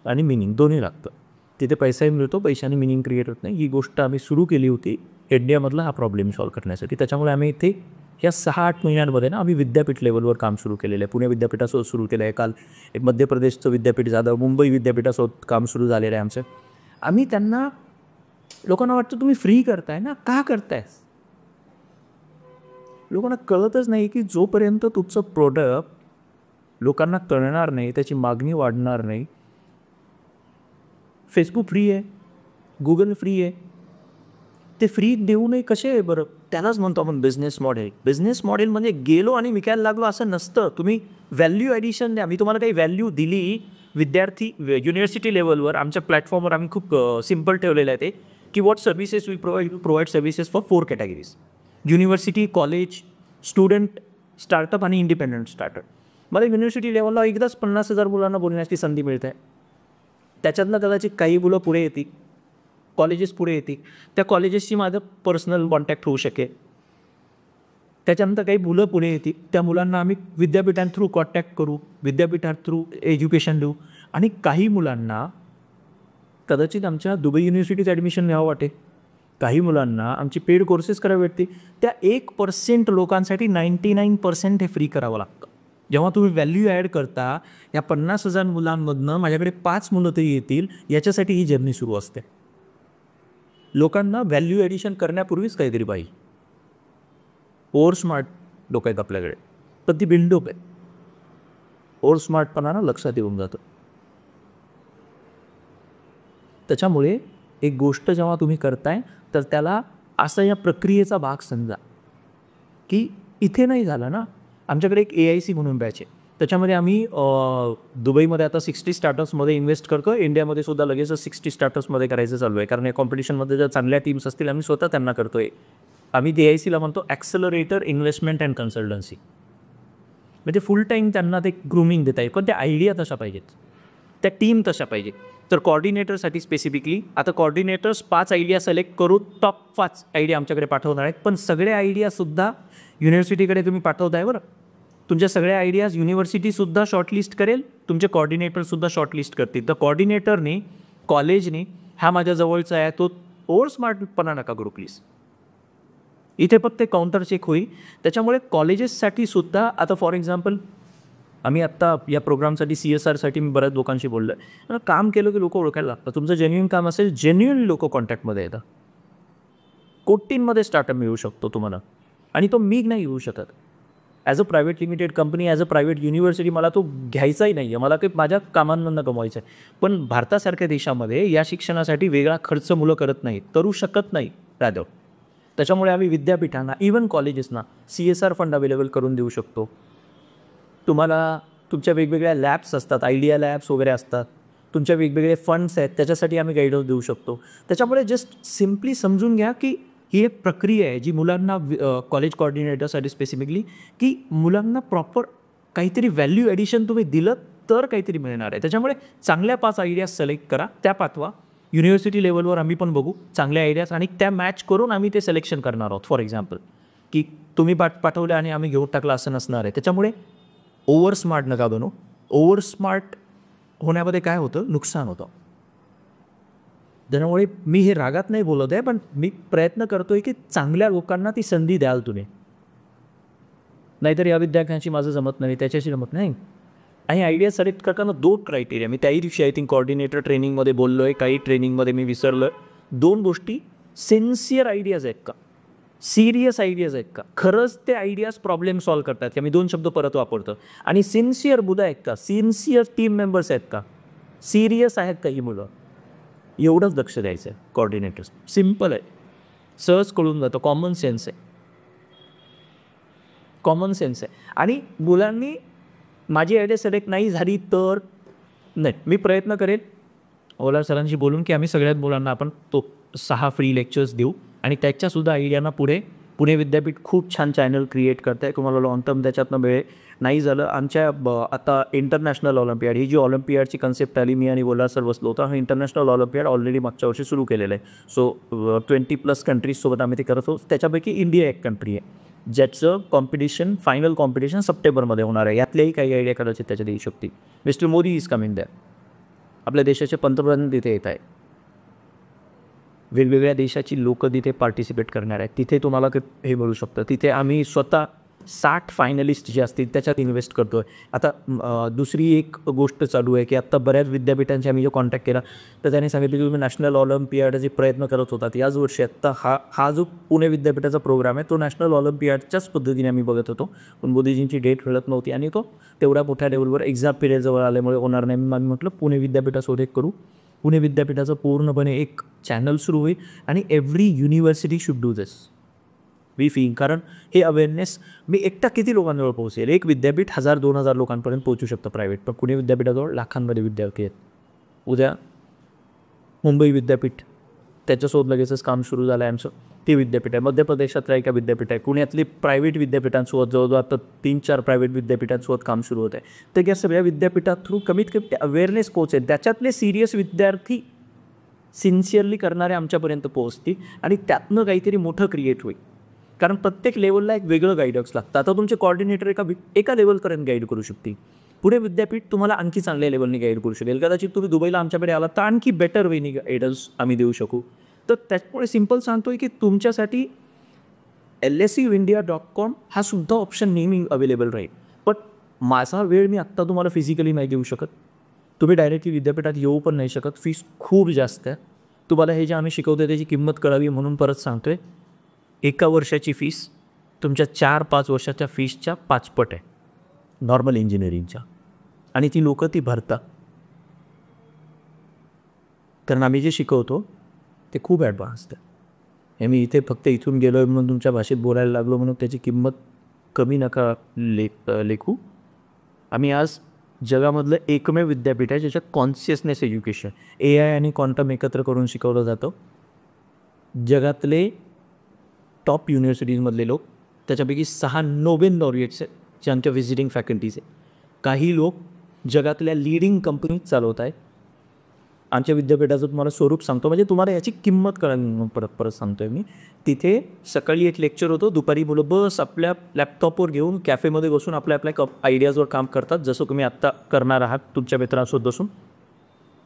आणि मिनिंग दोन्ही लागतं. तिथे पैसाही मिळतो, पैशाने मिनिंग क्रिएट होत नाही. ही गोष्ट आम्ही सुरू केली होती इंडियामधला हा प्रॉब्लेम सॉल्व करण्यासाठी. त्याच्यामुळे आम्ही इथे या 6-8 महिन्यांमध्ये ना आम्ही विद्यापीठ लेवलवर काम सुरू केलेलं आहे. पुणे विद्यापीठासोबत सुरू केलं आहे, काल एक मध्य प्रदेशचं विद्यापीठ झालं, मुंबई विद्यापीठासोबत काम सुरू झालेलं आहे आमचं. आम्ही त्यांना, लोकांना वाटतं तुम्ही फ्री करताय ना, का करताय. लोकांना कळतच नाही की जोपर्यंत तुमचं प्रोडक्ट लोकांना कळणार नाही, त्याची मागणी वाढणार नाही. फेसबुक फ्री आहे, गुगल फ्री आहे, ते फ्री देऊ नये कसे आहे बरं? त्यालाच म्हणतो आपण बिझनेस मॉडेल. बिझनेस मॉडेल म्हणजे गेलो आणि विकायला लागलो असं नसतं. तुम्ही व्हॅल्यू ॲडिशन द्या. मी तुम्हाला काही व्हॅल्यू दिली, विद्यार्थी युनिव्हर्सिटी लेवलवर आमच्या प्लॅटफॉर्मवर आम्ही खूप सिम्पल ठेवलेलं आहे ते, की what services we provide services for 4 categories: university, college, student, startup आणि इंडिपेंडंट स्टार्टअप. मला युनिव्हर्सिटी लेवलला एकदाच 50,000 मुलांना बोलण्याची संधी मिळते. त्याच्यातनं कदाचित काही मुलं पुढे येतील, कॉलेजेस पुढे येतील, त्या कॉलेजेसशी माझं पर्सनल कॉन्टॅक्ट होऊ शकेल. त्याच्यानंतर काही मुलं पुढे येतील, त्या मुलांना आम्ही विद्यापीठांथ्रू कॉन्टॅक्ट करू, विद्यापीठांथ्रू एज्युकेशन देऊ. आणि काही मुलांना कदाचित आमच्या दुबई युनिव्हर्सिटीत ॲडमिशन घ्यावं वाटेल, काही मुलांना आमची पेड कोर्सेस करावे वाटते. त्या 1% लोकांसाठी 99% हे फ्री करावं लागतं. जेव्हा तुम्ही व्हॅल्यू ॲड करता, या 50,000 मुलांमधनं माझ्याकडे 5 मुलं तरी येतील, याच्यासाठी ही जर्नी सुरू असते. लोकांना व्हॅल्यू ॲडिशन करण्यापूर्वीच काहीतरी पाहिजे. ओव्हर स्मार्ट लोक आहेत आपल्याकडे, पण ती बिल्डअप आहे. ओव्हर स्मार्टपणानं लक्षात येऊन जातं. त्याच्यामुळे एक गोष्ट जेव्हा तुम्ही करताय तर त्याला असा या प्रक्रियेचा भाग समजा, की इथे नाही झालं ना. आमच्याकडे एक AIC म्हणून बॅच आहे, त्याच्यामध्ये आम्ही दुबईमध्ये आता 60 स्टार्टअप्समध्ये इन्व्हेस्ट करतो. इंडियामध्ये सुद्धा लगेचच 60 स्टार्टअप्समध्ये करायचं चालू आहे, कारण या कॉम्पिटिशनमध्ये जर चांगल्या टीम्स असतील आम्ही स्वतः त्यांना करतो आहे. आम्ही AICला म्हणतो ॲक्सेलरेटर इन्व्हेस्टमेंट अँड कन्सल्टन्सी. म्हणजे फुल टाईम त्यांना ते ग्रूमिंग देता येईल, पण त्या आयडिया तशा पाहिजेत, त्या टीम तशा पाहिजेत. तर कॉर्डिनेटरसाठी स्पेसिफिकली आता कॉर्डिनेटर्स 5 आयडिया सिलेक्ट करू, टॉप 5 आयडिया आमच्याकडे पाठवणार आहेत. पण सगळे आयडियासुद्धा युनिव्हर्सिटीकडे तुम्ही पाठवताय बरं. तुमच्या सगळ्या आयडियाज युनिव्हर्सिटीसुद्धा शॉर्टलिस्ट करेल, तुमचे कॉर्डिनेटरसुद्धा शॉर्टलिस्ट करतील. तर कॉर्डिनेटरने, कॉलेजने हा माझ्या जवळचा आहे तो ओव्हर स्मार्टपणा नका करू प्लीज. इथे फक्त काउंटर चेक होईल. त्याच्यामुळे कॉलेजेससाठी सुद्धा आता फॉर एक्झाम्पल आम्ही आत्ता या प्रोग्रामसाठी CSRसाठी मी बऱ्याच लोकांशी बोललो आहे. काम केलं की लोक ओळखायला लागतात. तुमचं जेन्युइन काम असेल, जेन्युइन लोक कॉन्टॅक्टमध्ये येतात. कोटींमध्ये स्टार्टअप मिळू शकतो तुम्हाला, आणि तो मी नाही येऊ शकत. As a private limited company, as a private university मला तो घ्यायचाही नाही आहे. मला काही माझ्या कामांमधनं कमवायचं आहे. पण भारतासारख्या देशामध्ये या शिक्षणासाठी वेगळा खर्च मुलं करत नाहीत, करू शकत नाही रादर. त्याच्यामुळे आम्ही विद्यापीठांना, इव्हन कॉलेजेसना CSR फंड अवेलेबल करून देऊ शकतो. तुम्हाला तुमच्या वेगवेगळ्या लॅब्स असतात, आयडिया लॅब्स वगैरे असतात, तुमच्या वेगवेगळे फंड्स आहेत, त्याच्यासाठी आम्ही गाईडन्स देऊ शकतो. त्याच्यामुळे जस्ट सिम्पली समजून घ्या की ही एक प्रक्रिया आहे जी मुलांना कॉलेज कॉर्डिनेटरसाठी स्पेसिफिकली, की मुलांना प्रॉपर काहीतरी व्हॅल्यू ॲडिशन तुम्ही दिलं तर काहीतरी मिळणार आहे. त्याच्यामुळे चांगल्या 5 आयडियाज सिलेक्ट करा, त्या पाठवा. युनिव्हर्सिटी लेवलवर आम्ही पण बघू चांगल्या आयडियाज, आणि त्या मॅच करून आम्ही ते सिलेक्शन करणार आहोत. फॉर एक्झाम्पल की तुम्ही पाठवले आणि आम्ही घेऊन टाकलं असं नसणार आहे. त्याच्यामुळे ओव्हर स्मार्ट नका बनू. ओव्हर स्मार्ट होण्यामध्ये काय होतं, नुकसान होतं. त्यामुळे मी हे रागात नाही बोलत आहे, पण मी प्रयत्न करतोय की चांगल्या लोकांना ती संधी द्याल तुम्ही. नाहीतर या विद्यार्थ्यांशी माझं जमत नाही, त्याच्याशी जमत नाही. आणि आयडिया सिलेक्ट करताना 2 क्रायटेरिया, मी त्याही दिवशी आय थिंक कॉर्डिनेटर ट्रेनिंगमध्ये बोललो आहे, काही ट्रेनिंगमध्ये मी विसरलो आहे. 2 गोष्टी, सिन्सिअर आयडियाज आहेत का, सिरियस आयडियाज आहेत का, खरंच ते आयडियाज प्रॉब्लेम सॉल्व करतात का, मी 2 शब्द परत वापरतो. आणि सिन्सिअर मुलं आहेत का, सिन्सिअर टीम मेंबर्स आहेत का, सिरियस आहेत का ही मुलं, एवढंच लक्ष द्यायचं आहे कॉर्डिनेटर्स. सिम्पल आहे, सहज कळून जातं, कॉमन सेन्स आहे, कॉमन सेन्स आहे. आणि मुलांनी माझी आयडिया सिलेक्ट नाही झाली तर नाही, मी प्रयत्न करेन ओलार सरांशी बोलून की आम्ही सगळ्यात मुलांना आपण 6 फ्री लेक्चर्स देऊ. आणि त्याच्यासुद्धा आयडियाना पुणे विद्यापीठ खूप छान चॅनल क्रिएट करत आहे. तुम्हाला लॉंग टर्म त्याच्यातनं वेळ नाही झालं. आमच्या आता इंटरनॅशनल ऑलिम्पियाड, ही जी ऑलिम्पियाडची कन्सेप्ट आली, मी आणि ओलार सर बसलो होता. हा इंटरनॅशनल ऑलिम्पियाड ऑलरेडी मागच्या वर्षी सुरू केलेलं आहे. सो 20+ कंट्रीजसोबत आम्ही ते करत आहोत. त्याच्यापैकी इंडिया एक कंट्री आहे ज्याचं कॉम्पिटिशन, फायनल कॉम्पिटिशन सप्टेंबरमध्ये होणार आहे. यातल्याही काही आयडिया कदाचित त्याच्यात येऊ शकतील. Mister Modi is coming there. आपल्या देशाचे पंतप्रधान तिथे येत आहे. वेगवेगळ्या देशाची लोकं तिथे पार्टिसिपेट करणार आहेत. तिथे तुम्हाला हे मिळू शकतं. तिथे आम्ही स्वतः 60 फायनलिस्ट जे असतील त्याच्यात इन्व्हेस्ट करतो आहे. आता दुसरी एक गोष्ट चालू आहे की आत्ता बऱ्याच विद्यापीठांशी आम्ही जो कॉन्टॅक्ट केला तर त्याने सांगितलं की तुम्ही नॅशनल ऑलिम्पियाडचे प्रयत्न करत होतात. याच वर्षी आत्ता हा जो पुणे विद्यापीठाचा प्रोग्राम आहे तो नॅशनल ऑलिम्पियाडच्याच पद्धतीने आम्ही बघत होतो. पण मोदीजींची डेट मिळत नव्हती आणि तो तेवढ्या मोठ्या लेवलवर एक्झाम पिरियड जवळ आल्यामुळे होणार नाही. आम्ही म्हटलं पुणे विद्यापीठासोबत करू. पुणे विद्यापीठाचं पूर्णपणे एक चॅनल सुरू होईल आणि every university should do this. We feel, कारण हे अवेअरनेस मी एकटा किती लोकांजवळ पोहोचेल. एक विद्यापीठ 1000-2000 लोकांपर्यंत पोहोचू शकतं प्रायव्हेट, पण पुणे विद्यापीठाजवळ लाखांमध्ये विद्यार्थी आहेत. उद्या मुंबई विद्यापीठ, त्याच्यासोबत लगेचच काम सुरू झालं आहे आमचं, ते विद्यापीठ आहे. मध्य प्रदेशातलं एका विद्यापीठ आहे. पुण्यातली प्रायव्हेट विद्यापीठांसोबत जवळजवळ आता 3-4 प्रायव्हेट विद्यापीठांसोबत काम सुरू होत आहे. तर या सगळ्या विद्यापीठात थ्रू कमीत कमी ते अवेअरनेस पोहोचेल. त्याच्यातले सिरियस विद्यार्थी सिन्सिअरली करणारे आमच्यापर्यंत पोहोचतील आणि त्यातनं काहीतरी मोठं क्रिएट होईल. कारण प्रत्येक लेवलला एक वेगळं गायडन्स लागतं. आता तुमचे कॉर्डिनेटर एका लेवलपर्यंत गाईड करू शकतील. पुणे विद्यापीठ तुम्हाला आणखी चांगल्या लेवलनी गाईड करू शकेल. कदाचित तुम्ही दुबईला आमच्याकडे आला तर आणखी बेटर वेनी गायडन्स आम्ही देऊ शकू. तर त्याच्यामुळे सिम्पल सांगतोय की तुमच्यासाठी lsuindia.com हा सुद्धा ऑप्शन नेहमी अवेलेबल राहील. पण माझा वेळ मी आत्ता तुम्हाला फिजिकली नाही देऊ शकत. तुम्ही डायरेक्टली विद्यापीठात येऊ पण नाही शकत. फीस खूप जास्त आहे. तुम्हाला हे जे आम्ही शिकवतोय त्याची किंमत कळावी म्हणून परत सांगतोय. 1 वर्षाची फीस तुमच्या 4-5 वर्षाच्या फीसच्या 5 पट आहे नॉर्मल इंजिनिअरिंगच्या, आणि ती लोकं ती भरतात. कारण आम्ही जे शिकवतो ते खूप ॲडव्हान्स्ड आहे. हे मी इथे फक्त इथून गेलो आहे म्हणून तुमच्या भाषेत बोलायला लागलो म्हणून त्याची किंमत कमी नका लेखू. आम्ही आज जगामधलं एकमेव विद्यापीठ आहे ज्याच्यात कॉन्शियसनेस एज्युकेशन, AI आणि क्वांटम एकत्र करून शिकवलं जातं. जगातले टॉप युनिव्हर्सिटीजमधले लोक, त्याच्यापैकी 6 नोबेल लॉरिएट्स आहेत जे आमच्या व्हिजिटिंग फॅकल्टीज आहे. काही लोक जगातल्या लीडिंग कंपनीज चालवत आहेत. आमच्या विद्यापीठाचं तुम्हाला स्वरूप सांगतो म्हणजे तुम्हाला याची किंमत कळाली म्हणून परत सांगतो आहे मी. तिथे सकाळी एक लेक्चर होतं, दुपारी मुलं बस आपल्या लॅपटॉपवर घेऊन कॅफेमध्ये बसून आपल्या आयडियाजवर काम करतात, जसं तुम्ही आत्ता करणार आहात तुमच्या मित्रांसोबत बसून.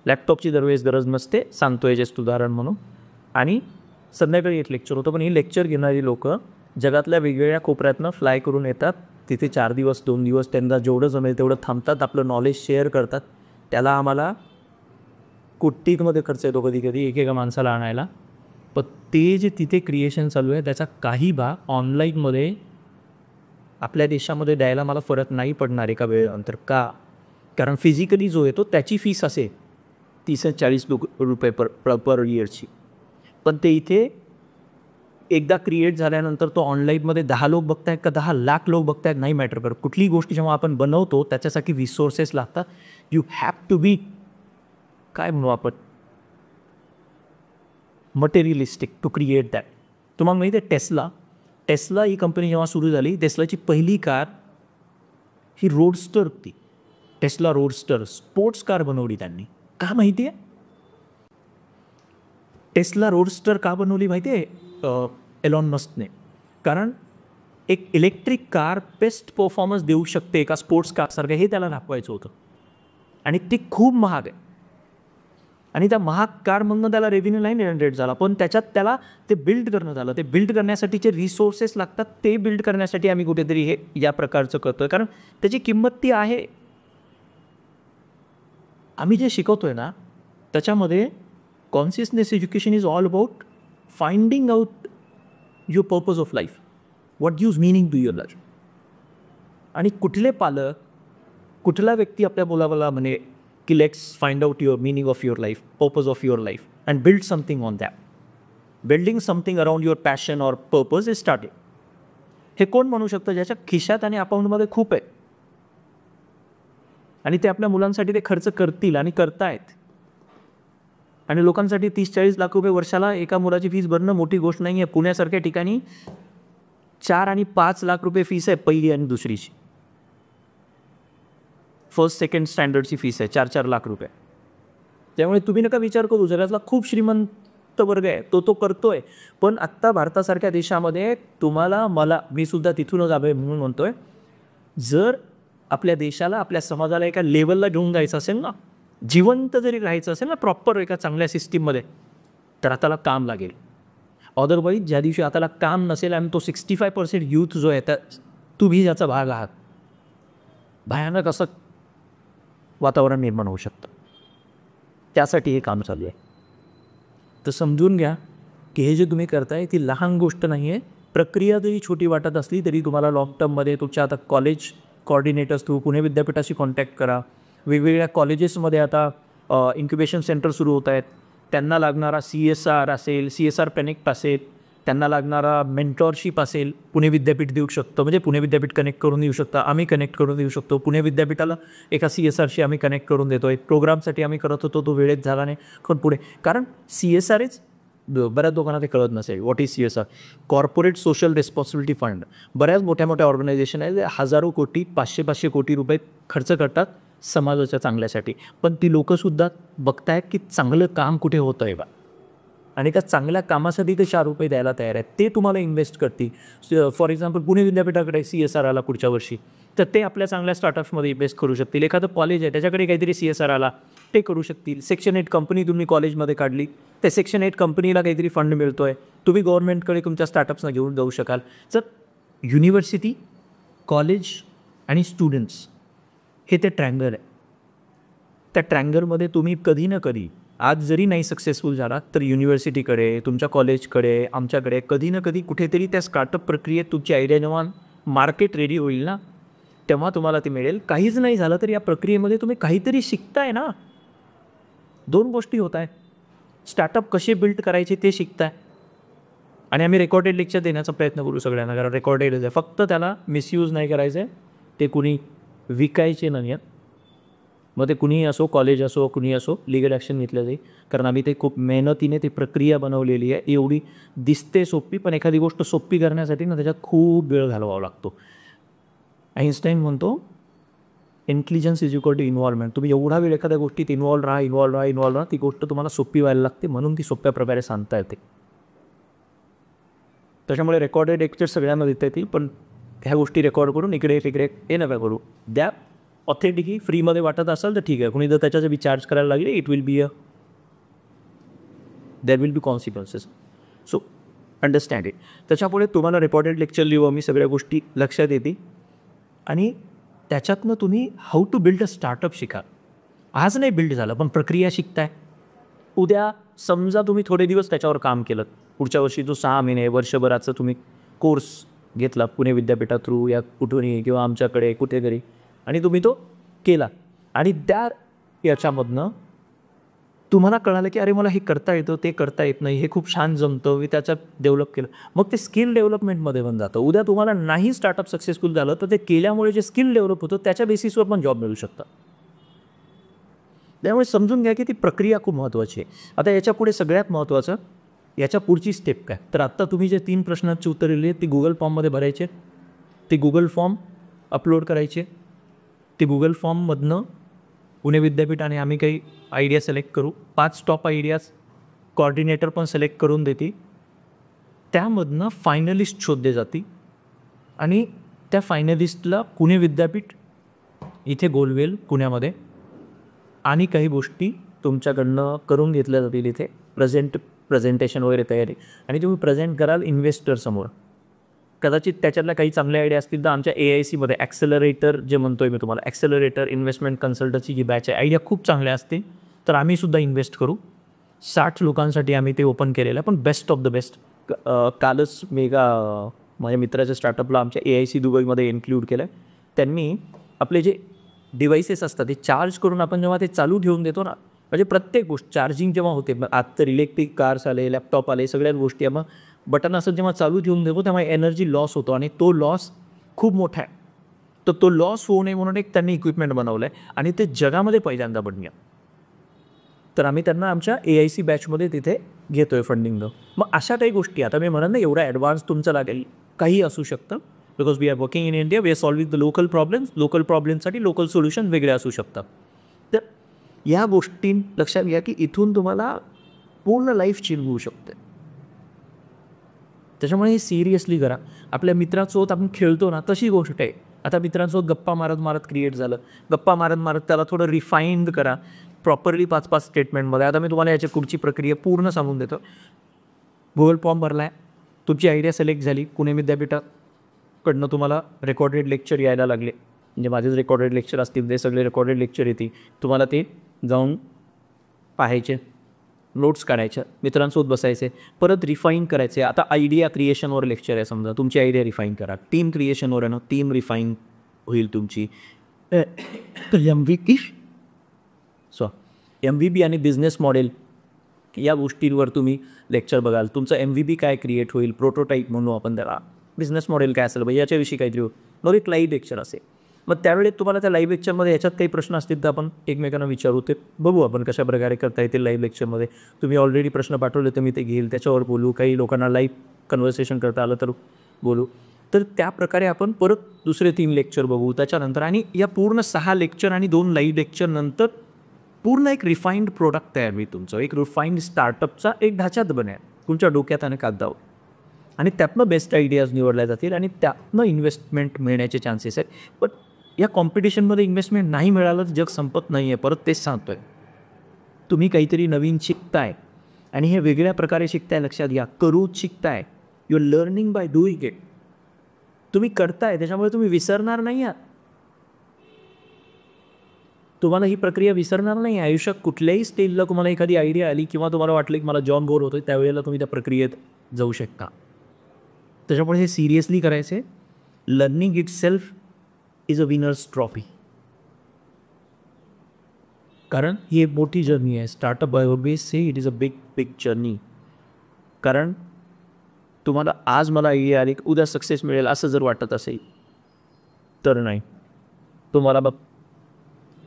लॅपटॉपची दरवेळेस गरज नसते, सांगतो आहे जस्ट उदाहरण म्हणून. आणि संध्याकाळी एक लेक्चर होतं, पण ही लेक्चर घेणारी लोकं जगातल्या वेगवेगळ्या कोपऱ्यातनं फ्लाय करून येतात. तिथे 4 दिवस 2 दिवस त्यांना जेवढं जमेल तेवढं थांबतात, आपलं नॉलेज शेअर करतात. त्याला आम्हाला कोटीमध्ये खर्च येतो कधी कधी एकेका माणसाला आणायला. पण ते जे तिथे क्रिएशन चालू आहे त्याचा काही भाग ऑनलाईनमध्ये आपल्या देशामध्ये द्यायला मला फरक नाही पडणार एका वेळेनंतर. का? कारण फिजिकली जो येतो त्याची फीस असेल 30-40 रुपये पर इयरची. पण ते इथे एकदा क्रिएट झाल्यानंतर तो ऑनलाईनमध्ये 10 लोक बघतायत का 10 लाख लोक बघतायत नाही मॅटर करत. कुठलीही गोष्ट जेव्हा आपण बनवतो त्याच्यासाठी रिसोर्सेस लागतात. यू हॅव टू बी, काय म्हणू आपण, मटेरियलिस्टिक टू क्रिएट दॅट. तुम्हाला माहिती आहे टेस्ला ही कंपनी जेव्हा सुरू झाली, टेस्लाची पहिली कार ही रोडस्टर होती. टेस्ला रोडस्टर स्पोर्ट्स कार बनवली त्यांनी. का माहिती आहे टेस्ला रोडस्टर का बनवली माहिती आहे एलॉन मस्कने? कारण एक इलेक्ट्रिक कार बेस्ट परफॉर्मन्स देऊ शकते एका स्पोर्ट्स कारसारखं, हे त्याला दाखवायचं होतं. आणि ती खूप महाग आहे आणि त्या महाग कारमधनं त्याला रेव्हेन्यू नाही जनरेट झाला. पण त्याच्यात त्याला ते बिल्ड करणं झालं. ते बिल्ड करण्यासाठीचे रिसोर्सेस लागतात. ते बिल्ड करण्यासाठी आम्ही कुठेतरी हे या प्रकारचं करतो आहे, कारण त्याची किंमत ती आहे. आम्ही जे शिकवतो आहे ना त्याच्यामध्ये consciousness education is all about finding out your purpose of life, what gives meaning to your life. आणि कुठले पालक, कुठला व्यक्ती आपल्या मुलाला म्हणे की let's find out your meaning of your life, purpose of your life and build something on that. Building something around your passion or purpose is starting. हे कोण म्हणू शकतं ज्याच्या खिशात आणि अकाउंटमध्ये खूप आहे आणि ते आपल्या मुलांसाठी ते खर्च करतील आणि करतायत. आणि लोकांसाठी 30-40 लाख रुपये वर्षाला एका मुलाची फीस भरणं मोठी गोष्ट नाही आहे. पुण्यासारख्या ठिकाणी 4 आणि 5 लाख रुपये फीस आहे पहिली आणि दुसरीची. फर्स्ट सेकंड स्टँडर्डची फीस आहे 4-4 लाख रुपये. त्यामुळे तुम्ही नका विचार करू, जगातला खूप श्रीमंत वर्ग आहे तो करतोय. पण आत्ता भारतासारख्या देशामध्ये तुम्हाला, मला, मी सुद्धा तिथूनच आलोय म्हणून म्हणतोय, जर आपल्या देशाला, आपल्या समाजाला एका लेवलला घेऊन जायचं असेल ना, जिवंत जरी राहायचं असेल ना प्रॉपर एका चांगल्या सिस्टीममध्ये, तर आताला काम लागेल. अदरवाईज ज्या दिवशी आताला काम नसेल आणि तो 65% यूथ जो आहे त्या तुम्ही ज्याचा भाग आहात, भयानक असं वातावरण निर्माण होऊ शकतं. त्यासाठी हे काम चालू आहे. तर समजून घ्या की हे जे तुम्ही करताय ती लहान गोष्ट नाही आहे. प्रक्रिया जरी छोटी वाटत असली तरी तुम्हाला लॉंग टर्ममध्ये तुमच्या आता कॉलेज कॉर्डिनेटर्स थ्रू पुणे विद्यापीठाशी कॉन्टॅक्ट करा. वेगवेगळ्या कॉलेजेसमध्ये आता इन्क्युबेशन सेंटर सुरू होत आहेत, त्यांना लागणारा CSR असेल, CSR कनेक्ट असेल, त्यांना लागणारा मेंटॉरशिप असेल, पुणे विद्यापीठ देऊ शकतं. म्हणजे पुणे विद्यापीठ कनेक्ट करून देऊ शकतं, आम्ही कनेक्ट करून देऊ शकतो. पुणे विद्यापीठाला एका CSRशी आम्ही कनेक्ट करून देतो आहे. प्रोग्रामसाठी आम्ही करत होतो, तो वेळेत झाला नाही, पण पुढे कारण CSRच बऱ्याच लोकांना ते कळत नसेल. What is CSR? Corporate social responsibility fund. बऱ्याच मोठ्या मोठ्या ऑर्गनायझेशन आहेत, हजारो कोटी, 500-500 कोटी रुपये खर्च करतात समाजाच्या चांगल्यासाठी. पण ती लोकंसुद्धा बघतायत की चांगलं काम कुठे होतं आहे बा, आणि त्या चांगल्या कामासाठी ते 4 रुपये द्यायला तयार आहेत. ते तुम्हाला इन्व्हेस्ट करतील. फॉर एक्झाम्पल पुणे विद्यापीठाकडे CSR आला पुढच्या वर्षी, तर ते आपल्या चांगल्या स्टार्टअप्समध्ये इन्व्हेस्ट करू शकतील. एखादं कॉलेज आहे त्याच्याकडे काहीतरी CSR आला, ते करू शकतील. सेक्शन 8 कंपनी तुम्ही कॉलेजमध्ये काढली, त्या सेक्शन 8 कंपनीला काहीतरी फंड मिळतो आहे, तुम्ही गव्हर्नमेंटकडे तुमच्या स्टार्टअप्सना घेऊन जाऊ शकाल. तर युनिव्हर्सिटी, कॉलेज आणि स्टुडंट्स हे ते ट्रँगल आहे. त्या ट्रँगलमध्ये तुम्ही कधी ना कधी, आज जरी नाही सक्सेसफुल झाला तर युनिव्हर्सिटीकडे, तुमच्या कॉलेजकडे, आमच्याकडे कधी ना कधी कुठेतरी त्या स्टार्टअप प्रक्रियेत तुमची आयडिया जेव्हा मार्केट रेडी होईल ना, तेव्हा तुम्हाला ते मिळेल. काहीच नाही झालं तर या प्रक्रियेमध्ये तुम्ही काहीतरी शिकताय ना. 2 गोष्टी होत आहे, स्टार्टअप कसे बिल्ड करायचे ते शिकताय, आणि आम्ही रेकॉर्डेड लेक्चर देण्याचा प्रयत्न करू सगळ्यांना, कारण रेकॉर्डेड आहे. फक्त त्याला मिसयूज नाही करायचं आहे, ते कुणी विकायचे नाही आहेत. मग ते कुणीही असो, कॉलेज असो, कुणी असो, लिगल ॲक्शन घेतलं जाईल. कारण आम्ही ते खूप मेहनतीने ती प्रक्रिया बनवलेली आहे. एवढी दिसते सोपी, पण एखादी गोष्ट सोपी करण्यासाठी ना त्याच्यात खूप वेळ घालवावा लागतो. आईन्स्टाईन म्हणतो intelligence is equal to involvement. तुम्ही एवढा वेळ एखाद्या गोष्टीत इन्व्हॉल्व राहा, ती गोष्ट तुम्हाला सोपी व्हायला लागते, म्हणून ती सोप्या प्रकारे सांगता येते. त्याच्यामुळे रेकॉर्डेड लेक्चर सगळ्यांना देता येतील, पण ह्या गोष्टी रेकॉर्ड करून इकडे हे नका करू द्या. ऑथेंटिकली फ्रीमध्ये वाटत असाल तर ठीक आहे, कुणी जर त्याच्याचे बी चार्ज करायला लागले, it will be there will be consequences. So understand it. त्याच्यापुढे तुम्हाला रेकॉर्डेड लेक्चर लिहू आम्ही, सगळ्या गोष्टी लक्षात येतील, आणि त्याच्यातनं तुम्ही how to build a startup शिका. आज नाही बिल्ड झालं, पण प्रक्रिया शिकताय. उद्या समजा तुम्ही थोडे दिवस त्याच्यावर काम केलं, पुढच्या वर्षी जो 6 महिने वर्षभराचं तुम्ही कोर्स घेतला पुणे विद्यापीठा थ्रू या कुठूनही किंवा आमच्याकडे कुठेतरी, आणि तुम्ही तो केला, आणि त्या याच्यामधनं तुम्हाला कळालं की अरे मला हे करता येतं, ते करता येत नाही, हे खूप छान जमतं, मी त्याच्यात डेव्हलप केलं, मग ते स्किल डेव्हलपमेंटमध्ये पण जातं. उद्या तुम्हाला नाही स्टार्टअप सक्सेसफुल झालं तर ते केल्यामुळे जे स्किल डेव्हलप होतं त्याच्या बेसिसवर पण जॉब मिळू शकतं. त्यामुळे समजून घ्या की ती प्रक्रिया खूप महत्त्वाची आहे. आता याच्या पुढे सगळ्यात महत्त्वाचं, याच्या पुढची स्टेप काय, तर आत्ता तुम्ही जे 3 प्रश्नांची उत्तरं दिली आहेत ती गुगल फॉर्ममध्ये भरायचे. ते गुगल फॉर्म अपलोड करायचे. ते गुगल फॉर्ममधनं पुणे विद्यापीठ आणि आम्ही काही आयडिया सिलेक्ट करू, 5 टॉप आयडियाज कॉर्डिनेटर पण सिलेक्ट करून देतील. त्यामधनं फायनलिस्ट शोधले जातील, आणि त्या फायनलिस्टला पुणे विद्यापीठ इथे गोलवेल पुण्यामध्ये, आणि काही गोष्टी तुमच्याकडनं करून घेतल्या जातील इथे, प्रेझेंटेशन वगैरे तयारी, आणि तुम्ही प्रेझेंट कराल इन्व्हेस्टरसमोर. कदाचित त्याच्यातल्या काही चांगल्या आयडिया असतील तर आमच्या AICमध्ये ॲक्सेलरेटर जे म्हणतो आहे मी तुम्हाला, ॲक्सेलरेटर इन्व्हेस्टमेंट कन्सल्टन्सी जी बॅच आहे, आयडिया खूप चांगल्या असतील तर आम्हीसुद्धा इन्व्हेस्ट करू. 60 लोकांसाठी आम्ही ते ओपन केलेलं आहे, पण बेस्ट ऑफ द बेस्ट. कालच माझ्या मित्राच्या स्टार्टअपला आमच्या AIC दुबईमध्ये इन्क्लूड केलं आहे. त्यांनी आपले जे डिव्हाइसेस असतात ते चार्ज करून आपण जेव्हा ते चालू ठेवून देतो ना, म्हणजे प्रत्येक गोष्ट चार्जिंग जेव्हा होते, आज तर इलेक्ट्रिक कार्स आले, लॅपटॉप आले, सगळ्याच गोष्टी आपण बटन असं जेव्हा चालू ठेवून देतो तेव्हा एनर्जी लॉस होतो, आणि तो लॉस खूप मोठा आहे. तर तो लॉस होऊ नये म्हणून एक त्यांनी इक्विपमेंट बनवलं आहे, आणि ते जगामध्ये पहिल्यांदा बनलं. तर आम्ही त्यांना आमच्या AIC बॅचमध्ये तिथे घेतो आहे फंडिंग. मग अशा काही गोष्टी, आता मी म्हणत नाही एवढा ॲडव्हान्स तुमचं लागेल, काही असू शकतं, because we are working in India, we are solving the local प्रॉब्लेम्ससाठी लोकल सोल्युशन वेगळे असू शकतात. तर या गोष्टी लक्षात घ्या की इथून तुम्हाला पूर्ण लाईफ चेंज होऊ शकते. त्याच्यामुळे हे सिरियसली करा. आपल्या मित्रांसोबत आपण खेळतो ना, तशी गोष्ट आहे. आता मित्रांसोबत गप्पा मारत क्रिएट झालं, गप्पा मारत त्याला थोडं रिफाईन्ड करा प्रॉपरली 5-5 स्टेटमेंटमध्ये. आता मी तुम्हाला याच्या पुढची प्रक्रिया पूर्ण सांगून देतो. गुगल फॉर्म भरला आहे, तुमची आयडिया सिलेक्ट झाली, पुणे विद्यापीठाकडनं तुम्हाला रेकॉर्डेड लेक्चर यायला लागले, म्हणजे माझेच रेकॉर्डेड लेक्चर असतील, ते सगळे रेकॉर्डेड लेक्चर येतील, तुम्हाला ते जाऊन पाहायचे, नोट्स काढायच्या, मित्रांसोबत बसायचे, परत रिफाईन करायचे. आता आयडिया क्रिएशनवर लेक्चर आहे, समजा तुमची आयडिया रिफाईन करा. टीम क्रिएशनवर आहे ना, टीम रिफाईन होईल तुमची. सो MVP आणि बिझनेस मॉडेल या गोष्टींवर तुम्ही लेक्चर बघाल. तुमचं MVP काय क्रिएट होईल, प्रोटोटाईप म्हणू आपण त्याला, बिझनेस मॉडेल काय असेल बाई याच्याविषयी काहीतरी मग एक लाईव्ह लेक्चर असेल. मग त्यावेळी तुम्हाला त्या लाईव्ह लेक्चरमध्ये याच्यात काही प्रश्न असतील तर आपण एकमेकांना विचारू, ते बघू आपण कशा प्रकारे करता येतील लाईव्ह लेक्चरमध्ये. तुम्ही ऑलरेडी प्रश्न पाठवले तर मी ते घेईल, त्याच्यावर बोलू. काही लोकांना लाईव्ह कन्व्हर्सेशन करता आलं तर बोलू. तर त्या प्रकारे आपण परत दुसरे 3 लेक्चर बघू त्याच्यानंतर. आणि या पूर्ण 6 लेक्चर आणि 2 लाईव्ह लेक्चरनंतर पूर्ण एक रिफाईंड प्रोडक्ट तयार होईल तुमचं. एक रिफाईंड स्टार्टअपचा एक ढाच्यात बनेल तुमच्या डोक्यात आणि कागदावर. आणि त्यातनं बेस्ट आयडियाज निवडल्या जातील आणि त्यातनं इन्व्हेस्टमेंट मिळण्याचे चान्सेस आहेत. पण या कॉम्पिटिशनमध्ये इन्व्हेस्टमेंट नाही मिळालं तर जग संपत नाही आहे. परत तेच सांगतो आहे, तुम्ही काहीतरी नवीन शिकताय आणि हे वेगळ्या प्रकारे शिकताय. लक्षात घ्या, करूच शिकताय. You are learning by doing it. तुम्ही करताय त्याच्यामुळे तुम्ही विसरणार नाही आहात. तुम्हाला ही प्रक्रिया विसरणार नाही. आयुष्यात कुठल्याही स्टेजला तुम्हाला एखादी आयडिया आली किंवा तुम्हाला वाटलं की मला जॉब बोर होतोय, त्यावेळेला तुम्ही त्या प्रक्रियेत जाऊ शकता. त्याच्यामुळे हे सिरियसली करायचं आहे. Learning itself is a winner's trophy. कारण ही एक मोठी जर्नी आहे. Startup by always say it is a big big journey. कारण तुम्हाला आज मला आयडिया आली उद्या सक्सेस मिळेल असं जर वाटत असेल तर नाही. तुम्हाला बघ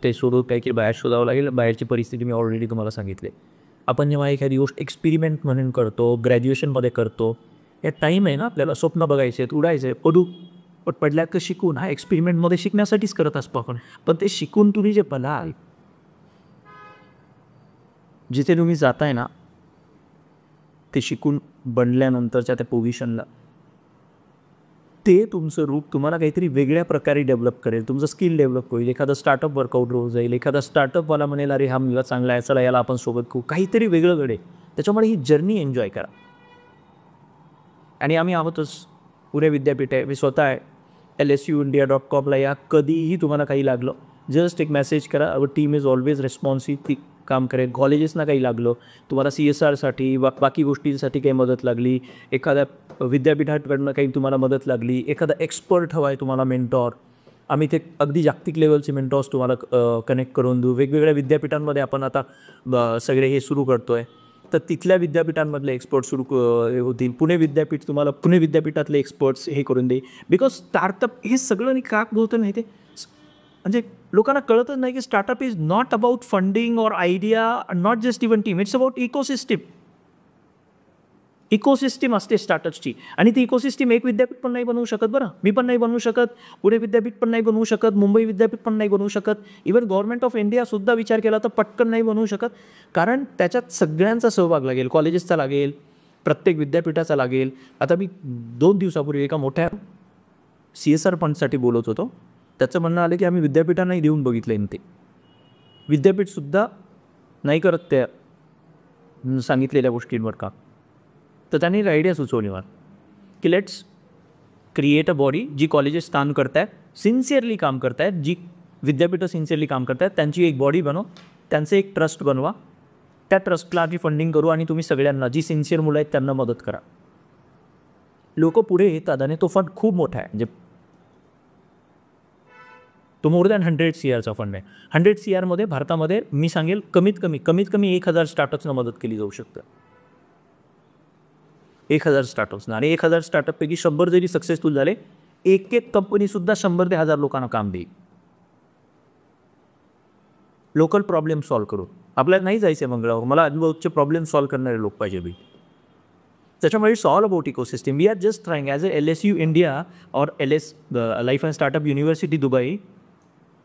ते सोडून काही बाहेर शोधावं लागेल. बाहेरची परिस्थिती मी ऑलरेडी तुम्हाला सांगितले. आपण जेव्हा एखादी गोष्ट एक्सपेरिमेंट म्हणून करतो, ग्रॅज्युएशनमध्ये करतो, या टाईम आहे ना आपल्याला स्वप्न बघायचे आहेत, उडायचे आहे, पण पडल्यात का शिकून. हा एक्सपेरिमेंटमध्ये शिकण्यासाठीच करत असतो आपण. पण ते शिकून तुम्ही जे बनाल, जिथे तुम्ही जाताय ना ते शिकून बनल्यानंतरच्या त्या पोझिशनला ते तुमचं रूप तुम्हाला काहीतरी वेगळ्या प्रकारे डेव्हलप करेल. तुमचं स्किल डेव्हलप होईल. एखादा स्टार्टअप वर्कआउट होऊन जाईल. एखादा स्टार्टअपवाला म्हणेल अरे हा मुलगा चांगला आहे, चला याला आपण सोबत करू. काहीतरी वेगळं घडेल. त्याच्यामुळे ही जर्नी एन्जॉय करा. आणि आम्ही आहोतच. पुणे विद्यापीठ आहे. मी स्वतः आहे. LSUindia.com या कधीही तुम्हाला काही लागलं जस्ट एक मेसेज करा. Our team is always responsive. ती काम करेल. कॉलेजेसना काही लागलं, तुम्हाला CSRसाठी बाकी गोष्टींसाठी काही मदत लागली, एखाद्या विद्यापीठाकडनं काही तुम्हाला मदत लागली, एखादा एक्सपर्ट हवा आहे तुम्हाला मेंटॉर, आम्ही ते अगदी जागतिक लेवलचे मेंटॉर्स तुम्हाला कनेक्ट करून देऊ. वेगवेगळ्या विद्यापीठांमध्ये आपण आता सगळे हे सुरू करतो आहे. तर तिथल्या विद्यापीठांमधले एक्सपर्ट सुरू होतील. पुणे विद्यापीठ तुम्हाला पुणे विद्यापीठातले एक्सपर्ट्स हे करून देईल. बिकॉज स्टार्टअप हे सगळं का होतं नाही ते म्हणजे लोकांना कळतच नाही की startup is not about funding और idea, not just even team. It's about ecosystem. Ecosystem असते स्टार्टअप्सची. आणि ती इकोसिस्टीम एक विद्यापीठ पण नाही बनवू शकत. बरं, मी पण नाही बनवू शकत, पुणे विद्यापीठ पण नाही बनवू शकत, मुंबई विद्यापीठ पण नाही बनवू शकत, इवन गव्हर्नमेंट ऑफ इंडियासुद्धा विचार केला तर पटकन नाही बनवू शकत. कारण त्याच्यात सगळ्यांचा सहभाग लागेल. कॉलेजेसचा लागेल, प्रत्येक विद्यापीठाचा लागेल. आता मी 2 दिवसापूर्वी एका मोठ्या CSR फंडसाठी बोलत होतो. त्याचं म्हणणं आलं की आम्ही विद्यापीठांनाही देऊन बघितलं. ते विद्यापीठसुद्धा नाही करत त्या सांगितलेल्या गोष्टींवर का. तर त्यांनी एक आयडिया सुचवली मला की लेट्स क्रिएट अ बॉडी जी कॉलेजेस काम करत आहेत, सिन्सिअरली काम करत आहेत, जी विद्यापीठं सिन्सिअरली काम करत आहेत, त्यांची एक बॉडी बनव, त्यांचं एक ट्रस्ट बनवा. त्या ट्रस्टला आम्ही फंडिंग करू आणि तुम्ही सगळ्यांना जी सिन्सिअर मुलं आहेत त्यांना मदत करा. लोक पुढे येतात आणि तो फंड खूप मोठा आहे. म्हणजे तो मोर दॅन 100 CRचा फंड आहे. 100 CRमध्ये भारतामध्ये मी सांगेल कमीत कमी 1000 स्टार्टअप्सना मदत केली जाऊ शकतं. 1000 स्टार्टअप्सना. आणि 1000 स्टार्टअपपैकी 100 जरी सक्सेसफुल झाले, एक कंपनीसुद्धा 100 ते 1000 लोकांना काम देईल. लोकल प्रॉब्लेम सॉल्व्ह करू. आपल्याला नाही जायचं आहे मंगळावर, मला अनुभवचे प्रॉब्लेम सॉल्व्ह करणारे लोक पाहिजे बी. त्याच्यामुळे it's all about ecosystem. We are just trying as a LSU India और life and startup university Dubai.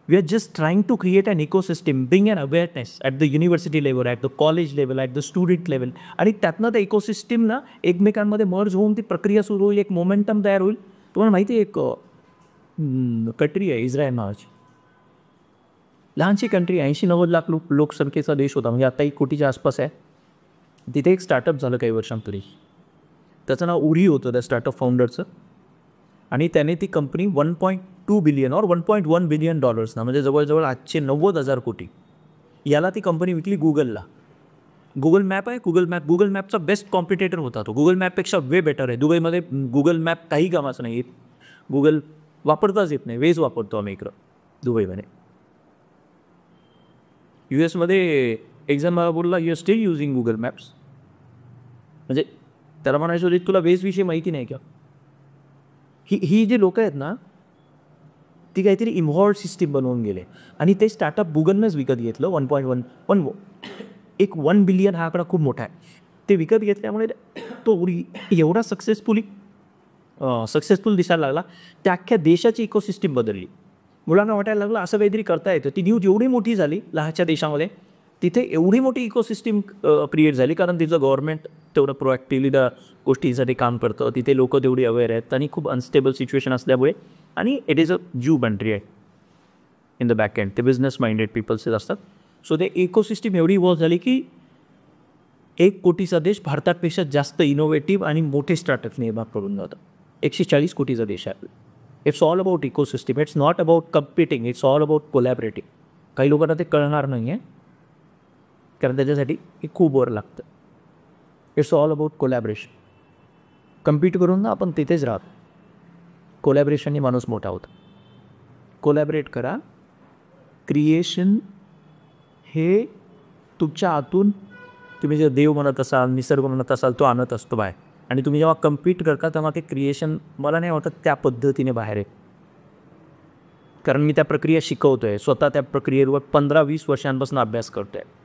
We are just trying to create an ecosystem, bring an awareness at the university level, at the college level, at the student level. आणि त्यातनं त्या इकोसिस्टीमना एकमेकांमध्ये merge होऊन ती प्रक्रिया सुरू होईल, एक मोमेंटम तयार होईल. तुम्हाला माहिती आहे एक कंट्री आहे इस्रायल नावाची, लहानशी कंट्री, 80-90 लाख लोकसंख्येचा देश होता. म्हणजे आता 1 कोटीच्या आसपास आहे. तिथे एक स्टार्टअप झालं काही वर्षांपूर्वी. त्याचं नाव उरी होतं त्या स्टार्टअप फाउंडरचं. आणि त्याने ती कंपनी 1.2 बिलियन और 1.1 बिलियन डॉलर्सना, म्हणजे जवळजवळ 890,000 कोटी याला ती कंपनी विकली गुगलला. गुगल मॅप आहे, गुगल मॅपचा बेस्ट कॉम्पिटेटर होता तो. गुगल मॅपपेक्षा वे बेटर आहे. दुबईमध्ये गुगल मॅप काही कामाचं नाही. गुगल वापरताच येत नाही. वेज वापरतो आम्ही इकडं दुबईमध्ये. US मध्ये एक जण मला बोलला you are still using Google maps. म्हणजे त्याला म्हणायचं होतं तुला वेजविषयी माहिती नाही का. ही जे लोक आहेत ना ती काहीतरी इन्व्हॉल्ड सिस्टीम बनवून गेले आणि ते स्टार्टअप गुगलनंच विकत घेतलं. 1.1 पण एक 1 बिलियन हा आकडा खूप मोठा आहे. ते विकत घेतल्यामुळे तो एवढा सक्सेसफुल दिसायला लागला. त्या अख्ख्या देशाची इकोसिस्टीम बदलली. मुलांना वाटायला लागलं असं काहीतरी करता येतं. ती न्यूज एवढी मोठी झाली लहानच्या देशामध्ये, तिथे एवढी मोठी इकोसिस्टीम क्रिएट झाली कारण तिचं गव्हर्नमेंट तेवढं प्रोॲक्टिव्हली त्या गोष्टीसाठी काम करतं. तिथे लोक तेवढी अवेअर आहेत आणि खूप अनस्टेबल सिच्युएशन असल्यामुळे आणि it is a Jew country आहे इन द बॅक एंड. ते बिझनेस माइंडेड पीपल्सच असतात. सो ते इकोसिस्टीम एवढी इव्हॉल्व झाली की 1 कोटीचा देश भारतापेक्षा जास्त इनोव्हेटिव्ह आणि मोठे स्टार्टअप निर्माण करून जातं. 140 कोटीचा देश आहे. It's all about ecosystem. It's not about competing. It's all about collaborating. काही लोकांना ते कळणार नाही आहे कारण त्याच्यासाठी हे खूप वर लागतं. It's all about collaboration. Compete करून ना आपण तिथेच राहतो. कोलॅबरेशनने माणूस मोठा होतो. कोलॅबरेट करा. क्रिएशन हे तुमच्या आतून तुम्ही जे देव म्हणत असाल, निसर्ग म्हणत असाल, तो आणत असतो बाहेर. आणि तुम्ही जेव्हा कम्पीट करता तेव्हा ते क्रिएशन मला नाही वाटत त्या पद्धतीने बाहेर आहे. कारण मी त्या प्रक्रिया शिकवतो आहे. स्वतः त्या प्रक्रियेवर 15-20 वर्षांपासून अभ्यास करतो आहे.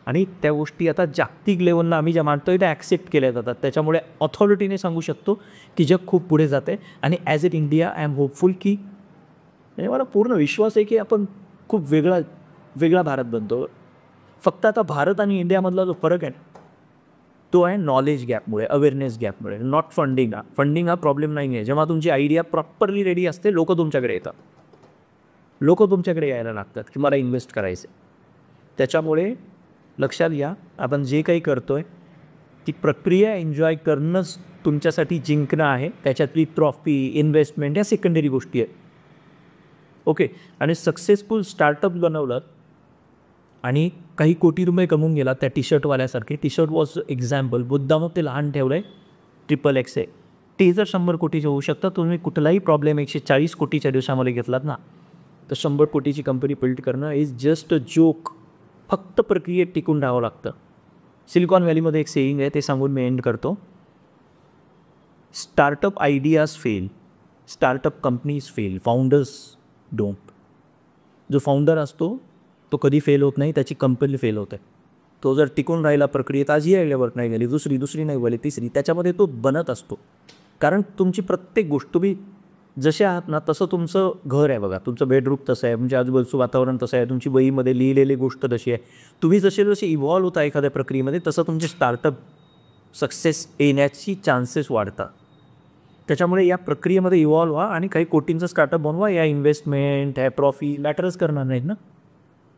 आणि त्या गोष्टी आता जागतिक लेवलला आम्ही ज्या मानतोय त्या ॲक्सेप्ट केल्या जातात. त्याच्यामुळे ऑथॉरिटीने सांगू शकतो की जग खूप पुढे जाते. आणि as it India I am hopeful की म्हणजे मला पूर्ण विश्वास आहे की आपण खूप वेगळा भारत बनतो. फक्त आता भारत आणि इंडियामधला जो फरक आहे तो आहे नॉलेज गॅपमुळे, अवेअरनेस गॅपमुळे. Not funding. फंडिंग हा प्रॉब्लेम नाही आहे. जेव्हा तुमची आयडिया प्रॉपरली रेडी असते लोक तुमच्याकडे येतात. लोक तुमच्याकडे यायला लागतात की मला इन्व्हेस्ट करायचं. त्याच्यामुळे लक्षात घ्या आपण जे काही करतो आहे ती प्रक्रिया एन्जॉय करणंच तुमच्यासाठी जिंकणं आहे. त्याच्यातली ट्रॉफी, इन्व्हेस्टमेंट या सेकंडरी गोष्टी आहेत. ओके. आणि सक्सेसफुल स्टार्टअप बनवलं आणि काही कोटी रुपये कमवून गेला त्या टी शर्टवाल्यासारखे. T shirt was example. मुद्दामग ते लहान ठेवलं आहे. XXX आहे. ते जर 100 कोटीचे होऊ शकतात. तुम्ही कुठलाही प्रॉब्लेम 140 कोटीच्या दिवसामध्ये घेतलात ना तर 100 कोटीची कंपनी बिल्ड करणं इज जस्ट अ जोक. फक्त प्रक्रियेत टिकून राहावं लागतं. सिलिकॉन व्हॅलीमध्ये एक सेईंग आहे ते सांगून मी एंड करतो. Startup ideas fail, startup companies fail, founders don't. जो फाउंडर असतो तो कधी फेल होत नाही, त्याची कंपनी फेल होते. तो जर टिकून राहिला प्रक्रियेत, आजही आयडियावर नाही गेली, दुसरी नाही गेली, तिसरी, त्याच्यामध्ये तो बनत असतो. कारण तुमची प्रत्येक गोष्ट तुम्ही जसे आहात ना तसं तुमचं घर आहे बघा. तुमचं बेडरूम तसं आहे, तुमच्या आजूबाजूचं वातावरण तसं आहे, तुमची वहीमध्ये लिहिलेली गोष्ट तशी आहे. तुम्ही जसे इव्हॉल्व होता एखाद्या प्रक्रियेमध्ये तसं तुमचे स्टार्टअप सक्सेस येण्याची चान्सेस वाढतात. त्याच्यामुळे या प्रक्रियेमध्ये इव्हॉल्व व्हा आणि काही कोटींचं स्टार्टअप बनवा. या इन्व्हेस्टमेंट, ह्या प्रॉफिट मॅटरच करणार नाहीत ना.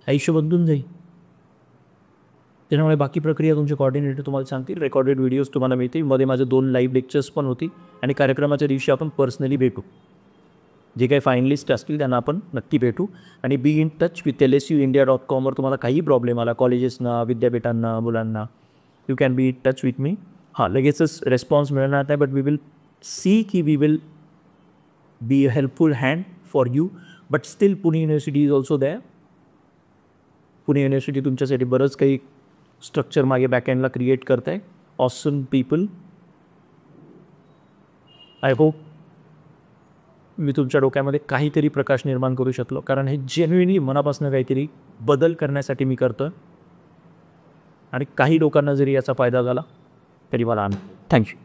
आयुष्य बदलून जाईल. त्याच्यामुळे बाकी प्रक्रिया तुमचे कॉर्डिनेटर तुम्हाला सांगतील. रेकॉर्डेड व्हिडिओज तुम्हाला मिळतील. मध्ये माझे 2 लाईव्ह लेक्चर्स पण होती आणि कार्यक्रमाच्या दिवशी आपण पर्सनली भेटू. जे काही फायनलिस्ट असतील त्यांना आपण नक्की भेटू. आणि बी इन टच विथ LSUindia.com वर तुम्हाला काही प्रॉब्लेम आला कॉलेजेसना, विद्यापीठांना, मुलांना, you can be in touch with me. हां, लगेचच रिस्पॉन्स मिळणार नाही बट वी विल सी की we will be a helpful hand for you. But still Pune university is also there. Pune university तुमच्यासाठी बरंच काही स्ट्रक्चर मागे बॅकएंडला क्रिएट करत आहे. Awesome people. आय होप मी तुमच्या डोक्यामध्ये काहीतरी प्रकाश निर्माण करू शकलो. कारण हे जेन्युइनली मनापासून काहीतरी बदल करण्यासाठी मी करतो आहे. आणि काही लोकांना जरी याचा फायदा झाला तरी मला आनंद. थँक्यू.